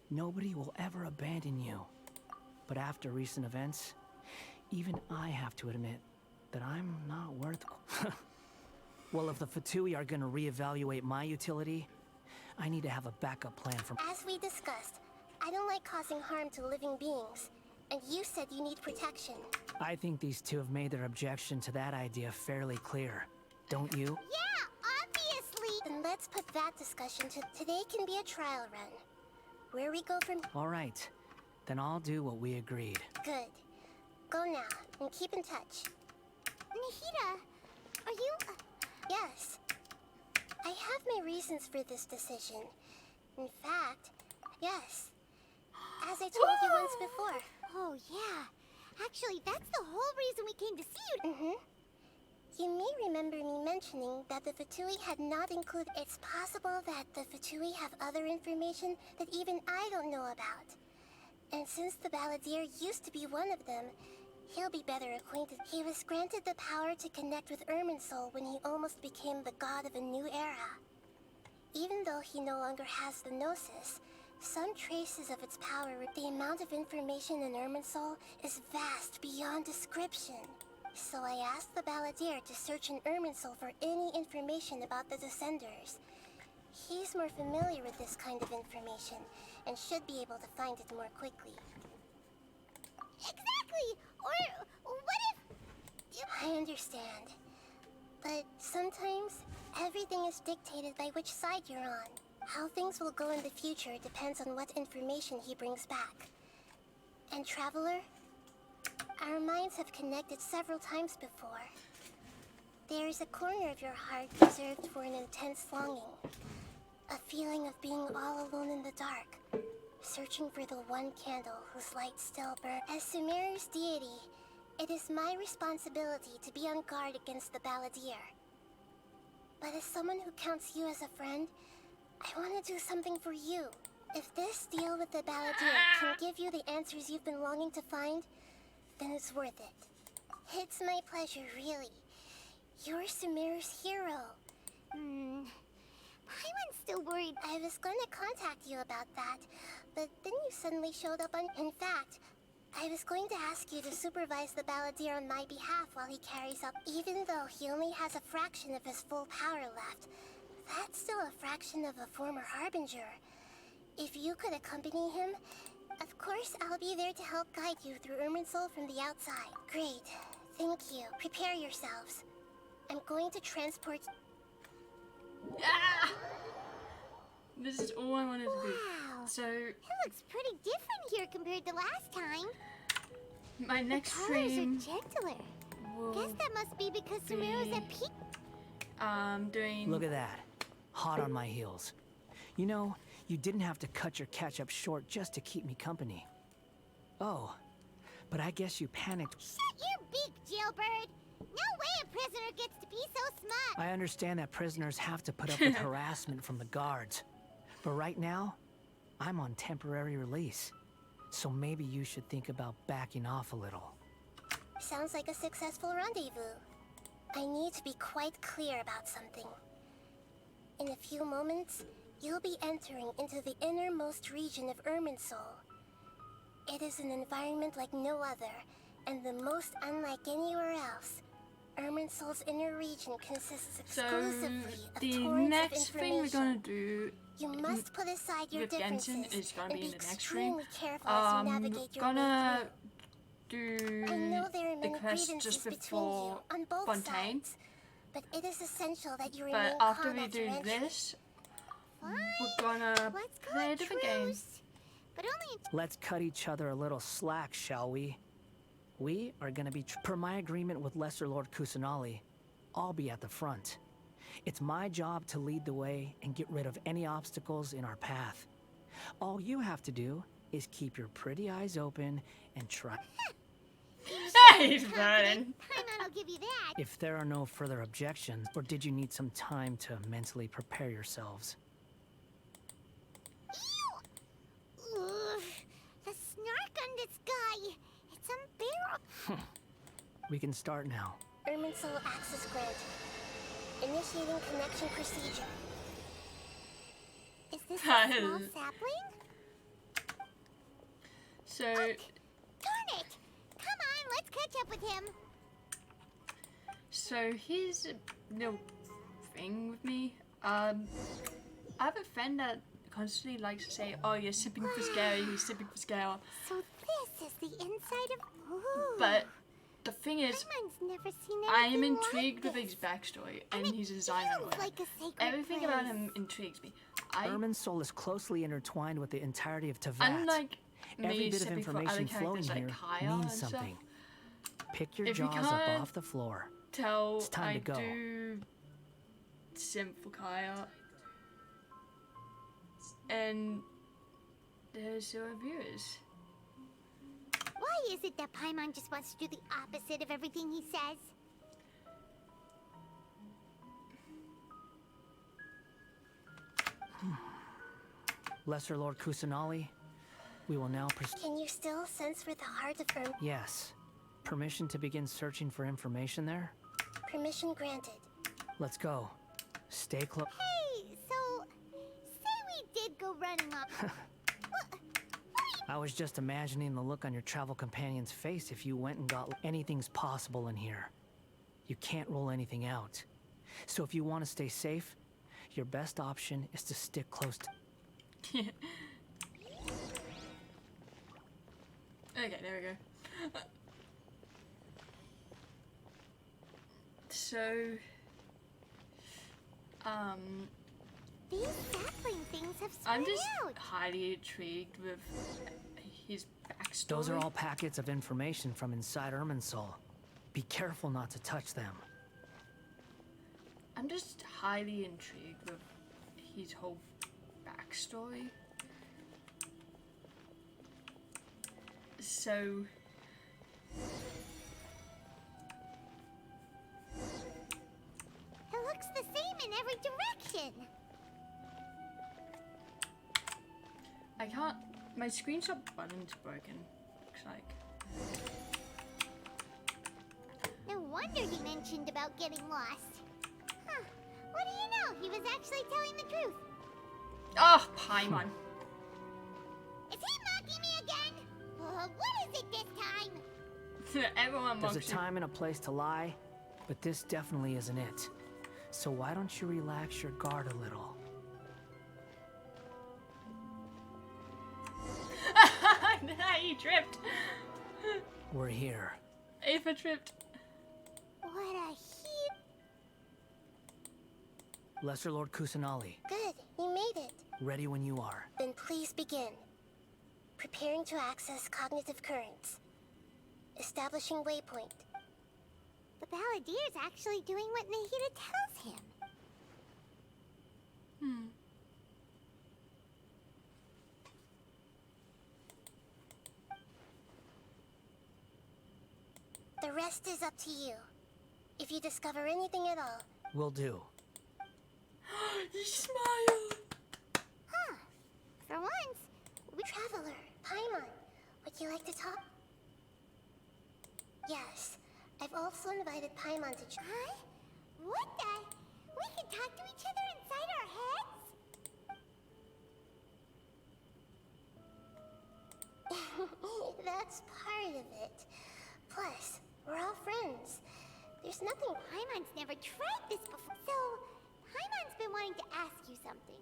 nobody will ever abandon you. But after recent events, even I have to admit that I'm not worth... Well, if the Fatui are gonna reevaluate my utility, I need to have a backup plan for. As we discussed, I don't like causing harm to living beings. And you said you need protection. I think these two have made their objection to that idea fairly clear. Don't you? Yeah, obviously! Then let's put that discussion to today can be a trial run. Where we go from... All right. Then I'll do what we agreed. Good. Go now, and keep in touch. Nahida, are you... Yes. I have my reasons for this decision. In fact, yes. As I told you once before. Oh, yeah. Actually, that's the whole reason we came to see you. Mm-hmm. You may remember me mentioning that the Fatui had not included... It's possible that the Fatui have other information that even I don't know about. And since the Balladeer used to be one of them, he'll be better acquainted. He was granted the power to connect with Irminsul when he almost became the god of a new era. Even though he no longer has the Gnosis, some traces of its power, the amount of information in Irminsul is vast beyond description. So I asked the Balladeer to search in Irminsul for any information about the Descenders. He's more familiar with this kind of information, and should be able to find it more quickly. Exactly! Or what if... I understand. But sometimes, everything is dictated by which side you're on. How things will go in the future depends on what information he brings back. And Traveler, our minds have connected several times before. There is a corner of your heart reserved for an intense longing. A feeling of being all alone in the dark, searching for the one candle whose light still burns. As Sumeru's deity, it is my responsibility to be on guard against the Balladeer. But as someone who counts you as a friend, I want to do something for you. If this deal with the Balladeer can give you the answers you've been longing to find, then it's worth it. It's my pleasure, really. You're Sumeru's hero. Paimon's still worried. I was going to contact you about that, but then you suddenly showed up on... In fact, I was going to ask you to supervise the Balladeer on my behalf while he carries out... Even though he only has a fraction of his full power left, that's still a fraction of a former Harbinger. If you could accompany him, of course I'll be there to help guide you through Irminsul from the outside. Great. Thank you. Prepare yourselves. I'm going to transport... Ah! This is all I wanted to do. Wow. So, It looks pretty different here compared to last time. my next The colors stream are gentler. will Guess that must be because Sumeru's at peak. doing... Look at that. Hot on my heels. You know, you didn't have to cut your catch-up short just to keep me company. Oh, but I guess you panicked. Shut your beak, jailbird. No way a prisoner gets to be so smart. I understand that prisoners have to put up with harassment from the guards. But right now, I'm on temporary release. So maybe you should think about backing off a little. Sounds like a successful rendezvous. I need to be quite clear about something. In a few moments, you'll be entering into the innermost region of Irminsul. It is an environment like no other, and the most unlike anywhere else. Irminsul's inner region consists So, exclusively of the torrents next of thing we're information. gonna do You must put aside your with differences Genshin is gonna and be in be the next stream. extremely careful as you navigate your way Gonna through. do I know there are the many quest grievances just between before you on both Fontaine. sides, but it is essential that you But remain after calm we at do your entry. this, Fine. we're gonna Let's call play a it different game. truce. But only Let's cut each other a little slack, shall we? We are gonna be, per my agreement with Lesser Lord Kusanali, I'll be at the front. It's my job to lead the way and get rid of any obstacles in our path. All you have to do is keep your pretty eyes open and try. He's burning. Paimon will give you that. If there are no further objections, or did you need some time to mentally prepare yourselves? Ew! Ugh, the snark on this guy. It's unbearable. We can start now. Irminsul access granted. Initiating connection procedure. Is this a small sapling? So, Darn it! Come on, let's catch up with him. so here's the thing with me. I have a friend that constantly likes to say, "Oh, you're sipping for scary. You're sipping for scary." So this is the inside of. Ooh. But the thing is, Paimon's never seen I am anything intrigued like with his this. backstory, and he's a designer. Feels like a sacred Everything about place. him intrigues me. Irminsul is closely intertwined with the entirety of Teyvat. Unlike Every me bit of sipping for other information flowing characters like here Kaya and means stuff, something. Pick your if you jaws up can't off the floor. tell It's time I to go. do simp for Kaya, and there's your viewers. Why is it that Paimon just wants to do the opposite of everything he says? Lesser Lord Kusanali, we will now proceed. Can you still sense where the heart of her... Yes. Permission to begin searching for information there? Permission granted. Let's go. Stay close. Hey, so say we did go running off. I was just imagining the look on your travel companion's face if you went and got anything's possible in here. You can't rule anything out. So if you want to stay safe, your best option is to stick close to... Okay, there we go. So, These sapling things have spread I'm just out. highly intrigued with his backstory. Those are all packets of information from inside Irminsul. Be careful not to touch them. I'm just highly intrigued with his whole backstory. So, It looks the same in every direction. I can't. My screenshot button's broken. Looks like. No wonder he mentioned about getting lost. Huh. What do you know? He was actually telling the truth. Oh, Paimon. Is he mocking me again? What is it this time? Everyone There's a mocks him. time and a place to lie, but this definitely isn't it. So why don't you relax your guard a little? He tripped. We're here. Aether tripped. What a heap. Lesser Lord Kusanali, Good, you made it. ready when you are. Then please begin. Preparing to access cognitive currents. Establishing waypoint. The Balladeer's actually doing what Nahida tells him. The rest is up to you. If you discover anything at all, Will do. He smiled. Huh. For once, Traveler, Paimon, would you like to talk? Yes, I've also invited Paimon to Huh? What the? We can talk to each other inside our heads? That's part of it. Plus, we're all friends. There's nothing... Paimon's never tried this before. So, Paimon's been wanting to ask you something.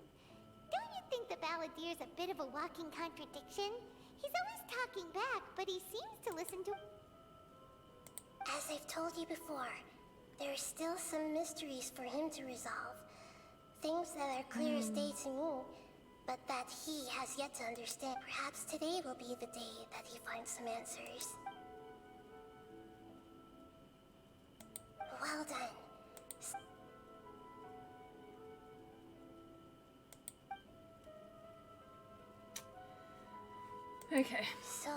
Don't you think the Balladeer's a bit of a walking contradiction? He's always talking back, but he seems to listen to... As I've told you before, there are still some mysteries for him to resolve. Things that are clear as day to me, but that he has yet to understand. Perhaps today will be the day that he finds some answers. Well done. Okay. So,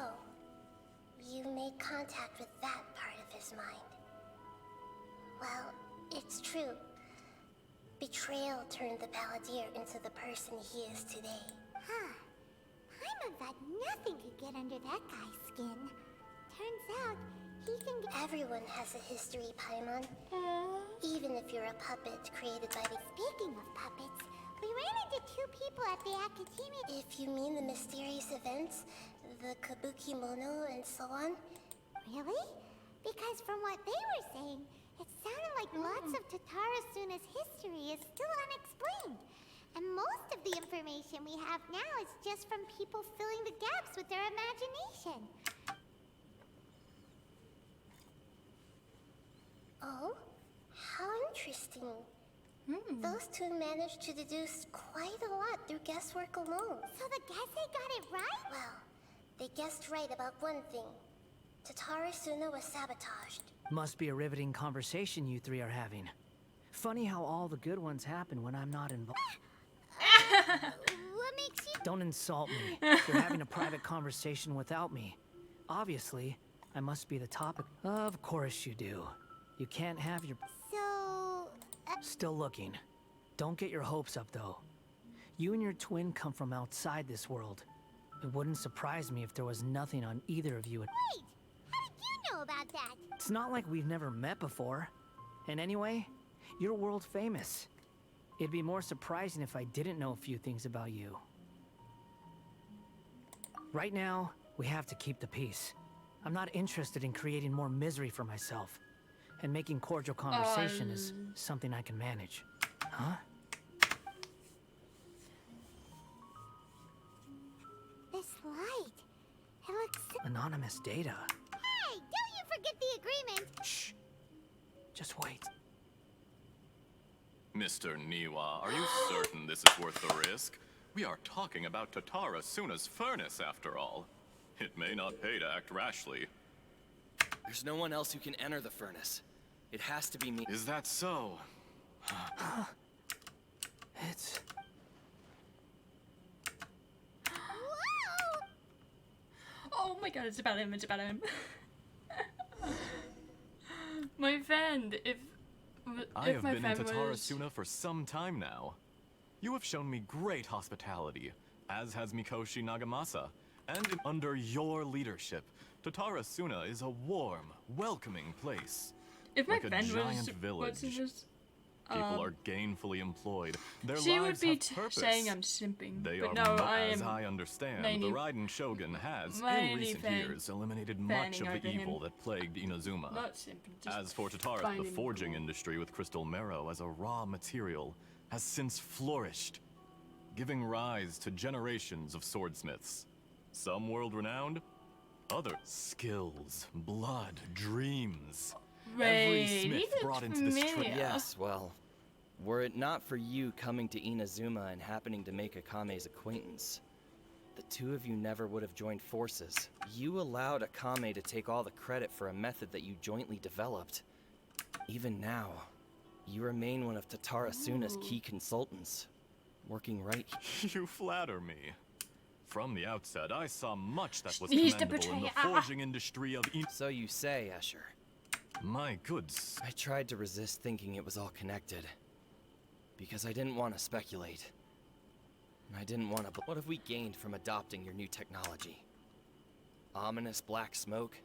you made contact with that part of his mind. Well, it's true. Betrayal turned the Balladeer into the person he is today. Huh. Paimon thought nothing could get under that guy's skin. Turns out, he can get... Everyone has a history, Paimon. Even if you're a puppet created by the... Speaking of puppets, we ran into two people at the Academia. If you mean the mysterious events, the Kabuki Mono and so on? Really? Because from what they were saying, it sounded like lots of Tatara Suna's history is still unexplained. And most of the information we have now is just from people filling the gaps with their imagination. Oh, how interesting. Those two managed to deduce quite a lot through guesswork alone. So the Gesse got it right? Well, they guessed right about one thing. Tatara Suna was sabotaged. Must be a riveting conversation you three are having. Funny how all the good ones happen when I'm not involved. What makes you... Don't insult me. You're having a private conversation without me. Obviously, I must be the topic. Of course you do. You can't have your... So... Still looking. Don't get your hopes up, though. You and your twin come from outside this world. It wouldn't surprise me if there was nothing on either of you. Wait! How did you know about that? It's not like we've never met before. And anyway, you're world famous. It'd be more surprising if I didn't know a few things about you. Right now, we have to keep the peace. I'm not interested in creating more misery for myself. And making cordial conversation is something I can manage. Huh? This light. It looks... Anonymous data. Hey, don't you forget the agreement! Shh. Just wait. Mr. Niwa, are you certain this is worth the risk? We are talking about Tatara Suna's furnace, after all. It may not pay to act rashly. There's no one else who can enter the furnace. It has to be me. Is that so? It's... Whoa! Oh my god, it's about him, it's about him. My friend, if I have my been in friend Tatara was... Suna for some time now. You have shown me great hospitality, as has Mikoshi Nagamasa. And under your leadership, Tatara Suna is a warm, welcoming place. If my like a friend giant was village. watching this, People are gainfully employed. Their she lives would be have purpose. saying I'm simping, They but are no, I as am I understand, mainly- the Raiden Shogun has, in mainly recent years, eliminated much of fanning the over evil him. that plagued Inazuma. Not simping, just As for Tatara, the finding forging cool. industry with crystal marrow as a raw material has since flourished, giving rise to generations of swordsmiths. Some world-renowned, other skills, blood, dreams. Every Wait, smith he brought looked into this trade. familiar. Yes, well, were it not for you coming to Inazuma and happening to make Akame's acquaintance, the two of you never would have joined forces. You allowed Akame to take all the credit for a method that you jointly developed. Even now, you remain one of Tatara Suna's key consultants, working right here. You flatter me. From the outset, I saw much that was He's the commendable in the betrayer. forging industry of So you say, Escher. My goods. I tried to resist thinking it was all connected. Because I didn't want to speculate. And I didn't want to... What have we gained from adopting your new technology? Ominous black smoke?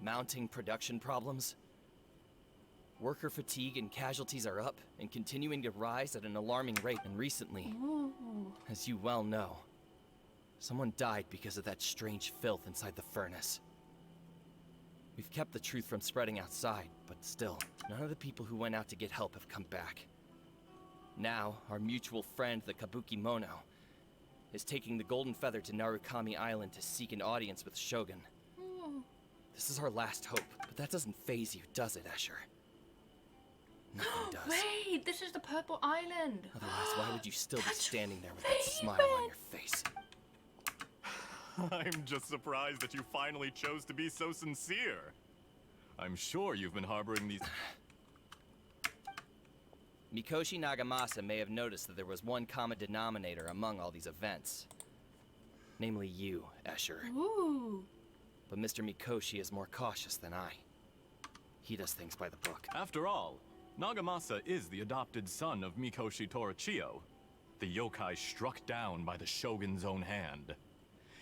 Mounting production problems? Worker fatigue and casualties are up and continuing to rise at an alarming rate. And recently, as you well know, someone died because of that strange filth inside the furnace. We've kept the truth from spreading outside, but still, none of the people who went out to get help have come back. Now, our mutual friend, the Kabuki Mono, is taking the Golden Feather to Narukami Island to seek an audience with Shogun. This is our last hope, but that doesn't faze you, does it, Escher? Nothing does. Wait, this is the Purple Island. Otherwise, why would you still be standing there with that Raven. smile on your face? I'm just surprised that you finally chose to be so sincere. I'm sure you've been harboring these... Mikoshi Nagamasa may have noticed that there was one common denominator among all these events. Namely you, Escher. Ooh. But Mr. Mikoshi is more cautious than I. He does things by the book. After all, Nagamasa is the adopted son of Mikoshi Torachiyo, the yokai struck down by the Shogun's own hand.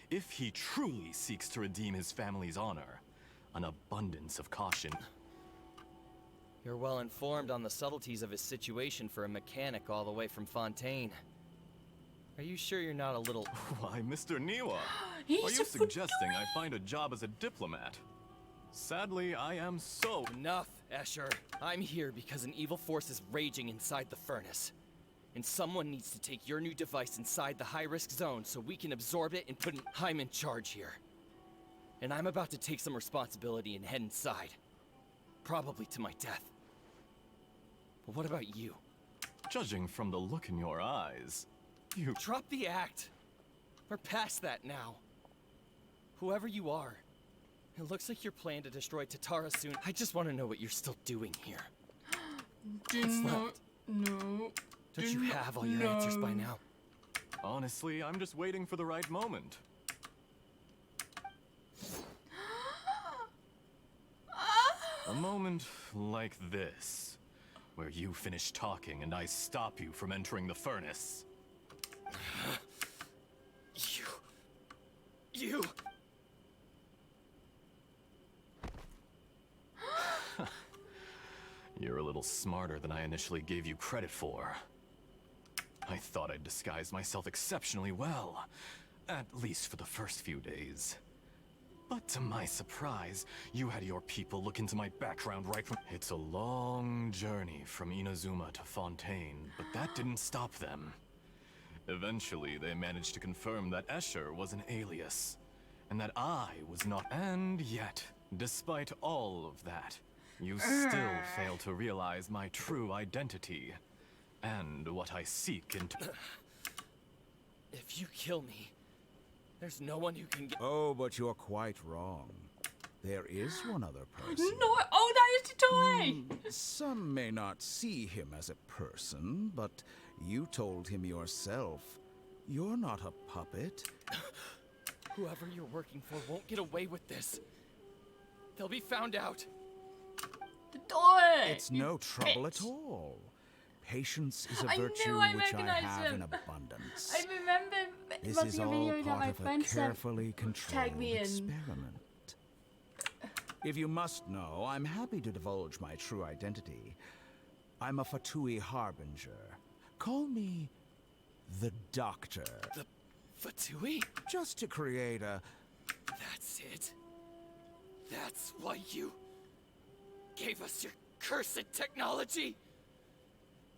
If he truly seeks to redeem his family's honor, an abundance of caution. You're well informed on the subtleties of his situation for a mechanic all the way from Fontaine. Are you sure you're not a little... Why, Mr. Niwa, He's are you a suggesting I find a job as a diplomat? Sadly, I am so... Enough, Escher. I'm here because an evil force is raging inside the furnace. And someone needs to take your new device inside the high-risk zone so we can absorb it and put an... I'm in charge here. And I'm about to take some responsibility and head inside. Probably to my death. But what about you? Judging from the look in your eyes, you... Drop the act! We're past that now. Whoever you are, it looks like your plan to destroy Tatara soon. I just want to know what you're still doing here. What's left? No. Don't you have all your answers by now? Honestly, I'm just waiting for the right moment. A moment like this, where you finish talking and I stop you from entering the furnace. You... You're a little smarter than I initially gave you credit for. I thought I'd disguised myself exceptionally well, at least for the first few days. But to my surprise, you had your people look into my background right from... It's a long journey from Inazuma to Fontaine, but that didn't stop them. Eventually, they managed to confirm that Escher was an alias, and that I was not. And yet, despite all of that, you still fail to realize my true identity, and what I seek in... If you kill me, there's no one who can get... Oh, but you're quite wrong. There is one other person. No, oh, that is the toy! Some may not see him as a person, but you told him yourself. You're not a puppet. Whoever you're working for won't get away with this. They'll be found out. The toy! It's no trouble at all. Patience is a I virtue knew I which I recognized have him. in abundance. I remember This watching is a all video that part my of a friend sent. carefully controlled Tagged me in. experiment. If you must know, I'm happy to divulge my true identity. I'm a Fatui Harbinger. Call me the Doctor. The Fatui? Just to create a... That's it. That's why you gave us your cursed technology?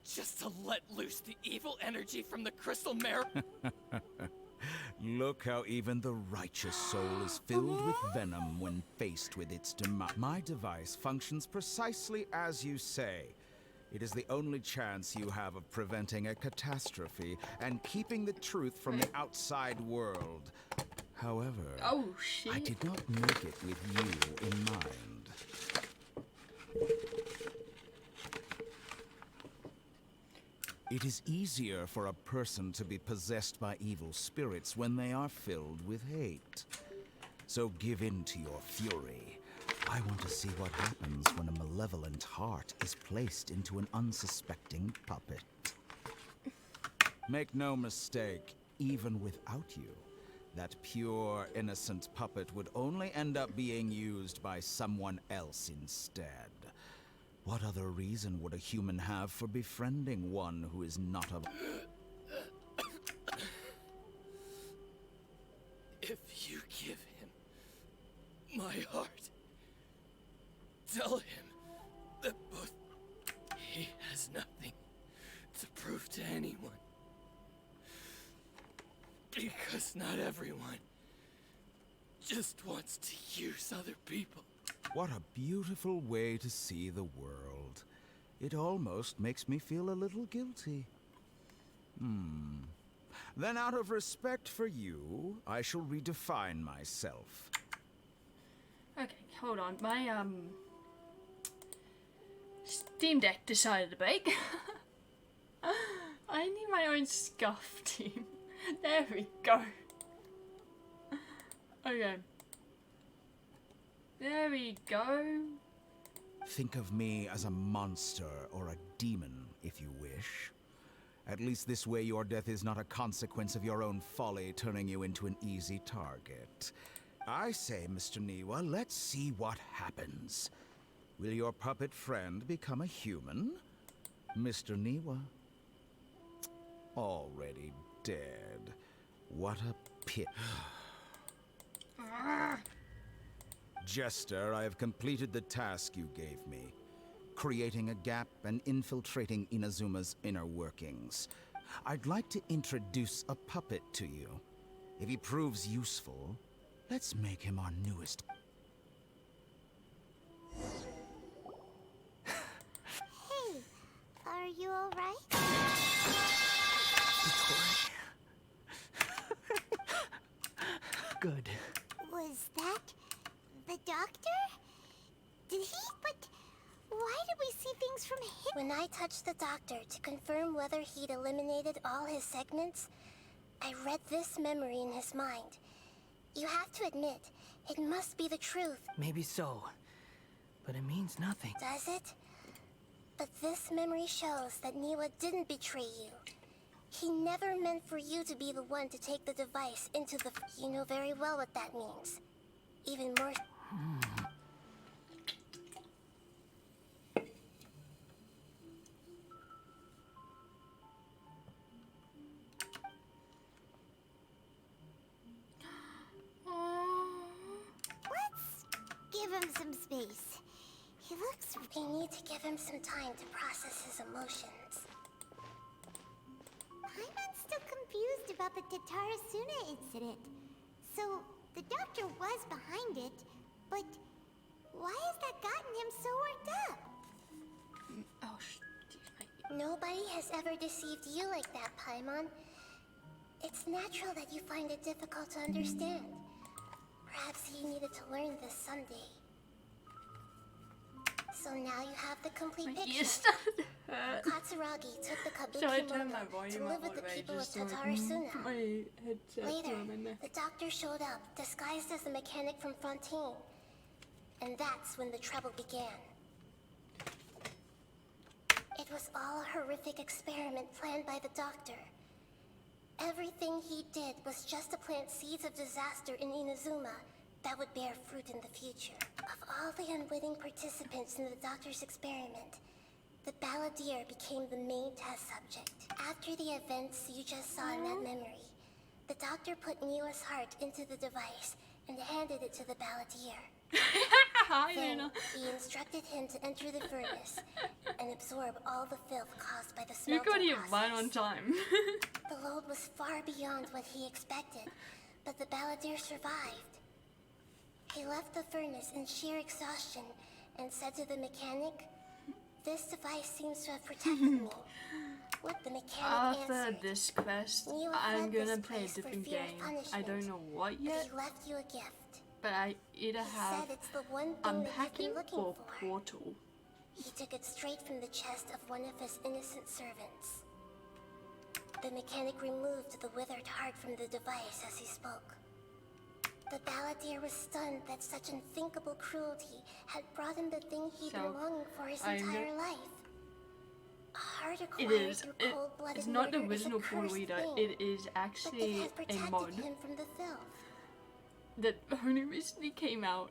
Just to let loose the evil energy from the crystal mare? Look how even the righteous soul is filled with venom when faced with its demise. My device functions precisely as you say. It is the only chance you have of preventing a catastrophe and keeping the truth from the outside world. However, oh, shit. I did not make it with you in mind. It is easier for a person to be possessed by evil spirits when they are filled with hate. So give in to your fury. I want to see what happens when a malevolent heart is placed into an unsuspecting puppet. Make no mistake, even without you, that pure, innocent puppet would only end up being used by someone else instead. What other reason would a human have for befriending one who is not a... If you give him my heart, tell him that both he has nothing to prove to anyone. Because not everyone just wants to use other people. What a beautiful way to see the world. It almost makes me feel a little guilty. Then out of respect for you, I shall redefine myself. Okay, hold on. My, Steam Deck decided to break. I need my own scuff team. There we go. Okay. There we go. Think of me as a monster or a demon, if you wish. At least this way your death is not a consequence of your own folly turning you into an easy target. I say, Mr. Niwa, let's see what happens. Will your puppet friend become a human? Mr. Niwa? Already dead. What a pity. Jester, I have completed the task you gave me. Creating a gap and infiltrating Inazuma's inner workings. I'd like to introduce a puppet to you. If he proves useful, let's make him our newest... Hey, are you alright? Good. Was that the doctor? Did he? But why did we see things from him? When I touched the doctor to confirm whether he'd eliminated all his segments, I read this memory in his mind. You have to admit, it must be the truth. Maybe so. But it means nothing. Does it? But this memory shows that Niwa didn't betray you. He never meant for you to be the one to take the device into the... You know very well what that means. Even more... Let's give him some space. He looks... We need to give him some time to process his emotions. Paimon's still confused about the Tatarasuna incident. So, the doctor was behind it, but why has that gotten him so worked up? Nobody has ever deceived you like that, Paimon. It's natural that you find it difficult to understand. Perhaps he needed to learn this someday. So now you have the complete picture. Katsuragi took the Kabuki Mono to live with the people of Tatarasuna. Later, the doctor showed up, disguised as the mechanic from Fontaine. And that's when the trouble began. It was all a horrific experiment planned by the doctor. Everything he did was just to plant seeds of disaster in Inazuma that would bear fruit in the future. Of all the unwitting participants in the doctor's experiment, the Balladeer became the main test subject. After the events you just saw in that memory, the doctor put Niwa's heart into the device and handed it to the Balladeer. Then he instructed him to enter the furnace and absorb all the filth caused by the You smelting got here process. right on time. The load was far beyond what he expected, but the Balladeer survived. He left the furnace in sheer exhaustion and said to the mechanic, "This device seems to have protected me." What the mechanic After answered, this quest, Niwa I'm fled gonna this play a place for different fear of game. I punishment, don't know what but yet, he left you a gift. but I either He have said it's the one thing that Unpacking you've been looking or for. Portal. He took it straight from the chest of one of his innocent servants. The mechanic removed the withered heart from the device as he spoke. The Balladeer was stunned that such unthinkable cruelty had brought him the thing he'd been longing for his entire life. A heart It acquired is. through It, cold-blooded it's not the murder is a original Portal cursed either. thing, It is but it actually has a protected mod him from the filth. that only recently came out.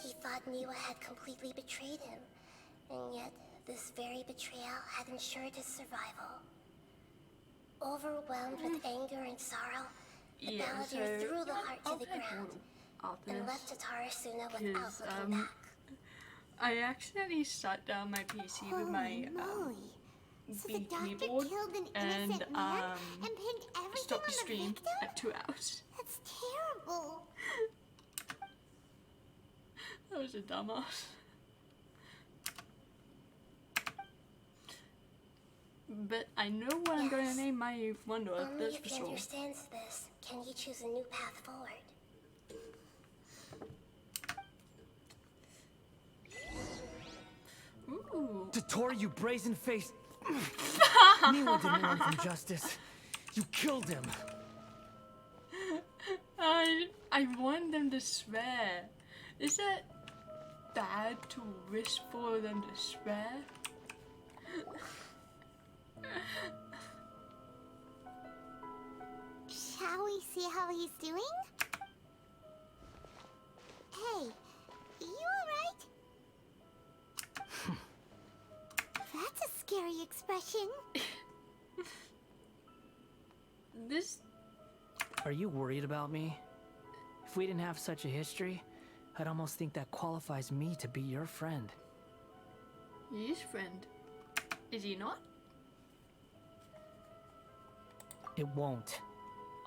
He thought Niwa had completely betrayed him, and yet this very betrayal had ensured his survival. Overwhelmed with anger and sorrow, the Yeah, Balladeer so threw the heart I'll to the play ground Portal after and this, left Tatarasuna without because looking back. I accidentally shut down my PC with my So the B doctor keyboard killed an and innocent man and pinned everything stopped the on the stream victim? at 2 hours. That's terrible. That was a dumbass. But I know what I'm going to name my wonder, Only that's if for he sure. understands this can he choose a new path forward. Ooh. Totoro, you brazen-faced... Niwa didn't run from justice. You killed him. I want them to swear. Is it bad to wish for them to swear? Shall we see how he's doing? Hey, you alright? That's a scary expression. This... Are you worried about me? If we didn't have such a history, I'd almost think that qualifies me to be your friend. His friend. Is he not? It won't.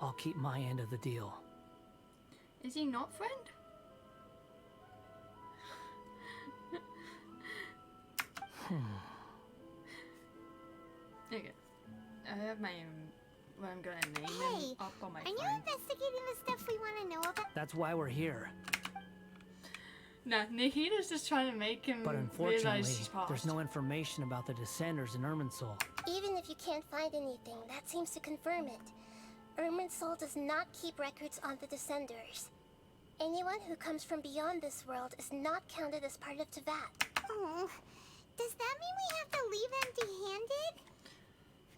I'll keep my end of the deal. Is he not friend? Okay. I have my what I'm gonna name him up on my Are phone. you investigating the stuff we want to know about? That's why we're here. Nah, Nahita's just trying to make him But realize unfortunately, he's past. there's no information about the Descenders in Irminsul. Even if you can't find anything, that seems to confirm it. Irminsul does not keep records on the Descenders. Anyone who comes from beyond this world is not counted as part of Teyvat. Oh, does that mean we have to leave empty-handed?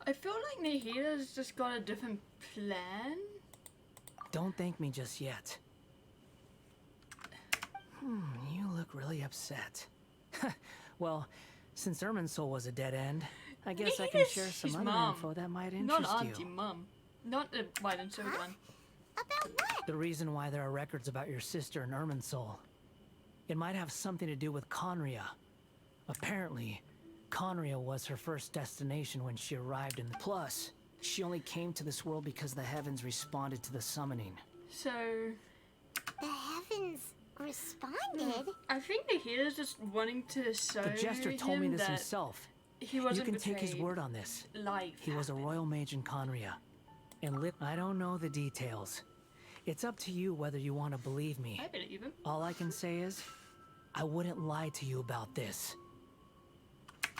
I feel like Nahita's just got a different plan. Don't thank me just yet. You look really upset. Well, since Irminsul was a dead end, I guess I can Nahita's share some his other mom. info that might interest Not you. auntie, mum. Not the White and Shogun. The reason why there are records about your sister in Irminsul. It might have something to do with Conria. Apparently, Conria was her first destination when she arrived in the Plus. She only came to this world because the heavens responded to the summoning. So The heavens responded? I think Nahita's just wanting to show The Jester told me him this that himself. he wasn't You can take his betrayed. word on this. Life He was a royal mage in Conria. And I don't know the details. It's up to you whether you want to believe me. I believe him. All I can say is, I wouldn't lie to you about this.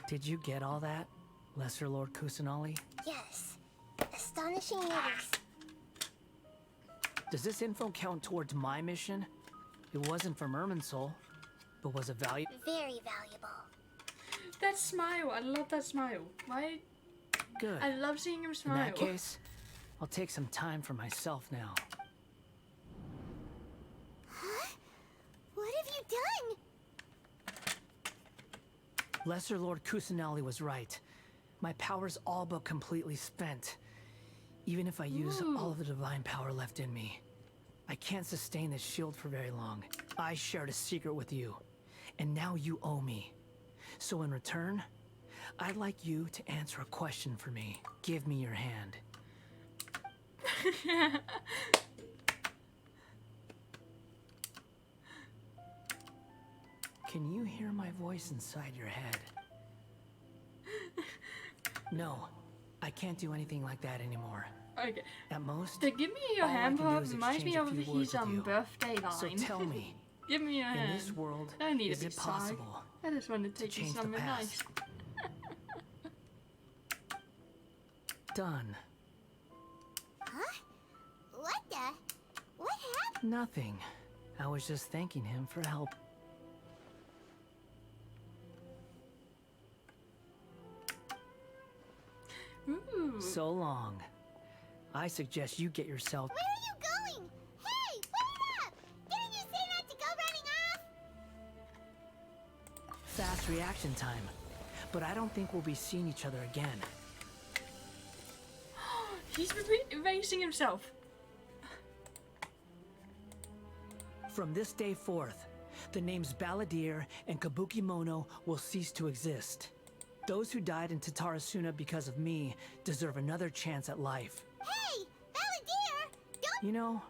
Did you get all that, Lesser Lord Kusanali? Yes. Astonishing news. Does this info count towards my mission? It wasn't from Irminsul, but was it valuable? Very valuable. That smile, I love that smile. Why? Good. I love seeing him In smile. that case, I'll take some time for myself now. Huh? What have you done? Lesser Lord Kusanali was right. My power's all but completely spent. Even if I use all of the divine power left in me, I can't sustain this shield for very long. I shared a secret with you, and now you owe me. So in return, I'd like you to answer a question for me. Give me your hand. Can you hear my voice inside your head? No, I can't do anything like that anymore. Okay. At most, The give me your all I hand can do part is reminds me exchange of a few words his with you. birthday line. So tell me, give me your hand. in this world, I don't need is to be it possible I just want to take you change the somewhere past? nice. Done. Huh? What the? What happened? Nothing. I was just thanking him for help. Ooh. So long. I suggest you get yourself. Where are you going? Hey, wait up! Didn't you say not to go running off? Fast reaction time. But I don't think we'll be seeing each other again. He's erasing himself. From this day forth, the names Balladeer and Kabukimono will cease to exist. Those who died in Tatarasuna because of me deserve another chance at life. Hey, Balladeer! Don't. You know,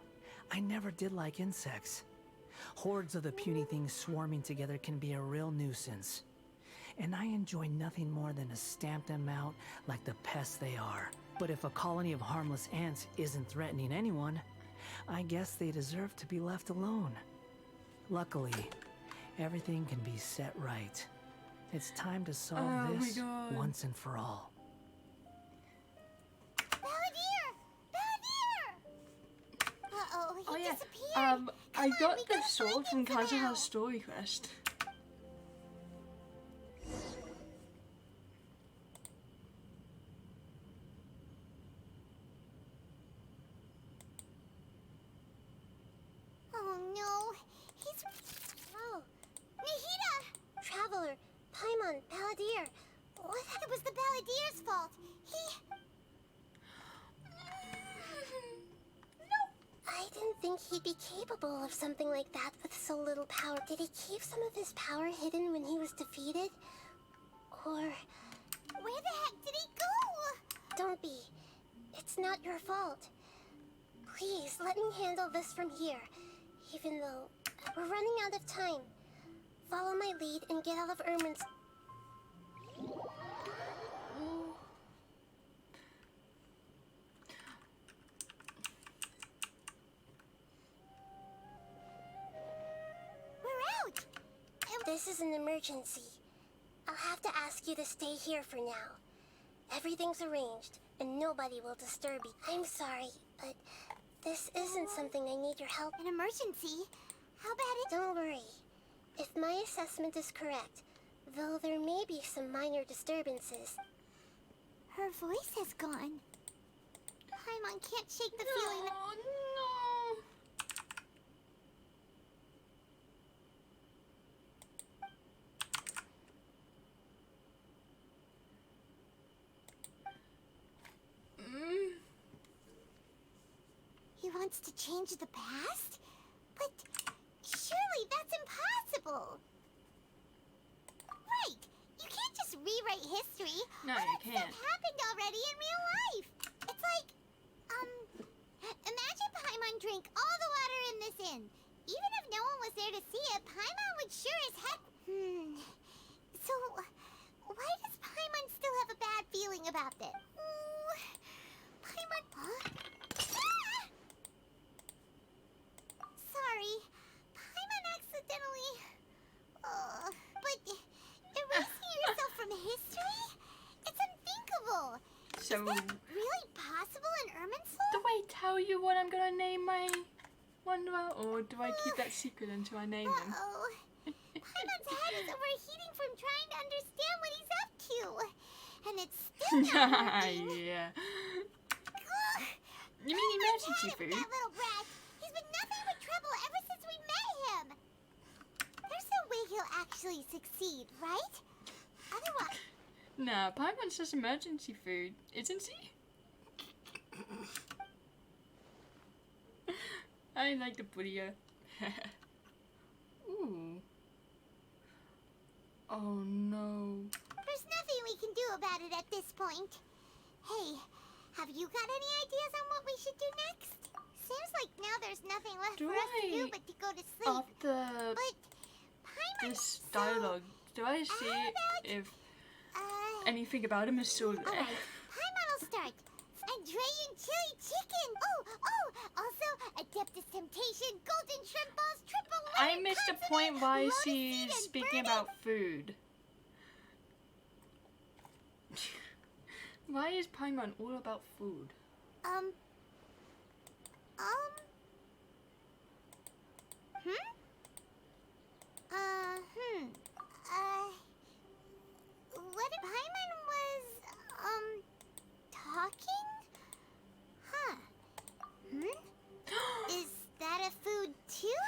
I never did like insects. Hordes of the puny things swarming together can be a real nuisance. And I enjoy nothing more than to stamp them out like the pests they are. But if a colony of harmless ants isn't threatening anyone, I guess they deserve to be left alone. Luckily, everything can be set right. It's time to solve Oh my this God. once and for all. Balladeer! Balladeer! Uh-oh, he Oh yeah. disappeared. I got the sword from Kazuha's story quest. Oh no, he's. Oh, Nahida! Traveler, Paimon, Balladeer. What? It was the Balladeer's fault. He. I didn't think he'd be capable of something like that with so little power. Did he keep some of his power hidden when he was defeated? Or... Where the heck did he go? Don't be. It's not your fault. Please, let me handle this from here. Even though we're running out of time. Follow my lead and get out of Ermin's... We're out! This is an emergency. I'll have to ask you to stay here for now. Everything's arranged, and nobody will disturb you. I'm sorry, but this isn't something I need your help. An emergency? How bad is... Don't worry. If my assessment is correct, though there may be some minor disturbances. Her voice has gone. Paimon can't shake the feeling that... Oh, no. He wants to change the past? But surely that's impossible. Right. You can't just rewrite history. No, All you that can't. stuff happened already in real life. It's like, imagine Paimon drank all the water in this inn. Even if no one was there to see it, Paimon would sure as heck... So, why does Paimon still have a bad feeling about this? Paimon... Huh? Sorry. Paimon accidentally... but erasing yourself from history? It's unthinkable. So, Is that really possible in Irminsul? do I tell you what I'm gonna name my Wanderer, or do I keep that secret until I name him? Uh-oh. Paimon's head is overheating from trying to understand what he's up to. And it's still not working. Yeah. Ugh. You mean emergency food? That little brat. He's been nothing but trouble ever since we met him. There's no way he'll actually succeed, right? Otherwise... Nah, Paimon's just emergency food, isn't he? I like the video. Ooh. Oh no. There's nothing we can do about it at this point. Hey, have you got any ideas on what we should do next? Seems like now there's nothing left Do for us to do I- but to go to sleep. After But Paimon's this dialogue, do I see if anything about him is still there? Alright, Paimon will start. Andrean chili chicken! Also, Adeptus Temptation, golden shrimp balls, triple I lemon missed a consonant, point why lotus seed she's and speaking burning- about food. Why is Paimon all about food? What if Paimon was, talking? Huh. Is that a food too?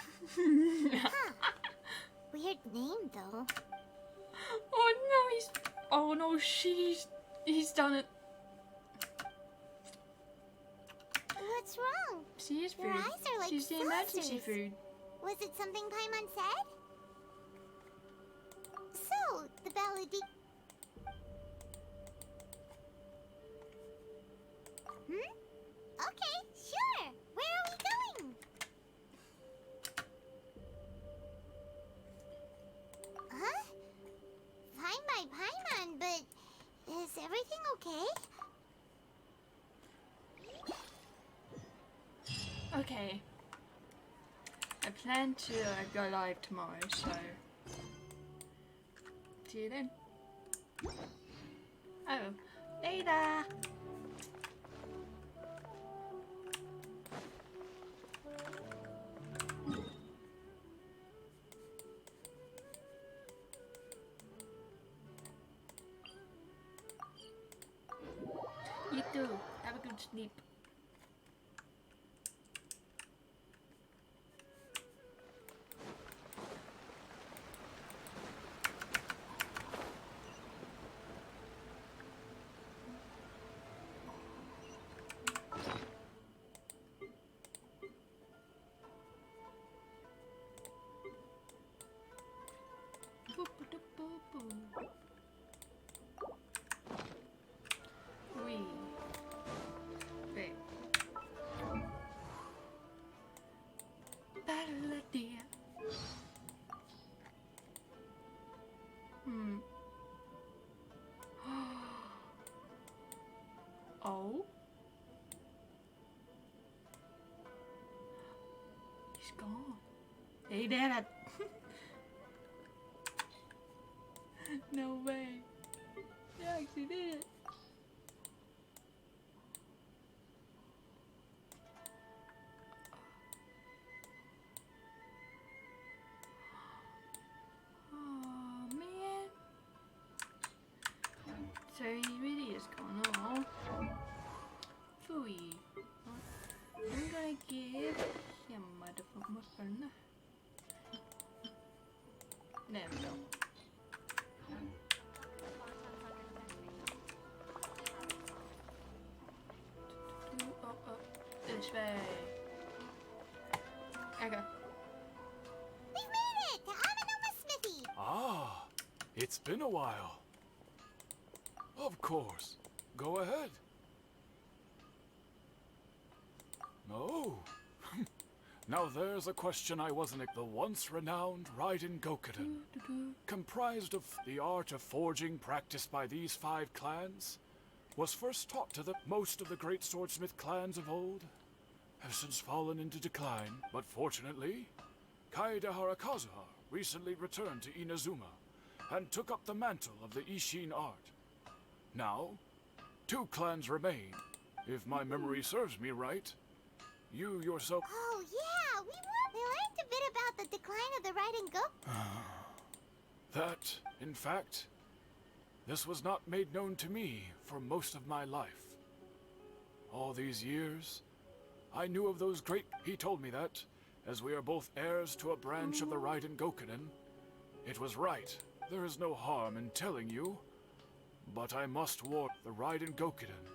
Huh. Weird name, though. Oh no, oh no, he's done it. What's wrong? She is food. Your eyes are like She's the emergency saucers. food. Was it something Paimon said? So, the Baladi... Okay, sure. Where are we going? Huh? Fine by Paimon, but is everything okay? Okay. I plan to go live tomorrow, so see you then. Oh, later. You too. Have a good sleep. Oui. Wait. Battledia. Oh. He's gone. He did it. No way. He actually did it. Oh man. So he really is gone. Oh. Phooey. I'm gonna give him a different weapon. There we go. This way. Okay. We've made it to Amanoma Smithy. Ah, it's been a while. Of course. Go ahead. Oh. Now there's a question I wasn't. The once renowned Raiden Gokuden, comprised of the art of forging practiced by these 5 clans, was first taught to most of the great swordsmith clans of old, have since fallen into decline, but fortunately, Kaedehara Kazuha recently returned to Inazuma and took up the mantle of the Ishin art. Now, 2 clans remain, if my memory serves me right. You yourself... Oh yeah, we learned a bit about the decline of the Raiden Goku. That, in fact, this was not made known to me for most of my life. All these years, I knew of those great... He told me that, as we are both heirs to a branch of the Raiden Gokunen, it was right. There is no harm in telling you, but I must warn the Raiden Gokunen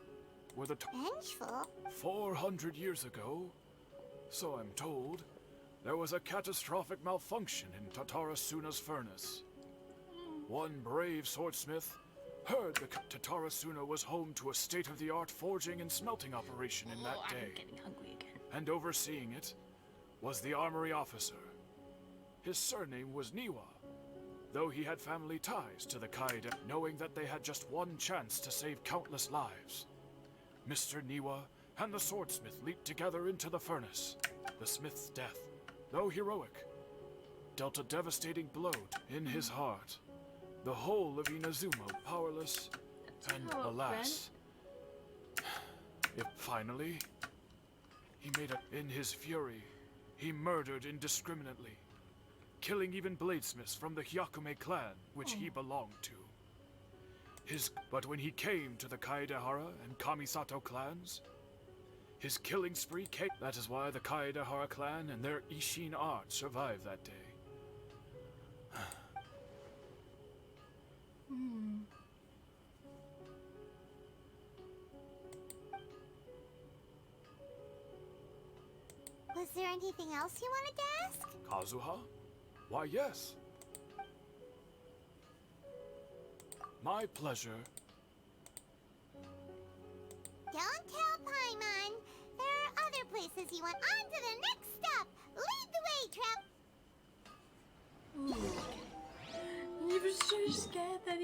were the... Vengeful? 400 years ago, so I'm told, there was a catastrophic malfunction in Tatarasuna's furnace. One brave swordsmith heard the Tatarasuna was home to a state-of-the-art forging and smelting operation in that day. I'm getting hungry again. And overseeing it was the armory officer. His surname was Niwa, though he had family ties to the Kaede, knowing that they had just one chance to save countless lives. Mr. Niwa and the swordsmith leaped together into the furnace. The smith's death, though heroic, dealt a devastating blow in his heart. The whole of Inazuma powerless, and alas, if finally, he made it. In his fury, he murdered indiscriminately, killing even bladesmiths from the Hyakume clan, which he belonged to. But when he came to the Kaedehara and Kamisato clans, his killing spree came. That is why the Kaedehara clan and their Ishin art survived that day. Was there anything else you wanted to ask? Kazuha? Why, yes. My pleasure. Don't tell Paimon. There are other places you want. On to the next stop. Lead the way, Trap. He was so scared that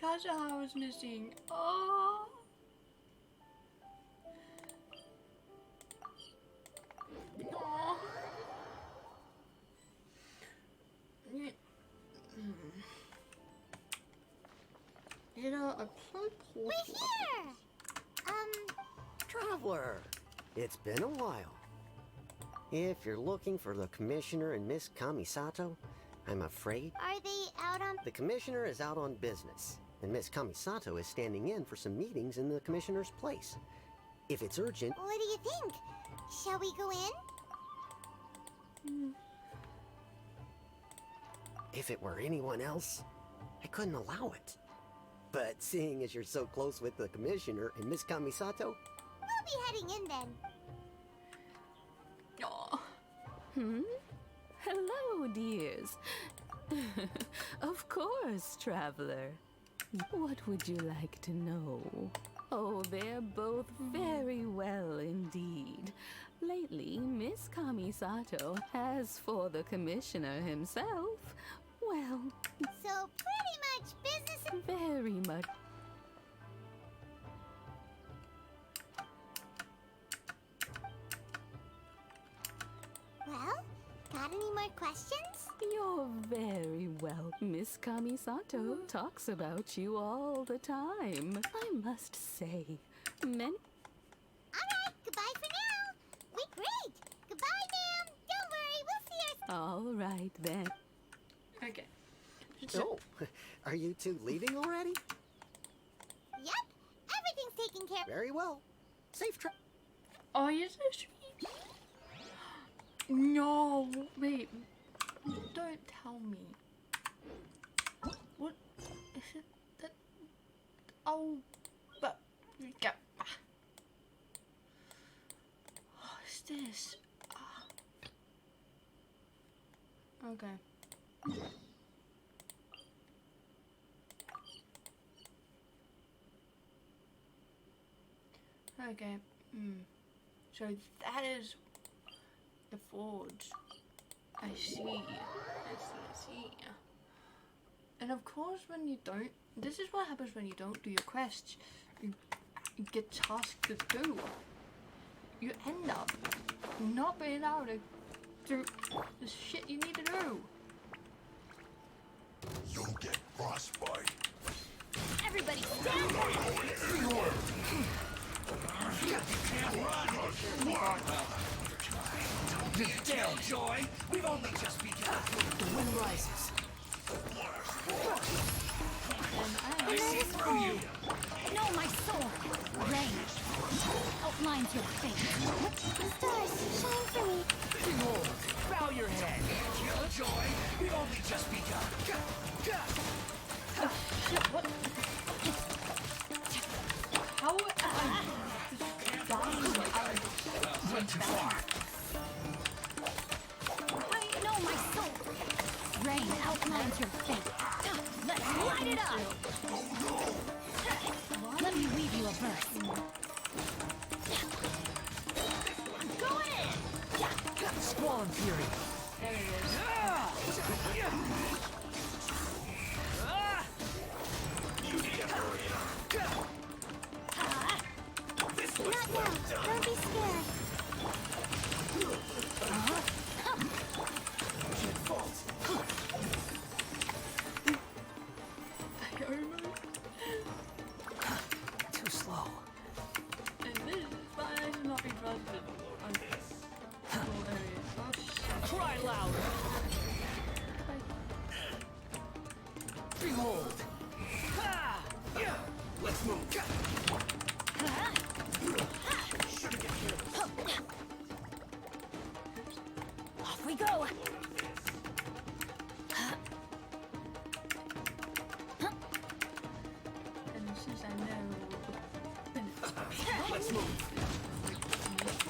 Kazuha was missing. Oh. Oh. You know, a We're here. Traveler, it's been a while. If you're looking for the Commissioner and Miss Kamisato, I'm afraid... Are they out on... The Commissioner is out on business, and Miss Kamisato is standing in for some meetings in the Commissioner's place. If it's urgent... What do you think? Shall we go in? If it were anyone else, I couldn't allow it. But seeing as you're so close with the Commissioner and Miss Kamisato... We'll be heading in then. Oh. Hello, dears. Of course, traveler. What would you like to know? Oh, they're both very well indeed. Lately, Miss Kamisato has, for the commissioner himself, well... So pretty much business... Very much. Well, got any more questions? You're very well. Miss Kamisato talks about you all the time. I must say, many... Alright, goodbye for now. Wait, great. Goodbye, ma'am. Don't worry, we'll see her. All right, then. Okay. Oh, are you two leaving already? Yep, everything's taken care of. Very well. Safe trip. Oh, you're so sweet. No, wait. Don't tell me. What is it that... Oh, but... Yeah. What's this? Okay. Okay. So that is the forge. I see. I see. And of course, when you don't, this is what happens when you don't do your quests. You get tasked to do. You end up not being able to do the shit you need to do. You'll get frostbite. Everybody stand back! Down, Joy! We've only just begun. The wind rises. I see through you! No, my sword! Rain outlines your fate. The stars, shine for me. Behold, bow your head. Killjoy, we've only just begun. What? How am I Went too far. I know my soul. Rain outlines your fate. Let's light it up. Let me weave you a verse. Go in. Squall and Fury. There it is. Not now. Don't be scared. Too slow. And this is fine. I should not be trusted on this whole area. Oh shit. Cry louder. Behold. Let's move. Off we go. And since I know... Let's move.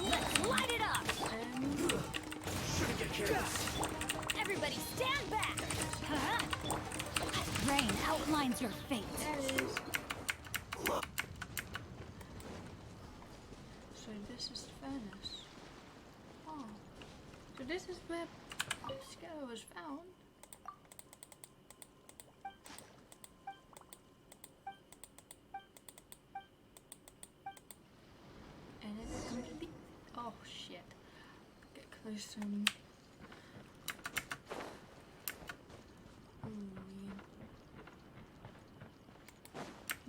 Let's light it up. Shouldn't get careless. Everybody stand back. Rain outlines your fate. So this is the furnace. Oh. So this is where Scale was found. And then it's completely... Oh shit. Get closer.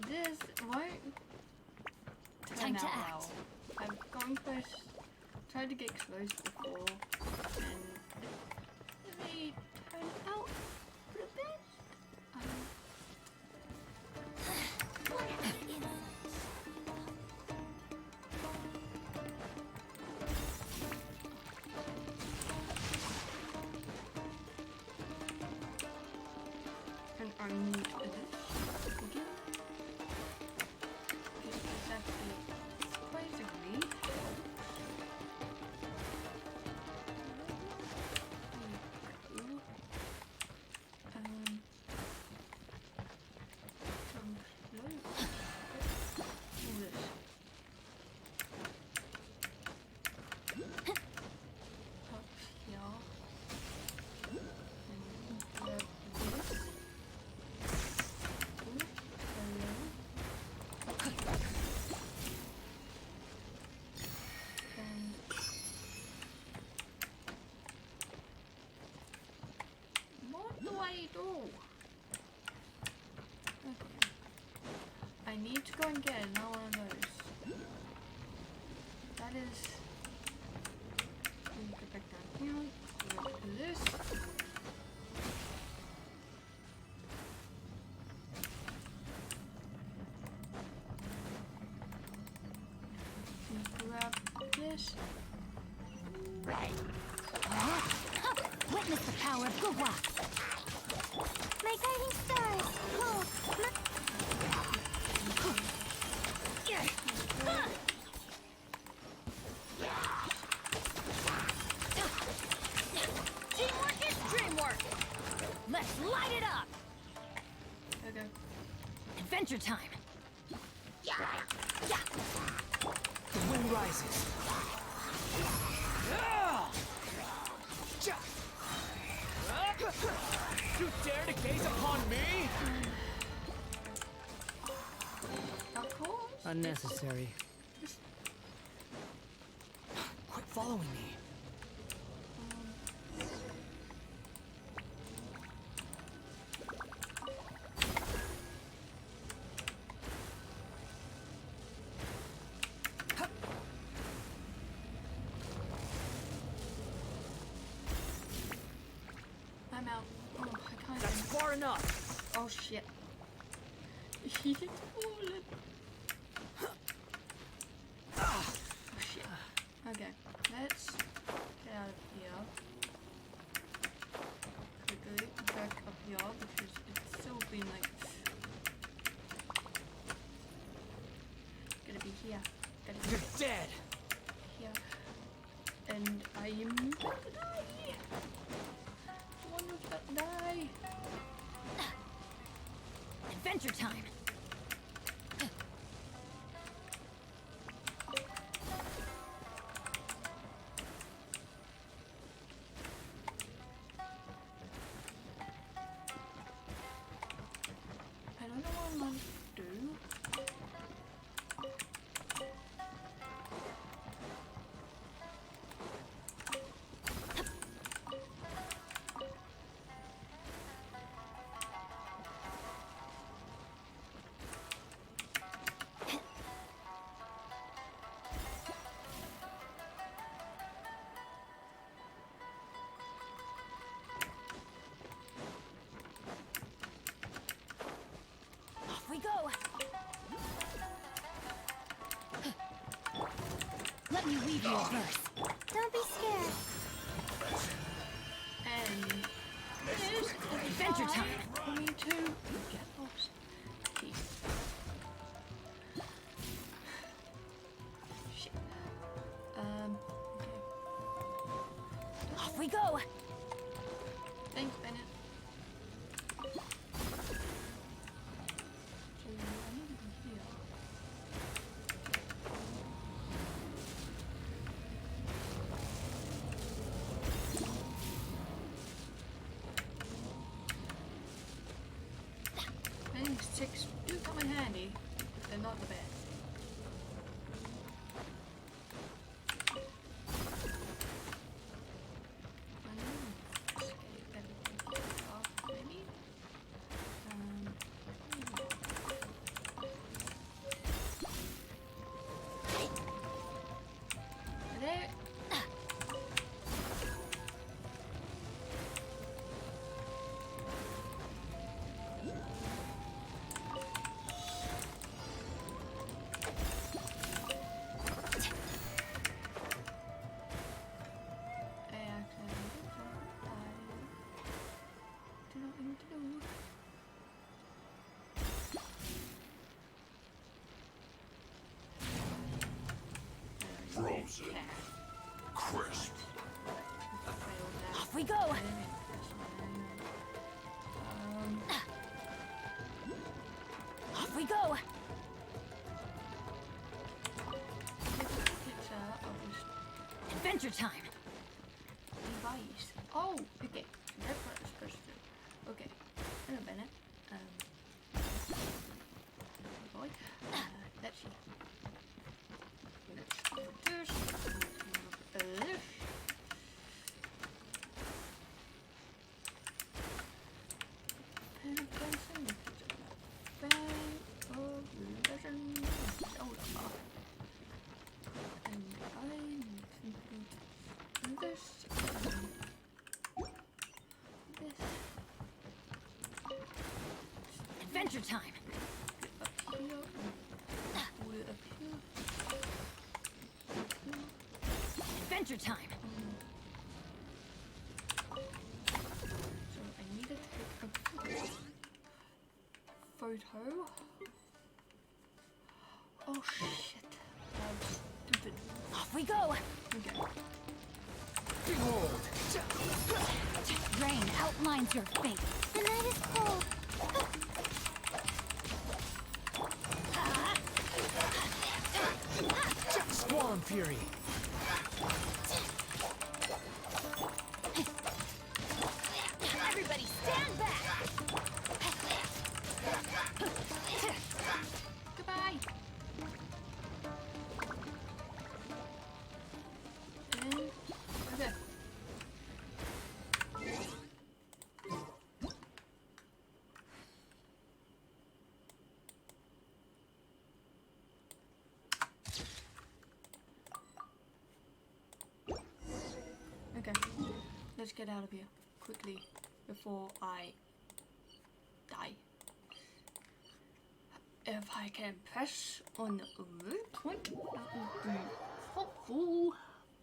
This won't turn Time to out act. well. I've gone close, tried to get close before, and it may turn out for the best. And I need this again. Exactly. Quite agree. need to go and get another one of those. That is. Go back down here. Go to this. Grab this. Right. Witness the power of Gugwa. My guiding stars. Oh, Teamwork is dreamwork. Let's light it up. Okay. Adventure time. The wind rises. You dare to gaze upon me? Of course. Unnecessary. Quit following me. I'm out. Oh, I can't. That's far enough. Oh shit. He's fallen. Oh shit. Okay, let's get out of here. Quickly back up here because it's still been like. Gotta be here. Gotta be You're dead. here. And I am about to die. One was about to die. Adventure time. I don't know what I'm going to do. Off we go. Let me weave you a verse. don't be scared. And here's Adventure time. for me to get lost. Peace. Shit. Okay. Off we go. Thanks, Bennett. So I need to be here. I think sticks do come in handy, but they're not the best. Maybe. There. Frozen. Crisp. Off we go. Off we go. Adventure time. Device. Oh, okay. That's what I'm supposed to do. Okay. Hello, Bennett. Boy. Let's see. Let's do this. This. Pen, pencil, bang. Oh, let's Adventure time. Adventure time. So I need to take a photo. Oh shit. Stupid. Off we go. Okay. Behold. Rain outlines your fate. The night is cold. Swarm Fury! Everybody stand back! Goodbye. And okay. Okay, let's get out of here quickly before I die. If I can press on the red point, that would be helpful.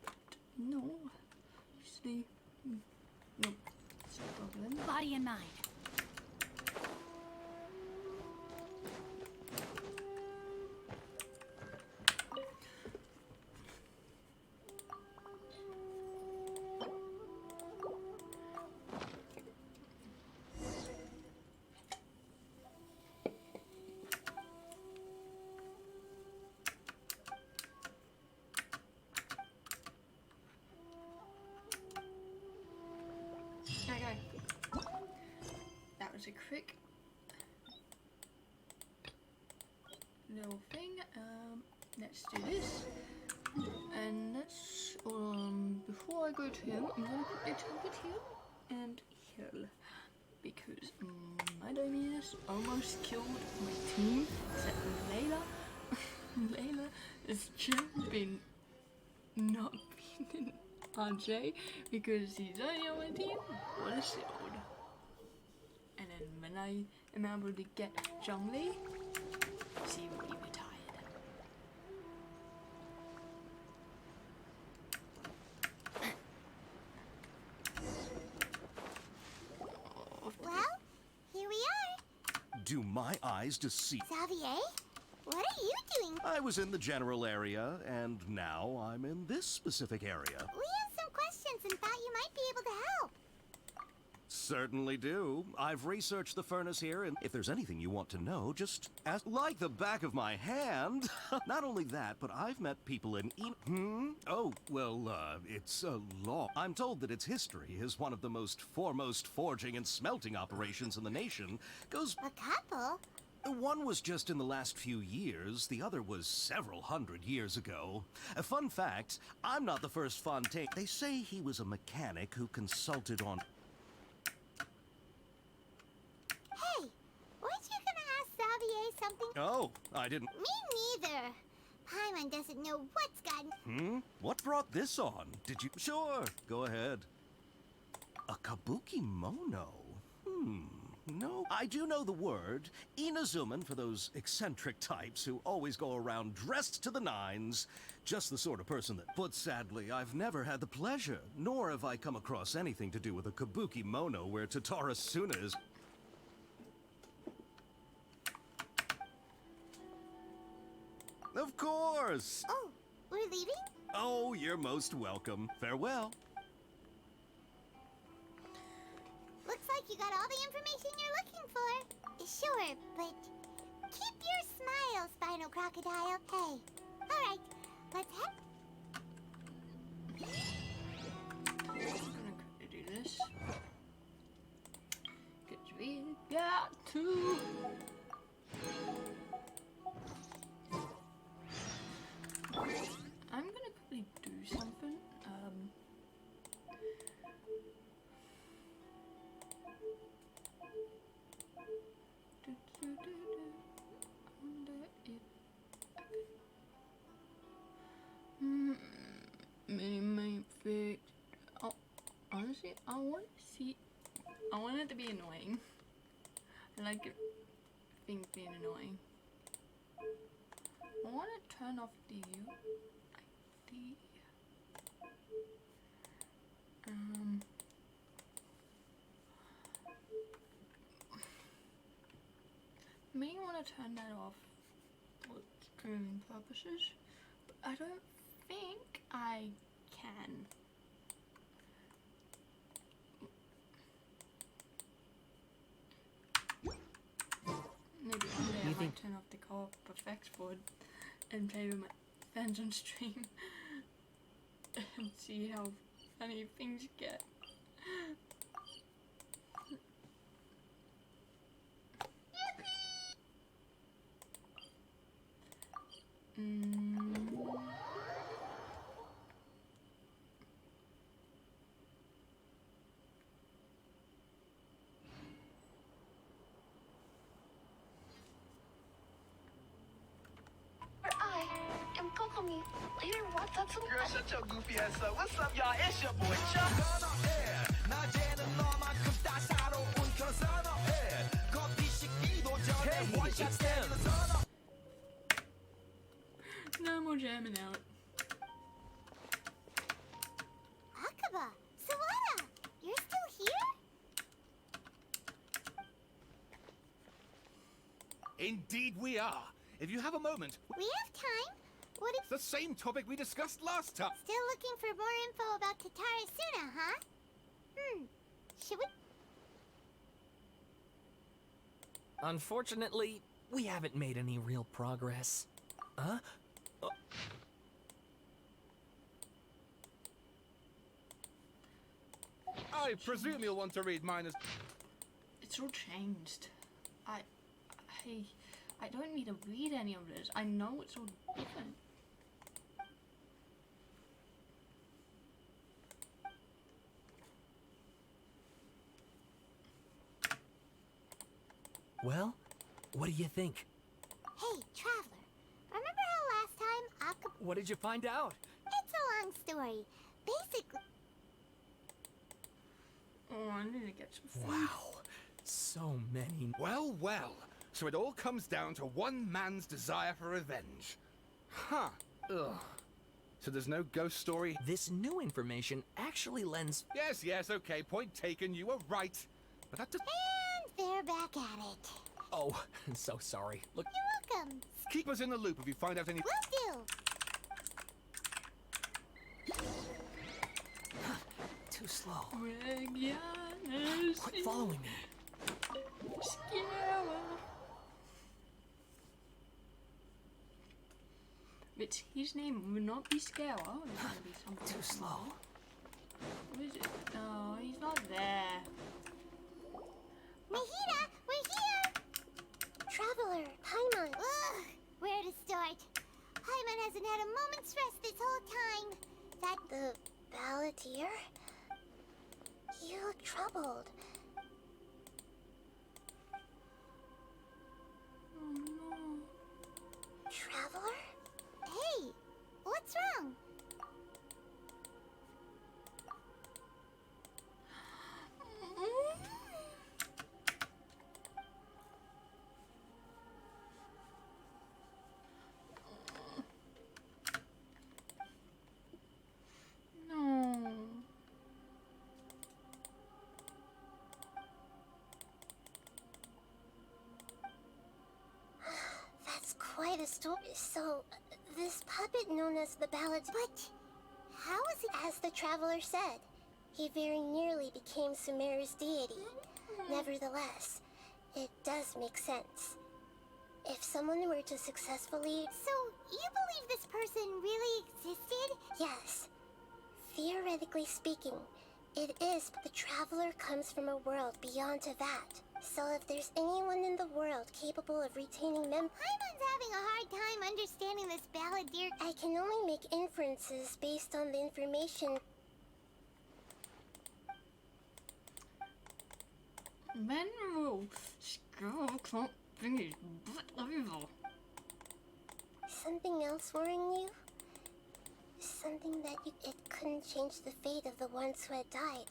But no, obviously, no, it's a problem. Body and mind. Okay, that was a quick little thing. Let's do this, and let's before I go to him, I'm gonna quickly target him and heal because my Dominus almost killed my team except for Layla. Layla has just been not beaten RJ because he's only on my team. What a shield. And then when I am able to get Zhongli, she will be retired. Well, here we are. Do my eyes deceive? Xavier, what are you doing? I was in the general area, and now I'm in this specific area. We have some questions and thought you might be able to help. Certainly do. I've researched the furnace here, and if there's anything you want to know, just ask. Like the back of my hand. Not only that, but I've met people in Oh, well, it's a law. I'm told that its history is one of the most foremost forging and smelting operations in the nation. Goes... A couple? One was just in the last few years, the other was several hundred years ago. A fun fact, I'm not the first Fontaine. They say he was a mechanic who consulted on... Hey, weren't you gonna ask Xavier something? Oh, I didn't... Me neither. Paimon doesn't know what's gotten... What brought this on? Did you... Sure, go ahead. A kabuki mono? No. I do know the word. Inazuman for those eccentric types who always go around dressed to the nines. Just the sort of person that... But sadly, I've never had the pleasure, nor have I come across anything to do with a kabuki mono where Tatara Suna is... Of course! Oh, we're leaving? Oh, you're most welcome. Farewell. Looks like you got all the information you're looking for. Sure, but keep your smile, Spinal Crocodile. Hey, all right, let's head. I'm gonna quickly do this. Cause we got to. I'm gonna quickly do something. Mini fix. Oh, honestly, I want to see. I want it to be annoying. I like it things being annoying. I want to turn off the may want to turn that off for streaming purposes, but I don't think I can. Maybe one day I might turn off the co-op effects board and play with my friends on stream and see how funny things get. I am Kokomi, leader of Watatsu. Girl, shut your goofy ass up. What's up, y'all? It's your boy Chuck. Hey, it's them. No more jamming out. Akaba, Sawada, you're still here? Indeed we are. If you have a moment, We have time. What if... the same topic we discussed last time. Still looking for more info about Tatara Suna, huh? Should we... Unfortunately, we haven't made any real progress. Huh? I presume you'll want to read mine as... It's all changed. I don't need to read any of this. I know it's all different. Well, what do you think? Hey, Traveler, remember how last time Akaba... What did you find out? It's a long story. Basically... Oh, I need to get some food. Wow, so many. Well, well. So it all comes down to one man's desire for revenge. Huh. Ugh. So there's no ghost story? This new information actually lends... Yes, okay. Point taken. You were right. But that does... And they're back at it. Oh, I'm so sorry. Look, You're welcome. Keep us in the loop if you find out any... Will do. too slow. Regianis. Quit following me. Scawa. But his name would not be Scawa. It's gonna be something too slow. What is it? No, he's not there. Mahita, we're here! Traveler, Paimon. Ugh, where to start? Paimon hasn't had a moment's rest this whole time. The Balladeer? You look troubled. Oh no. Traveler? Hey, what's wrong? No. That's quite a story. So, this puppet known as the Ballad... But how is it... As the Traveler said, he very nearly became Sumeru's deity. Nevertheless, it does make sense. If someone were to successfully... So, you believe this person really existed? Yes. Theoretically speaking, it is, but the Traveler comes from a world beyond to that. So if there's anyone in the world capable of retaining Paimon's having a hard time understanding this Balladeer. I can only make inferences based on the information. Menro, Scawa can't bring his butt over. Something else worrying you? Something that it couldn't change the fate of the ones who had died.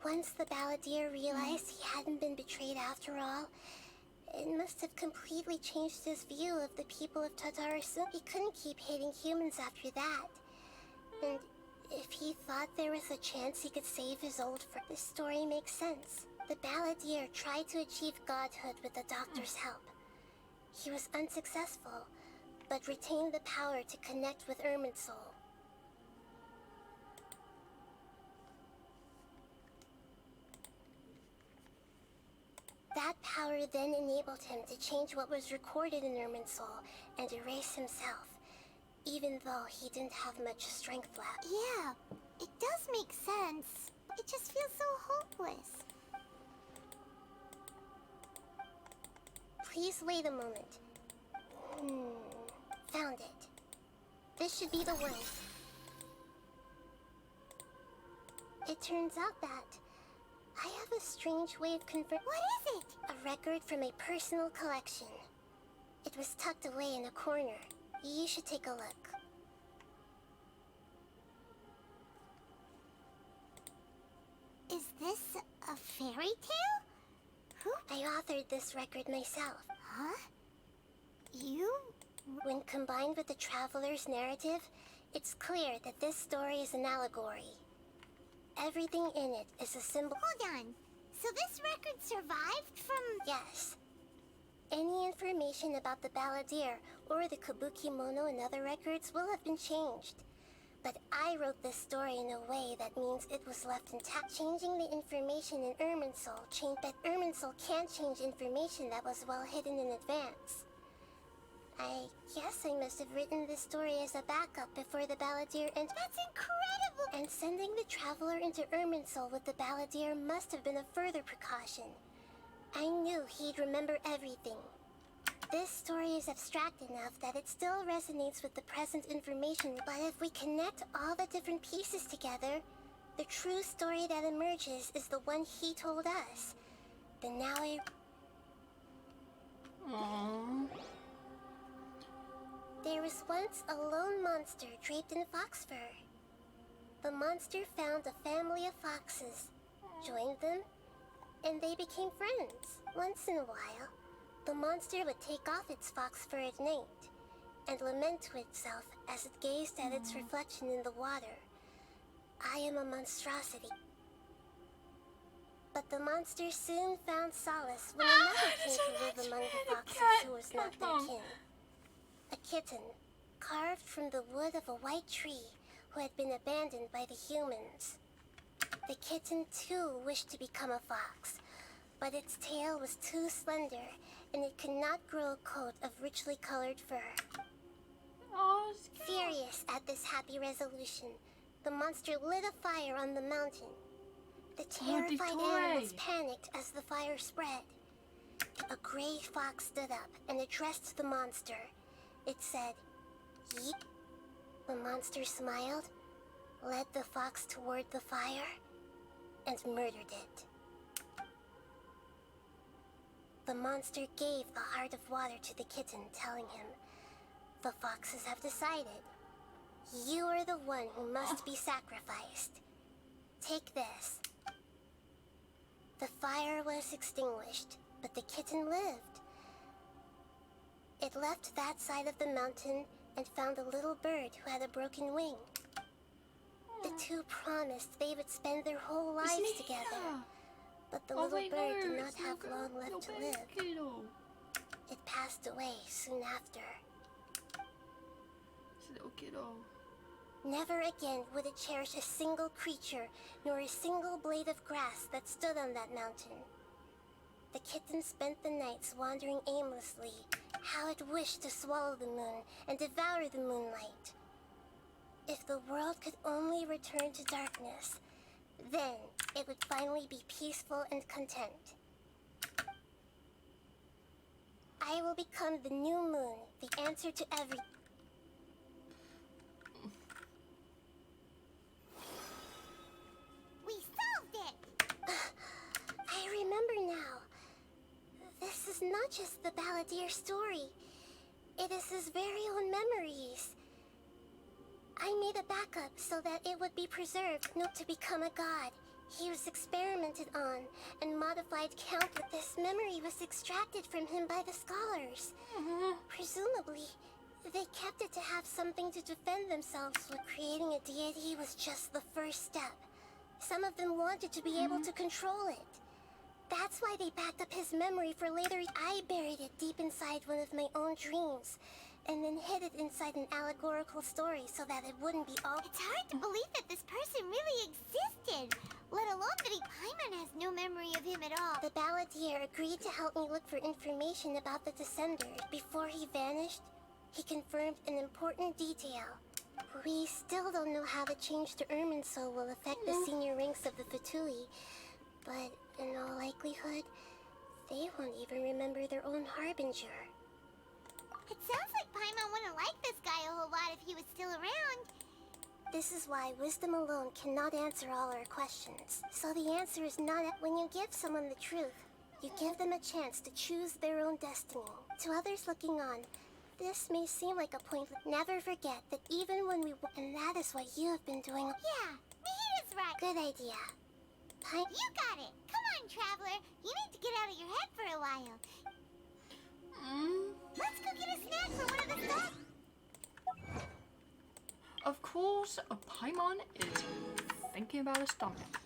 Once the Balladeer realized he hadn't been betrayed after all, It must have completely changed his view of the people of Tatarasu. He couldn't keep hating humans after that. And if he thought there was a chance he could save his old friend, this story makes sense. The Balladeer tried to achieve godhood with the Doctor's help. He was unsuccessful, but retained the power to connect with Irminsul. That power then enabled him to change what was recorded in Irminsul and erase himself, even though he didn't have much strength left. Yeah, it does make sense. It just feels so hopeless. Please wait a moment. Found it. This should be the one. It turns out that I have a strange way of converting. What is it? A record from a personal collection. It was tucked away in a corner. You should take a look. Is this a fairy tale? I authored this record myself. Huh? You? When combined with the Traveler's narrative, it's clear that this story is an allegory. Everything in it is a symbol. Hold on. So this record survived from... Yes. Any information about the Balladeer or the Kabuki-mono and other records will have been changed. But I wrote this story in a way that means it was left intact. Changing the information in Irminsul but Irminsul can't change information that was well hidden in advance. I guess I must have written this story as a backup before the Balladeer and... That's incredible! And sending the Traveler into Irminsul with the Balladeer must have been a further precaution. I knew he'd remember everything. This story is abstract enough that it still resonates with the present information, but if we connect all the different pieces together, the true story that emerges is the one he told us. Then now I... Aww. There was once a lone monster draped in fox fur. The monster found a family of foxes, joined them, and they became friends. Once in a while, the monster would take off its fox fur at night and lament to itself as it gazed at its reflection in the water. I am a monstrosity. But the monster soon found solace when another came to live among the foxes who was not their kin. A kitten, carved from the wood of a white tree who had been abandoned by the humans. The kitten too wished to become a fox, but its tail was too slender and it could not grow a coat of richly colored fur. Oh, furious at this happy resolution, the monster lit a fire on the mountain. The terrified animals panicked as the fire spread. A gray fox stood up and addressed the monster. It said, "Yeet." The monster smiled, led the fox toward the fire, and murdered it. The monster gave the heart of water to the kitten, telling him, "The foxes have decided. You are the one who must be sacrificed. Take this." The fire was extinguished, but the kitten lived. It left that side of the mountain and found a little bird who had a broken wing. The two promised they would spend their whole lives together. But the little bird did not have long left to live. It passed away soon after. Little kiddo. Never again would it cherish a single creature, nor a single blade of grass that stood on that mountain. The kitten spent the nights wandering aimlessly, how it wished to swallow the moon and devour the moonlight. If the world could only return to darkness, then it would finally be peaceful and content. I will become the new moon, the answer to every... We solved it! I remember now. This is not just the Balladeer story. It is his very own memories. I made a backup so that it would be preserved, not to become a god. He was experimented on and modified countless. This memory was extracted from him by the scholars. Presumably, they kept it to have something to defend themselves, but creating a deity was just the first step. Some of them wanted to be able to control it. That's why they backed up his memory for later. I buried it deep inside one of my own dreams, and then hid it inside an allegorical story so that it wouldn't be all— It's hard to believe that this person really existed, let alone that Paimon has no memory of him at all. The Balladeer agreed to help me look for information about the Descender. Before he vanished, he confirmed an important detail. We still don't know how the change to Irminsul will affect the senior ranks of the Fatui, but in all likelihood, they won't even remember their own Harbinger. It sounds like Paimon wouldn't like this guy a whole lot if he was still around. This is why wisdom alone cannot answer all our questions. So the answer is not when you give someone the truth, you give them a chance to choose their own destiny. To others looking on, this may seem like a pointless— Never forget that even when we— And that is what you have been doing. Yeah, Mihiru's right. Good idea. You got it. Come on, Traveler. You need to get out of your head for a while. Let's go get a snack for one of the stops. Of course, a Paimon is thinking about his stomach.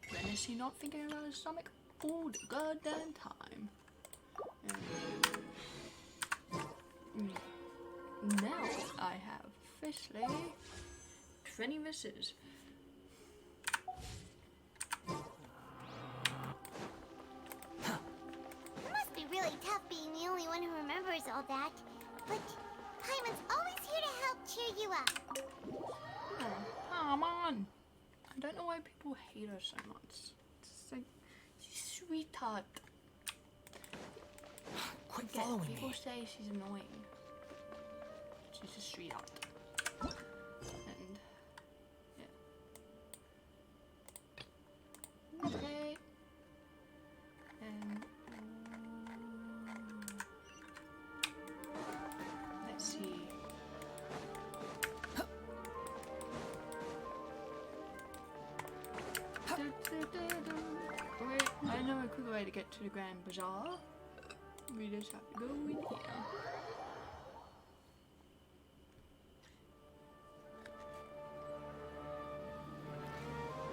When is he not thinking about his stomach? All the goddamn time. Now I have officially 20 misses. It must be really tough being the only one who remembers all that. But Paimon's always here to help cheer you up. Oh, come on. I don't know why people hate her so much. It's like, she's a sweetheart. Quit following me. People say she's annoying. She's a sweetheart. And, yeah. Okay. And, let's see. Wait, I know a quick way to get to the Grand Bazaar. We just have to go in here.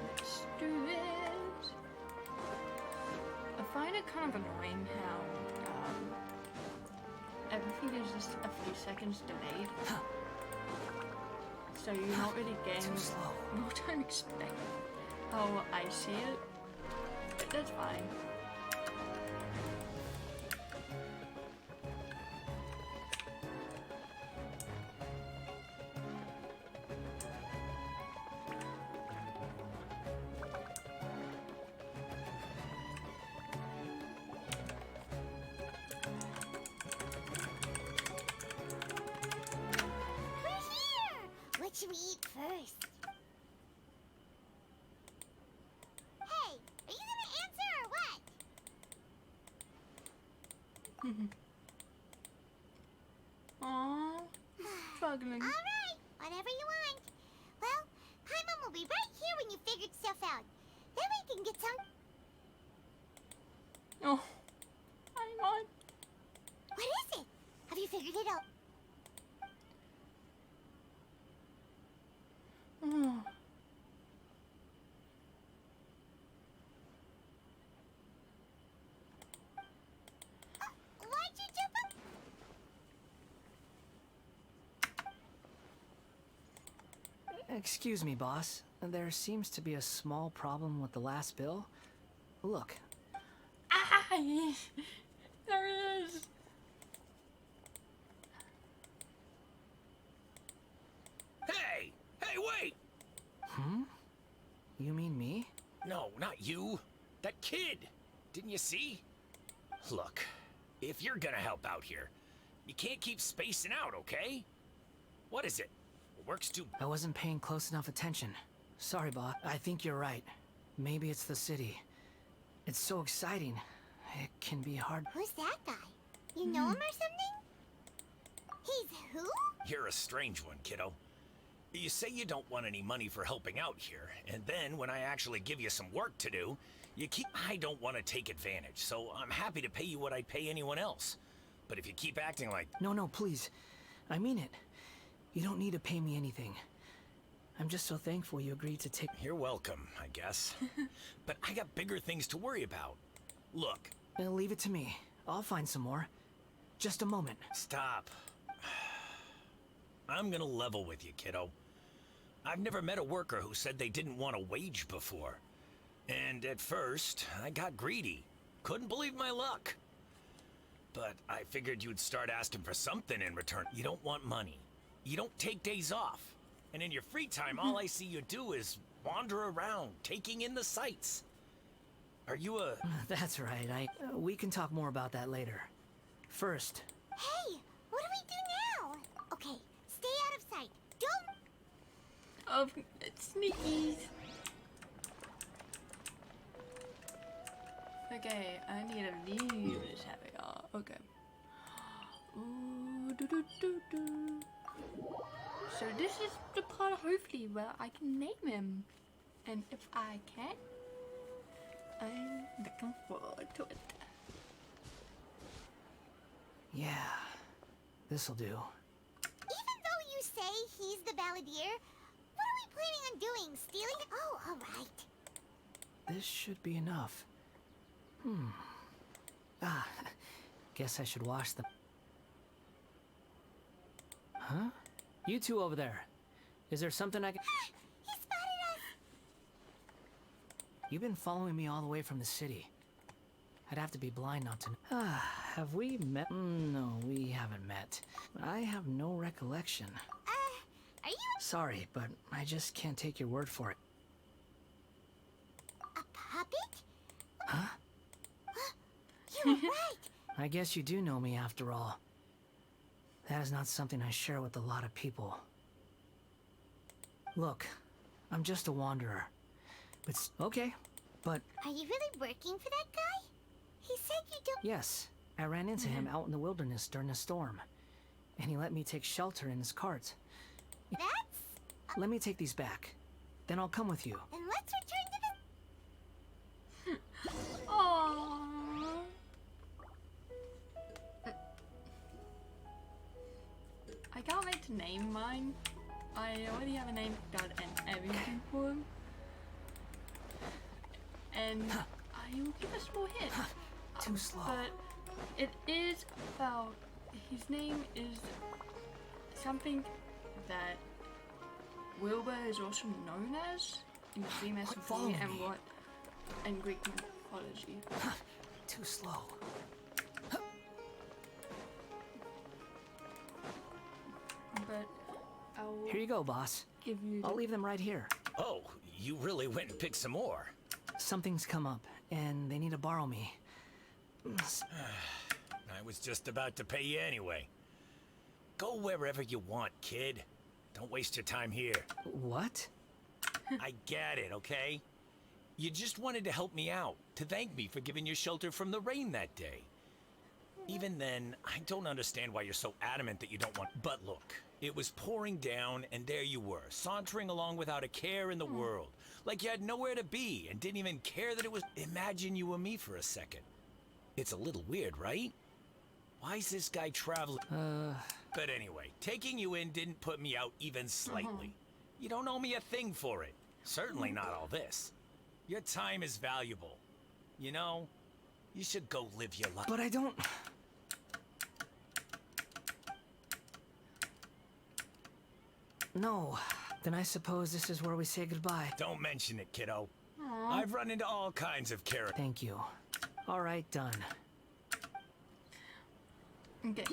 Let's do this. I find it kind of annoying how everything is just a few seconds delayed. So you're not really getting more time expected. Oh, I see it. But that's fine. What should we eat first? Hey, are you gonna answer or what? Aww, struggling. Alright, whatever you want. Well, Paimon will be right here when you figured stuff out. Then we can get some— Oh, Paimon. What is it? Have you figured it out? Oh. Why'd you jump up? Excuse me, boss. There seems to be a small problem with the last bill. Look. Ah, there it is. Hey! Hey, wait! Hmm? You mean me? No, not you. That kid. Didn't you see? Look, if you're gonna help out here, you can't keep spacing out, okay? What is it? Work's too— I wasn't paying close enough attention. Sorry, boss. I think you're right. Maybe it's the city. It's so exciting. It can be hard. Who's that guy? You know him or something? He's who? You're a strange one, kiddo. You say you don't want any money for helping out here, and then when I actually give you some work to do, you keep... I don't want to take advantage, so I'm happy to pay you what I'd pay anyone else. But if you keep acting like... No, please. I mean it. You don't need to pay me anything. I'm just so thankful you agreed to take... You're welcome, I guess. But I got bigger things to worry about. Look. Leave it to me. I'll find some more. Just a moment. Stop. I'm gonna level with you, kiddo. I've never met a worker who said they didn't want a wage before. And at first, I got greedy. Couldn't believe my luck. But I figured you'd start asking for something in return. You don't want money. You don't take days off. And in your free time, all I see you do is wander around, taking in the sights. Are you a... That's right, we can talk more about that later. First... Hey, what do we do now? Okay, stay out of sight. Don't... Oh, sneakies. Okay, I need a view this happy. Okay. Ooh, So this is the part, hopefully, where I can name him. And if I can, I'm looking forward to it. Yeah, this'll do. Even though you say he's the Balladeer, what are we planning on doing? Stealing? Oh, alright. This should be enough. Guess I should wash them. Huh? You two over there. Is there something I can... He spotted us! You've been following me all the way from the city. I'd have to be blind not to... have we met? No, we haven't met. I have no recollection. Are you... Sorry, but I just can't take your word for it. A puppet? Huh? You were right! I guess you do know me after all. That is not something I share with a lot of people. Look, I'm just a wanderer. Okay, but... Are you really working for that guy? He said you don't... Yes, I ran into him out in the wilderness during a storm. And he let me take shelter in his cart. That's... Let me take these back. Then I'll come with you. Then let's return to the... Aww. I can't wait to name mine. I already have a name card and everything for him. And I will give a small hint. Too slow. But it is about... His name is something that Wilbur is also known as in Greek mythology and Greek mythology. Too slow. But I'll... Here you go, boss. I'll leave them right here. Oh, you really went and picked some more. Something's come up, and they need to borrow me. I was just about to pay you anyway. Go wherever you want, kid. Don't waste your time here. What? I get it, okay? You just wanted to help me out, to thank me for giving you shelter from the rain that day. Even then, I don't understand why you're so adamant that you don't want... But look, it was pouring down, and there you were, sauntering along without a care in the world. Like you had nowhere to be, and didn't even care that it was... Imagine you were me for a second. It's a little weird, right? Why's this guy traveling? But anyway, taking you in didn't put me out even slightly. You don't owe me a thing for it. Certainly not all this. Your time is valuable. You know, you should go live your life. But I don't... No. Then I suppose this is where we say goodbye. Don't mention it, kiddo. I've run into all kinds of characters. Thank you. All right, done. Okay.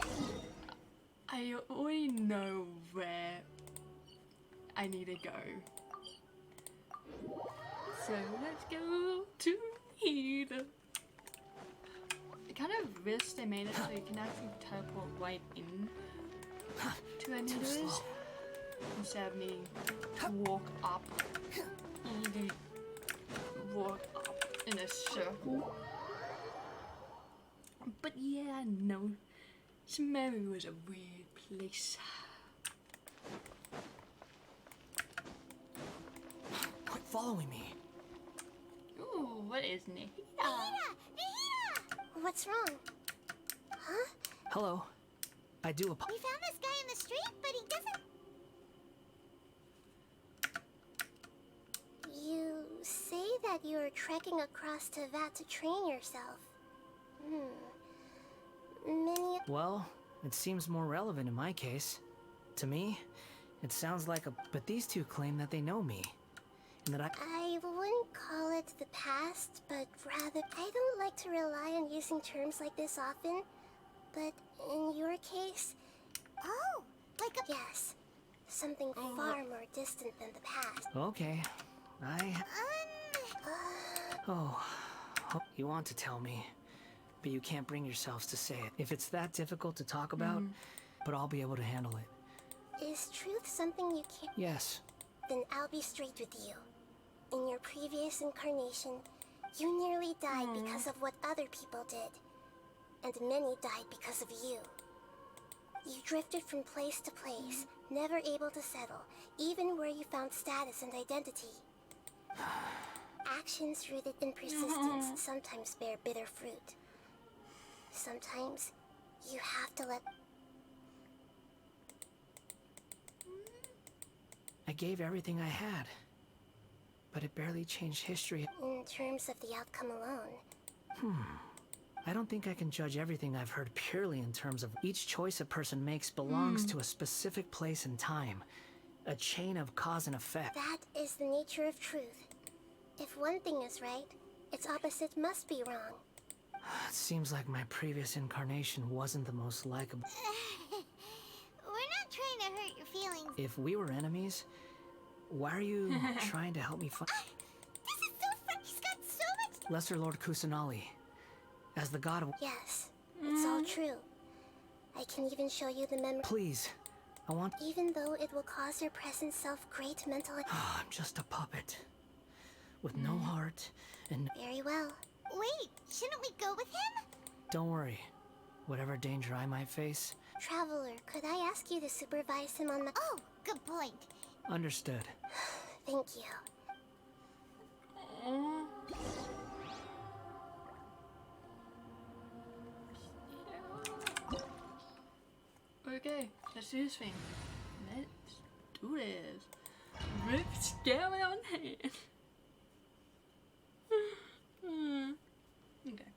I already know where I need to go. So let's go to here. I kind of wish they made it so you can actually teleport right in to any of those instead of needing to walk up. Easy walk up in a circle. But yeah, no. Sumeru was a weird place. following me. Ooh, what is Nahida? Nahida! What's wrong? Huh? Hello. I do apologize. We found this guy in the street, but he doesn't... You say that you are trekking across Teyvat to train yourself. Many... Well, it seems more relevant in my case. To me, it sounds like a... But these two claim that they know me. And that I wouldn't call it the past, but rather... I don't like to rely on using terms like this often, but in your case... Oh, like a... Yes. Something far more distant than the past. Okay. Oh, you want to tell me, but you can't bring yourselves to say it. If it's that difficult to talk about, but I'll be able to handle it. Is truth something you can't... Yes. Then I'll be straight with you. In your previous incarnation, you nearly died because of what other people did. And many died because of you. You drifted from place to place, never able to settle, even where you found status and identity. Actions rooted in persistence sometimes bear bitter fruit. Sometimes, you have to let... I gave everything I had, but it barely changed history. In terms of the outcome alone. I don't think I can judge everything I've heard purely in terms of each choice a person makes belongs to a specific place and time. A chain of cause and effect. That is the nature of truth. If one thing is right, its opposite must be wrong. It seems like my previous incarnation wasn't the most likable. We're not trying to hurt your feelings. If we were enemies, why are you trying to help me find... This is so fun! He's got so much... Lesser Lord Kusanali, as the god of... Yes, it's all true. I can even show you the memory... Please, I want... Even though it will cause your present self great mental... I'm just a puppet. With no heart, and... Very well. Wait, shouldn't we go with him? Don't worry. Whatever danger I might face... Traveler, could I ask you to supervise him on the... Oh, good point. Understood. Thank you. Okay, let's do this thing. Let's do this. Let's get on hand. Okay.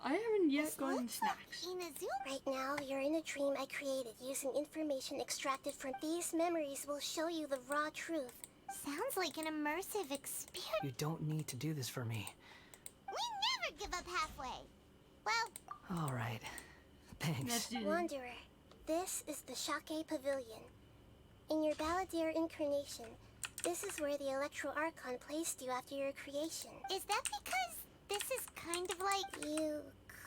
I haven't yet gotten snacks. In a zoo? Right now, you're in a dream I created using information extracted from these memories will show you the raw truth. Sounds like an immersive experience. You don't need to do this for me. We never give up halfway. Well... All right. Thanks. Wanderer, this is the Shake Pavilion. In your Balladeer incarnation, this is where the Electro Archon placed you after your creation. Is that because this is kind of like... You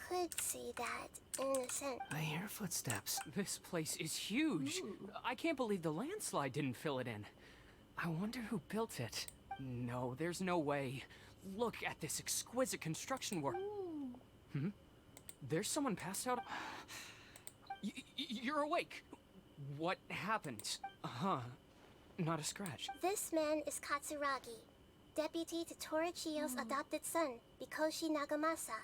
could see that, in a sense. I hear footsteps. This place is huge. I can't believe the landslide didn't fill it in. I wonder who built it. No, there's no way. Look at this exquisite construction work. There's someone passed out. You're awake. What happened? Not a scratch. This man is Katsuragi, deputy to Torichiyo's adopted son, Mikoshi Nagamasa.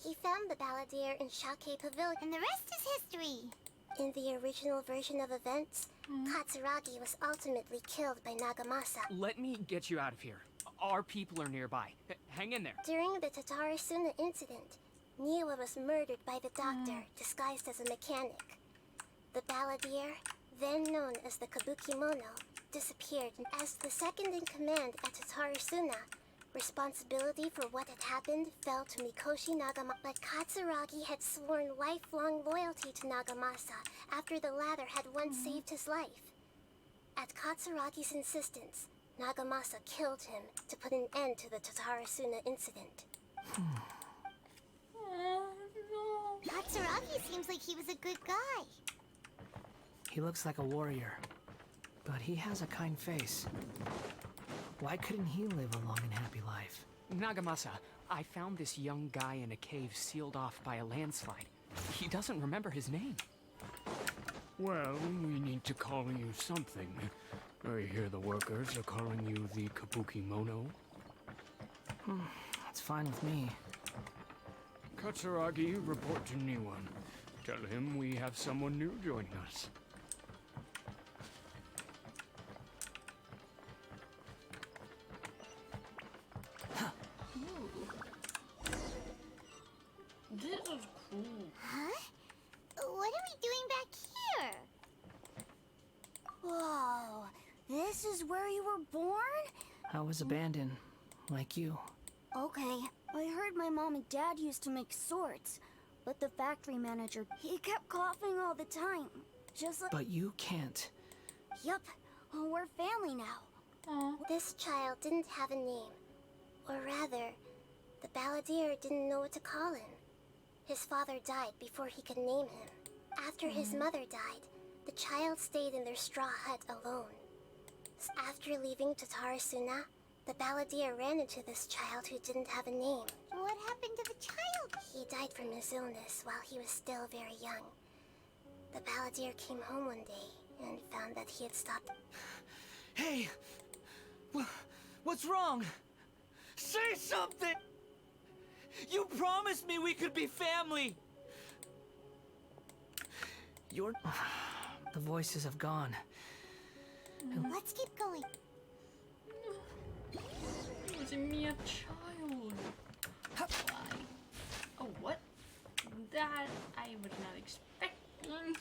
He found the Balladeer in Shake Pavilion. And the rest is history. In the original version of events, Katsuragi was ultimately killed by Nagamasa. Let me get you out of here. Our people are nearby. Hang in there. During the Tatarasuna incident, Niwa was murdered by the doctor, disguised as a mechanic. The Balladeer, then known as the Kabukimono, disappeared, and as the second in command at Tatarasuna, responsibility for what had happened fell to Mikoshi Nagamasa. But Katsuragi had sworn lifelong loyalty to Nagamasa after the latter had once saved his life. At Katsuragi's insistence, Nagamasa killed him to put an end to the Tatarasuna incident. Katsuragi seems like he was a good guy. He looks like a warrior, but he has a kind face. Why couldn't he live a long and happy life? Nagamasa, I found this young guy in a cave sealed off by a landslide. He doesn't remember his name. Well, we need to call you something. I hear the workers are calling you the Kabuki Mono. That's fine with me. Katsuragi, report to Niwan. Tell him we have someone new joining us. This is cool. Huh? What are we doing back here? Whoa, this is where you were born? I was abandoned, like you. Okay, I heard my mom and dad used to make swords, but the factory manager, he kept coughing all the time. Just like. But you can't. Yup, we're family now. This child didn't have a name. Or rather, the balladeer didn't know what to call him. His father died before he could name him. After his mother died, the child stayed in their straw hut alone. After leaving Tatarasuna, the balladeer ran into this child who didn't have a name. What happened to the child? He died from his illness while he was still very young. The balladeer came home one day and found that he had stopped. Hey! What's wrong? Say something! You promised me we could be family! The voices have gone. Let's keep going. Was me a child? Why? Oh, what? That I was not expecting.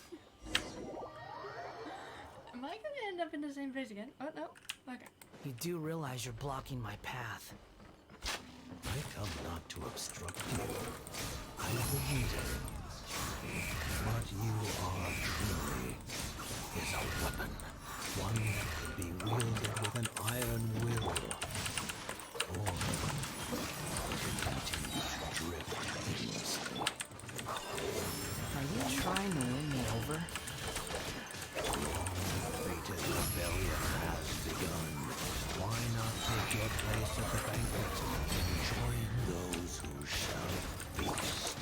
Am I gonna end up in the same place again? Oh, no. Okay. You do realize you're blocking my path. I come not to obstruct you. I am the leader. What you are truly is a weapon. One that can be wielded with an iron will. Or to continue to drift aimlessly. Are you trying to win me over? Fated rebellion has begun. Why not take your place at the banquet and join those who shall feast?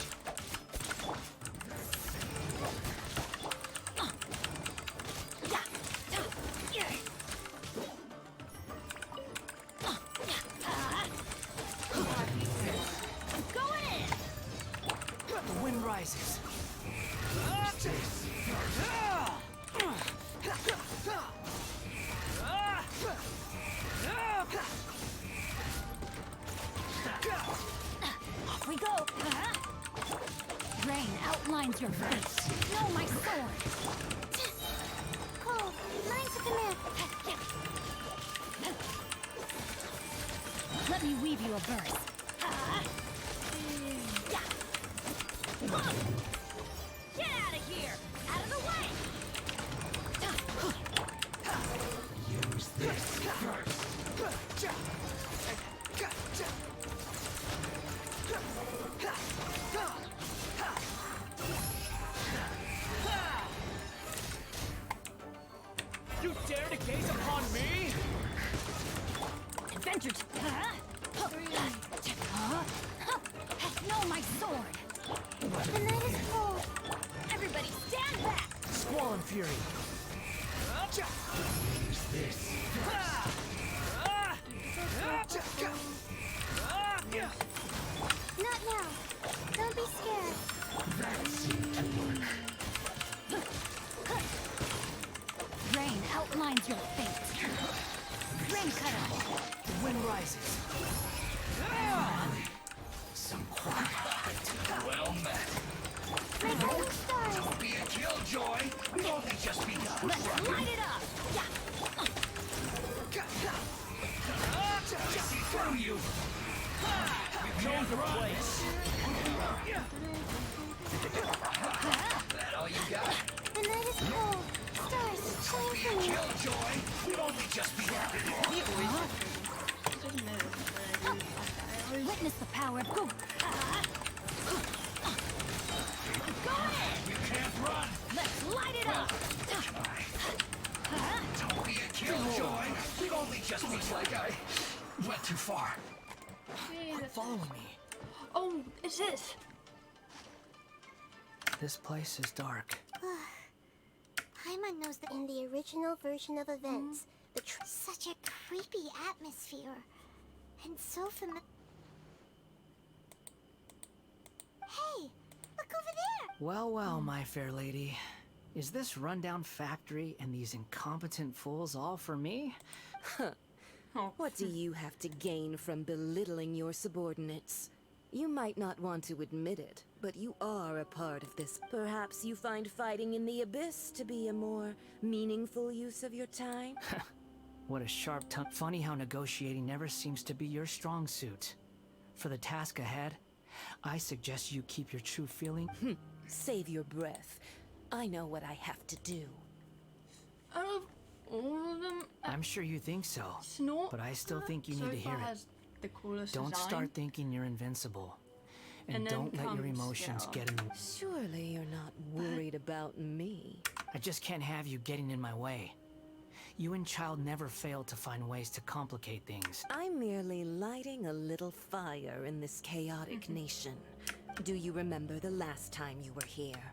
The wind rises. Off we go. Rain outlines your face. No, my sword. Cole, mine's the command. Let me weave you a verse. Get out of here! Out of the way! Use this first. You dare to gaze upon me? Adventures! No, my sword! The night is cold. Everybody stand back! Squall and fury. Use this Not now. Don't be scared. that seemed to work. Rain outlines your fate. Rain cutter. The wind rises. Some quiet. Well met. Make all the stars. Don't be a killjoy. We've only just begun. Let's light it up! I see through you. Know the place. That all you got? The night is cold. Stars, shine for me. Killjoy. We've only just begun. Witness the power of Goo. Go ahead! You can't run. Let's light it up! Don't be a killjoy. We've only just begun. Looks like I went too far. Following me. Oh, it's this. This place is dark. Paimon knows that in the original version of events, Such a creepy atmosphere. And so familiar. Hey, look over there! Well, well, my fair lady. Is this rundown factory and these incompetent fools all for me? What do you have to gain from belittling your subordinates? You might not want to admit it, but you are a part of this. Perhaps you find fighting in the Abyss to be a more meaningful use of your time? What a sharp tongue. Funny how negotiating never seems to be your strong suit. For the task ahead, I suggest you keep your true feeling. Save your breath. I know what I have to do. Out of all of them, I'm sure you think so, Snort but I still think you so need to hear far it. has the coolest Don't design. start thinking you're invincible. And then don't let your comes emotions Scout. get in the way. Surely you're not worried about me. I just can't have you getting in my way. You and Child never fail to find ways to complicate things. I'm merely lighting a little fire in this chaotic nation. Do you remember the last time you were here?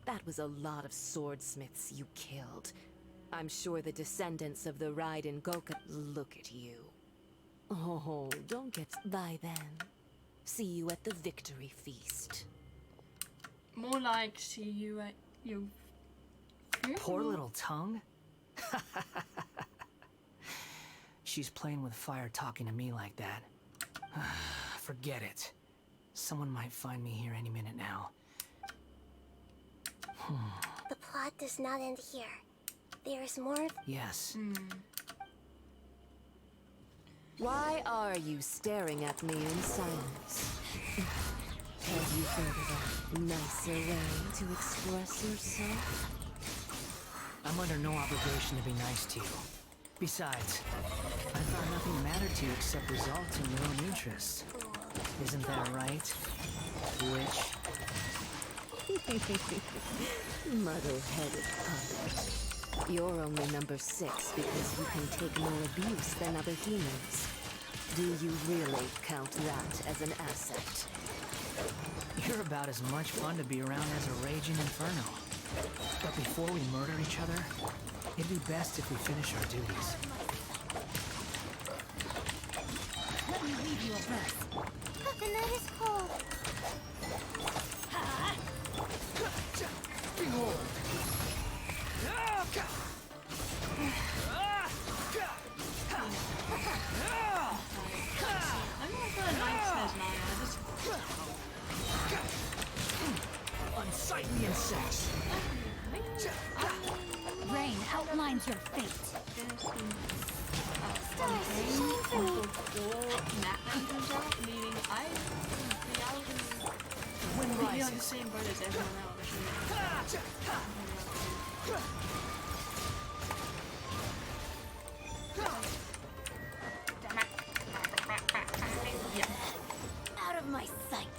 That was a lot of swordsmiths you killed. I'm sure the descendants of the Raiden Goka look at you. Oh, don't get by then. See you at the victory feast. More like see you at your Poor little tongue? She's playing with fire talking to me like that. Forget it. Someone might find me here any minute now. The plot does not end here. There is more of... Yes. Why are you staring at me in silence? Have you thought of a nicer way to express yourself? I'm under no obligation to be nice to you. Besides, I thought nothing mattered to you except results in your own interests. Isn't that right, witch? Muddle-headed puppet. You're only number 6 because you can take more abuse than other humans. Do you really count that as an asset? You're about as much fun to be around as a raging inferno. But before we murder each other, it'd be best if we finish our duties. Let me leave you a breath. The night is cold. Behold! I'm not gonna nice as now. Unsightly insects! Rain outlines your fate. Meaning I Wind be on the rises. same boat as everyone else. Out of my sight.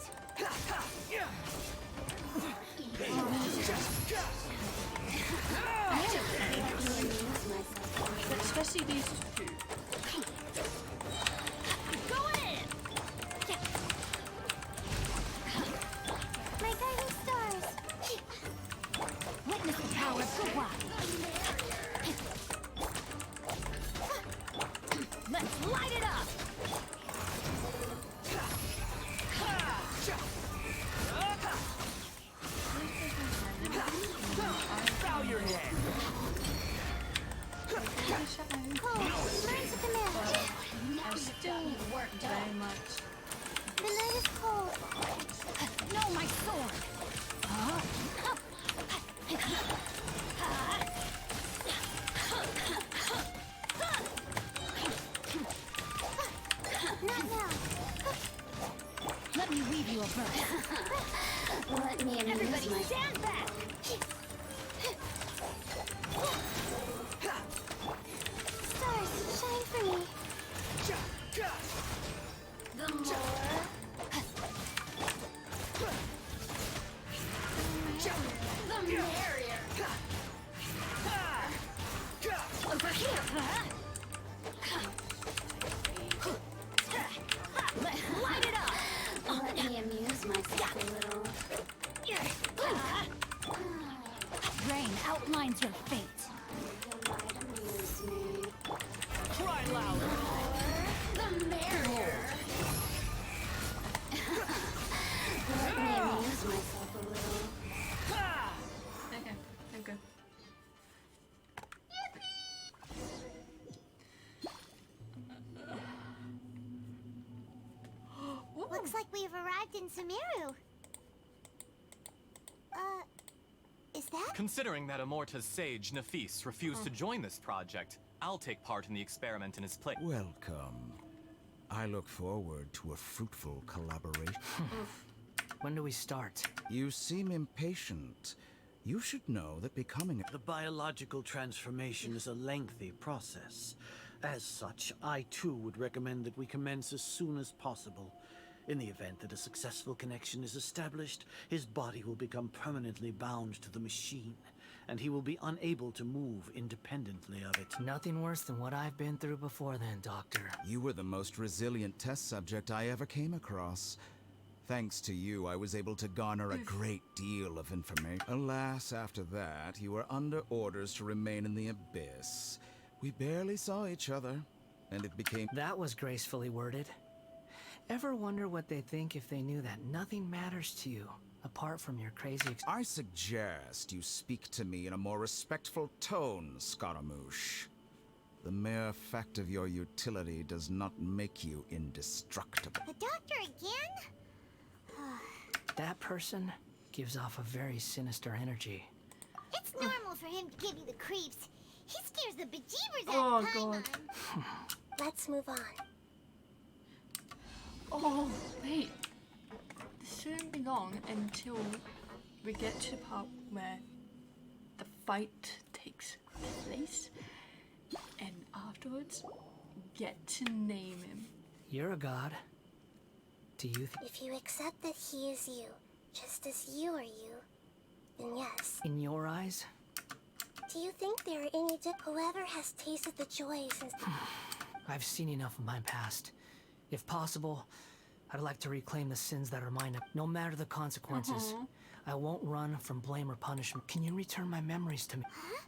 Especially these two. Going in. My guiding stars. Witness the power of Kuwa. Let's light it up. Bow your head! Cole, learn to command. I still work very much. The night is cold. No, my sword. Not now. Let me weave you a verse. Let me amuse Everybody myself. stand back. Stars, shine for me. The more... The merrier. Over here. Let's light it up. Let me amuse myself a little. Rain outlines your fate. You might amuse me. Looks like we've arrived in Sumeru. Is that? Considering that Amorta's sage, Nafis, refused to join this project, I'll take part in the experiment in his place. Welcome. I look forward to a fruitful collaboration. When do we start? You seem impatient. You should know that becoming The biological transformation is a lengthy process. As such, I too would recommend that we commence as soon as possible. In the event that a successful connection is established, his body will become permanently bound to the machine, and he will be unable to move independently of it. Nothing worse than what I've been through before then, Doctor. You were the most resilient test subject I ever came across. Thanks to you, I was able to garner a great deal of information. Alas, after that, you were under orders to remain in the Abyss. We barely saw each other, and it became... That was gracefully worded. Ever wonder what they'd think if they knew that nothing matters to you, apart from your crazy I suggest you speak to me in a more respectful tone, Scaramouche. The mere fact of your utility does not make you indestructible. The doctor again? That person gives off a very sinister energy. It's normal for him to give you the creeps. He scares the bejeebers out of Paimon. Let's move on. Oh, wait. This shouldn't be long until we get to the part where the fight takes place. And afterwards, get to name him. You're a god. Do you If you accept that he is you, just as you are you, then yes. in your eyes? Do you think there are any whoever has tasted the joys and... I've seen enough of my past. If possible, I'd like to reclaim the sins that are mine, no matter the consequences. I won't run from blame or punishment. Can you return my memories to me? Huh?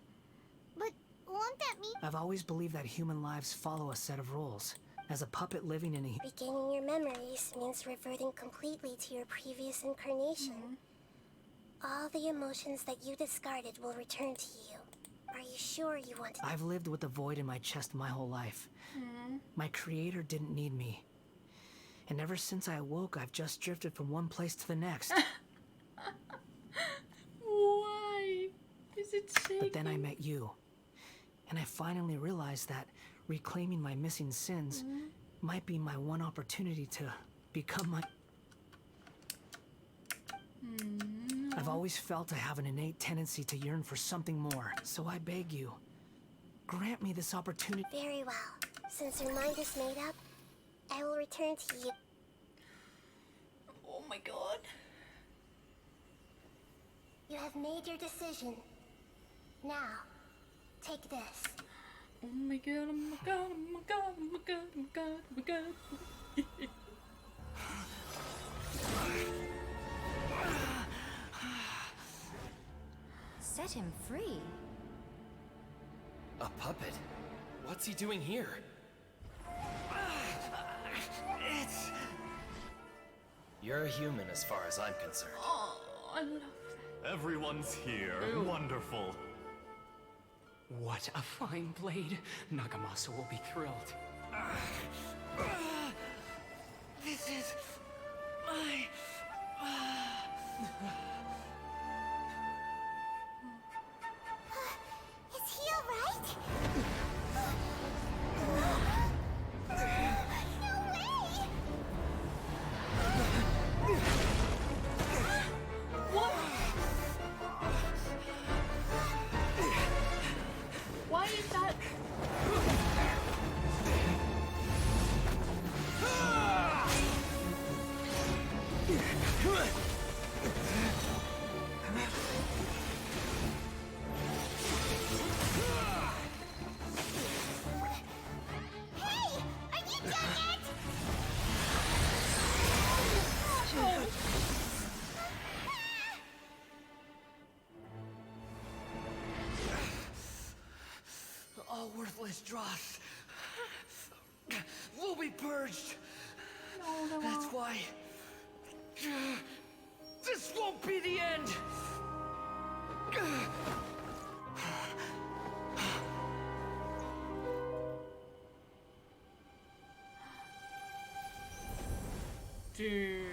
But won't that mean... I've always believed that human lives follow a set of rules. As a puppet living in a... Regaining your memories means reverting completely to your previous incarnation. All the emotions that you discarded will return to you. Are you sure you want to... I've lived with a void in my chest my whole life. My creator didn't need me. And ever since I awoke, I've just drifted from one place to the next. Why? Is it shaking? But then I met you. And I finally realized that reclaiming my missing sins might be my one opportunity to become my... I've always felt I have an innate tendency to yearn for something more. So I beg you, grant me this opportunity. Very well. Since your mind is made up, I will return to you. Oh my god. You have made your decision. Now, take this. Oh my god, oh my god, oh my god, oh my god, oh my god, oh my god. Set him free. A puppet? What's he doing here? You're a human as far as I'm concerned. Oh, I love Everyone's here. Wonderful. What a fine blade. Nagamasa will be thrilled. This is my... Is he alright? No way! What? Why is that? Hey! Are you done yet? All worthless dross will be purged. No, That's why this won't be the end. Dude.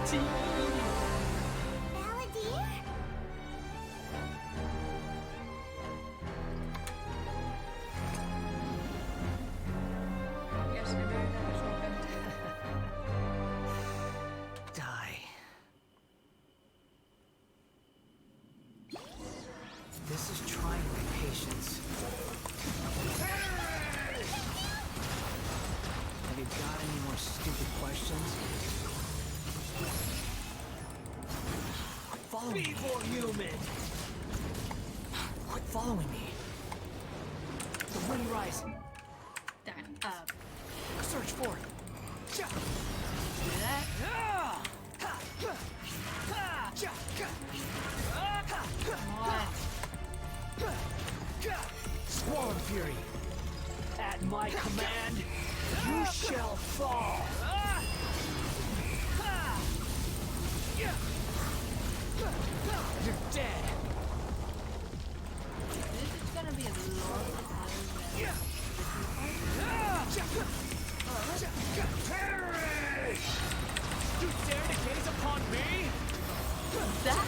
Venti. Balladeer? Yes, I very never saw Venti. Die. This is trying my patience. Have you got any more stupid questions? Follow me. Be more human! Quit following me. The wind rise. Damn. Search for it. Do that. Come on. Squall Fury. At my command, you shall fall. You're dead. This is gonna be a long Perish! You dare to gaze upon me? That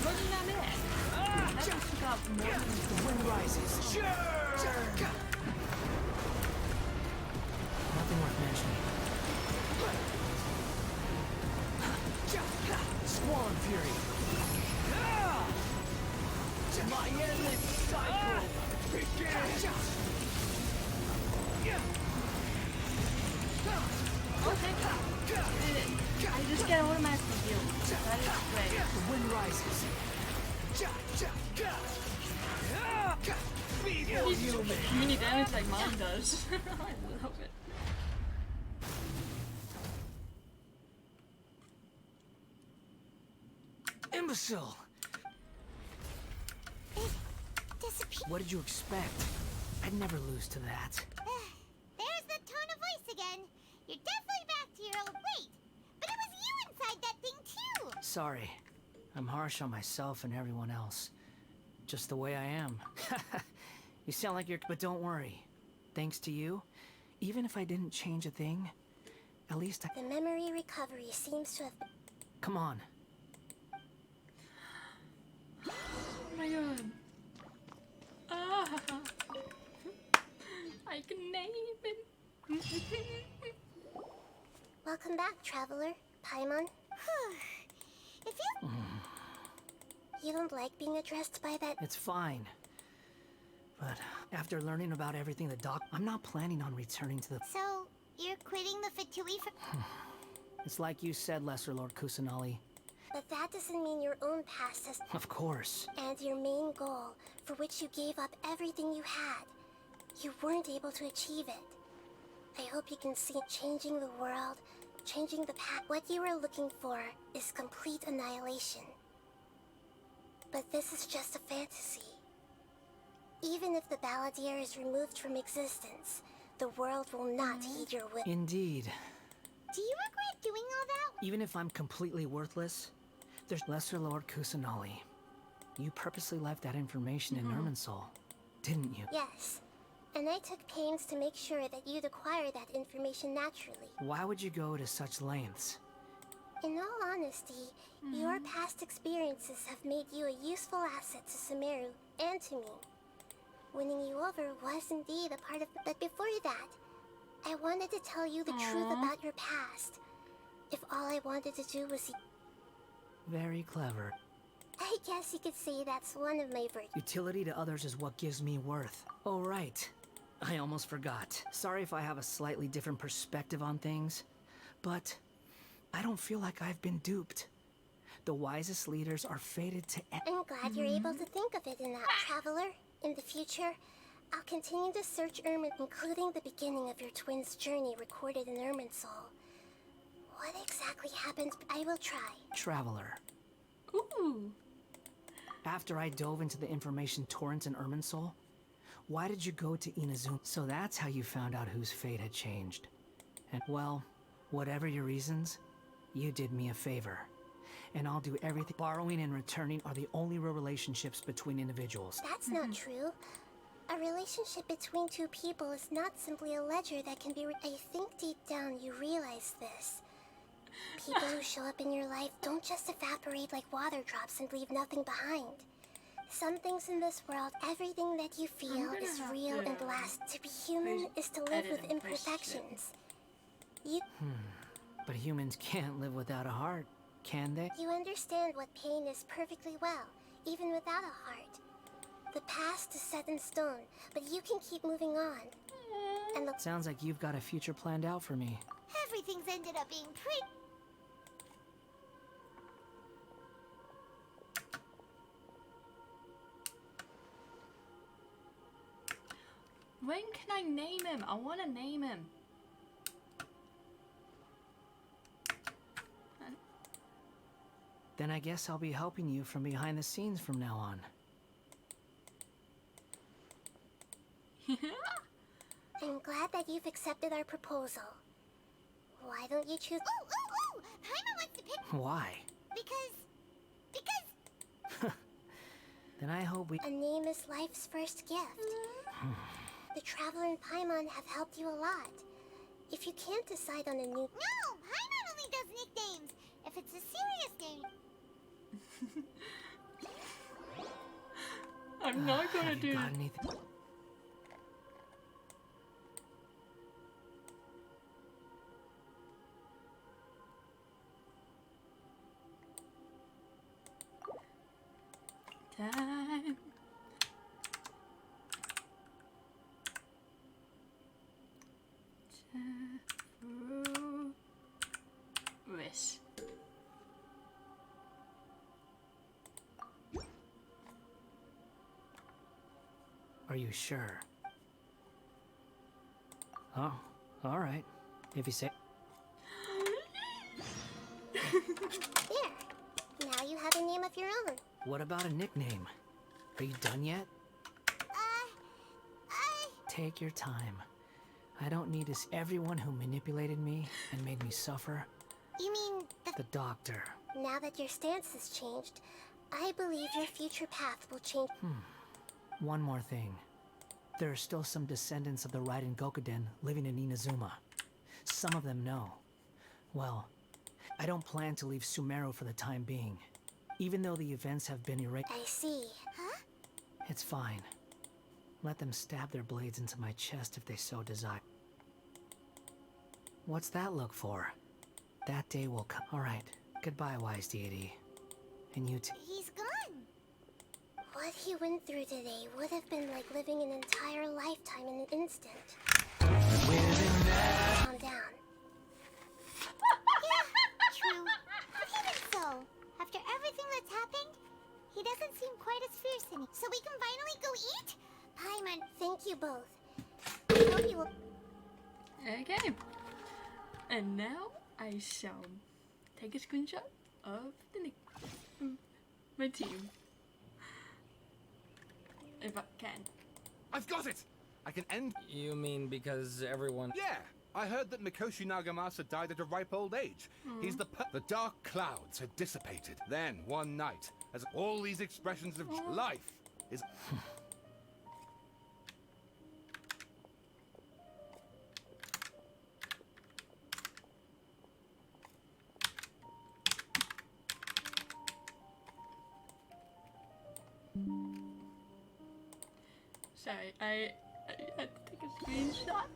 wasn't that it? That just took out more than The wind rises. Nothing worth mentioning. Squall Fury. My endless cycle begins. Okay. I just get automatically healed. That is great. The wind rises. Mini damage like mine does. I love it. Imbecile! Disappear. What did you expect? I'd never lose to that. There's the tone of voice again. You're definitely back to your old weight. But it was you inside that thing too. Sorry. I'm harsh on myself and everyone else. Just the way I am. You sound like you're... But don't worry. Thanks to you, even if I didn't change a thing, at least I... The memory recovery seems to have... Come on. Oh my god. Ah. I can name it. Welcome back, traveler. Paimon. It feels... You don't like being addressed by that? It's fine. But after learning about everything the doc... I'm not planning on returning to the... So, you're quitting the Fatui for... It's like you said, Lesser Lord Kusanali. But that doesn't mean your own past has... Of course. And your main goal, for which you gave up everything you had. You weren't able to achieve it. I hope you can see changing the world, changing the path. What you were looking for is complete annihilation. But this is just a fantasy. Even if the Balladeer is removed from existence, the world will not heed your will. Indeed. Do you regret doing all that? Even if I'm completely worthless, there's Lesser Lord Kusanali. You purposely left that information in Irminsul, didn't you? Yes. And I took pains to make sure that you'd acquire that information naturally. Why would you go to such lengths? In all honesty, your past experiences have made you a useful asset to Sumeru and to me. Winning you over was indeed a part of... But before that, I wanted to tell you the truth about your past. If all I wanted to do was... Very clever. I guess you could say that's one of my virtues. Utility to others is what gives me worth. Oh, right. I almost forgot. Sorry if I have a slightly different perspective on things, but I don't feel like I've been duped. The wisest leaders are fated to end. I'm glad you're able to think of it in that, traveler. In the future, I'll continue to search Irmin, including the beginning of your twins' journey recorded in Irminsul. What exactly happened? I will try. Traveler. Ooh. After I dove into the information torrent in Irminsul, why did you go to Inazuma? So that's how you found out whose fate had changed. And well, whatever your reasons, you did me a favor. And I'll do everything. Borrowing and returning are the only real relationships between individuals. That's not true. A relationship between two people is not simply a ledger that can be I think deep down you realize this. People who show up in your life don't just evaporate like water drops and leave nothing behind. Some things in this world, everything that you feel is real and lasts. To be human is to live with imperfections. But humans can't live without a heart, can they? You understand what pain is perfectly well, even without a heart. The past is set in stone, but you can keep moving on. And the Sounds like you've got a future planned out for me. Everything's ended up being pretty. When can I name him? I want to name him. Then I guess I'll be helping you from behind the scenes from now on. I'm glad that you've accepted our proposal. Why don't you choose... Ooh! Paimon wants to pick... Why? Because... Then I hope we... A name is life's first gift. The Traveler and Paimon have helped you a lot. If you can't decide on a new... No! Paimon only does nicknames. If it's a serious name... I'm not gonna do... Got anything? Time. Wish. Are you sure? Oh, all right. If you say... There. Now you have a name of your own. What about a nickname? Are you done yet? Take your time. I don't need to see everyone who manipulated me and made me suffer. You mean The doctor. Now that your stance has changed, I believe your future path will change. One more thing. There are still some descendants of the Raiden Gokuden living in Inazuma. Some of them know. Well, I don't plan to leave Sumeru for the time being. Even though the events have been I see. Huh? It's fine. Let them stab their blades into my chest if they so desire. What's that look for? That day will come. Alright. Goodbye, wise deity. And you too. He's gone. What he went through today would have been like living an entire lifetime in an instant. Calm down. Yeah, true. But even so, after everything that's happened, he doesn't seem quite as fierce anymore. So we can finally go eat? Paimon, thank you both. I hope you will... Okay. And now I shall take a screenshot of my team. If I can. I've got it! I can end... You mean because everyone... Yeah! I heard that Mikoshi Nagamasa died at a ripe old age. He's the dark clouds had dissipated. Then, one night, as all these expressions of life is... Sorry, I had to take a screenshot.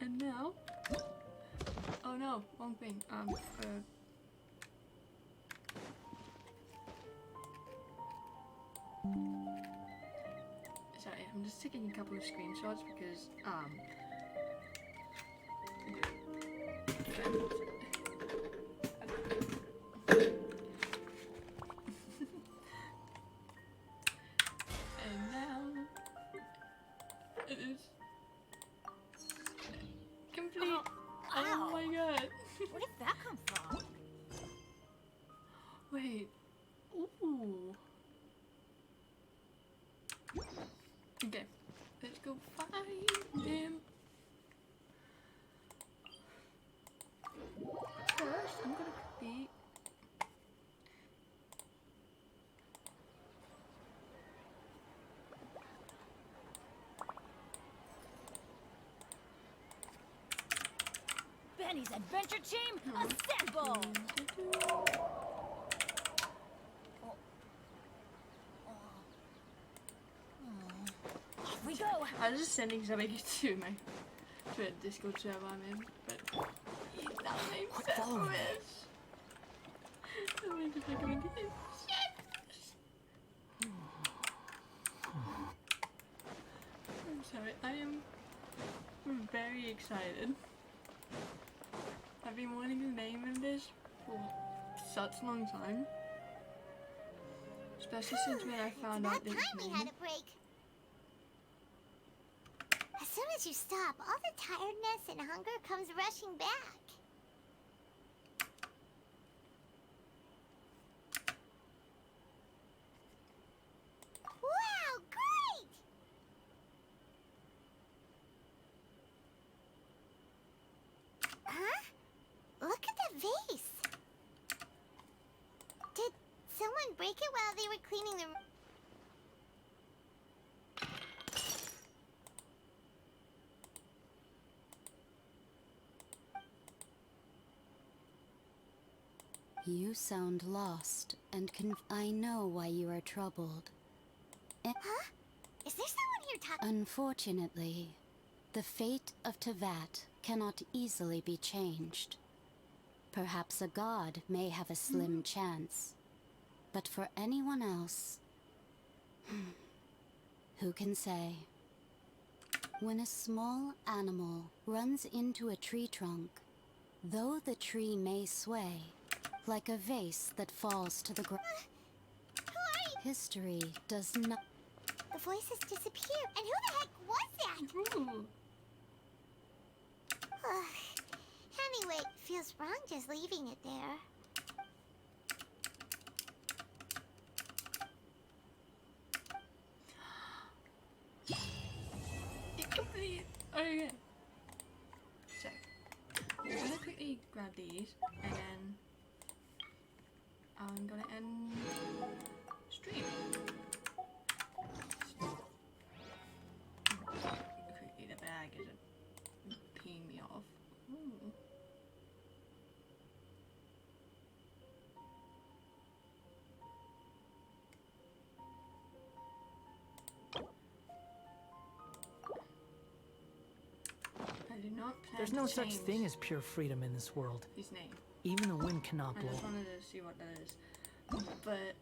And now... Oh no, wrong thing. Sorry, I'm just taking a couple of screenshots because, and now it is complete. Oh my god. Where did that come from? Wait. Ooh. Okay. Let's go find him. Penny's adventure team, assemble! Here we go! I was just sending something to my Discord server I'm in, but that makes sense. Follow me. I'm going to recommend it. I'm sorry, I am very excited. I've been wanting the name of this for such a long time. Especially since when I found out this It's about time we had name. a break. As soon as you stop, all the tiredness and hunger comes rushing back. Wow, great! Huh? Look at the vase. Did someone break it while they were cleaning the room? You sound lost and I know why you are troubled. Huh? Is there someone here talking? Unfortunately, the fate of Tevat cannot easily be changed. Perhaps a god may have a slim chance, but for anyone else, who can say? When a small animal runs into a tree trunk, though the tree may sway, like a vase that falls to the ground, history does not. The voices disappeared, and who the heck was that? Anyway, feels wrong just leaving it there. Complete. Okay. So, I'm gonna quickly grab these, and then I'm gonna end stream. Quickly, the bag isn't peeing me off. Ooh. I do not plan There's to no such change thing as pure freedom in this world. his name. Even the wind cannot I blow. just wanted to see what that is. But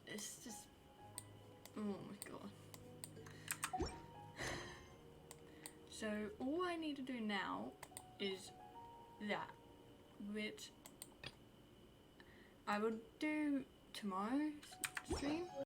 it's just, oh my god. So all I need to do now is that, which I will do tomorrow's stream.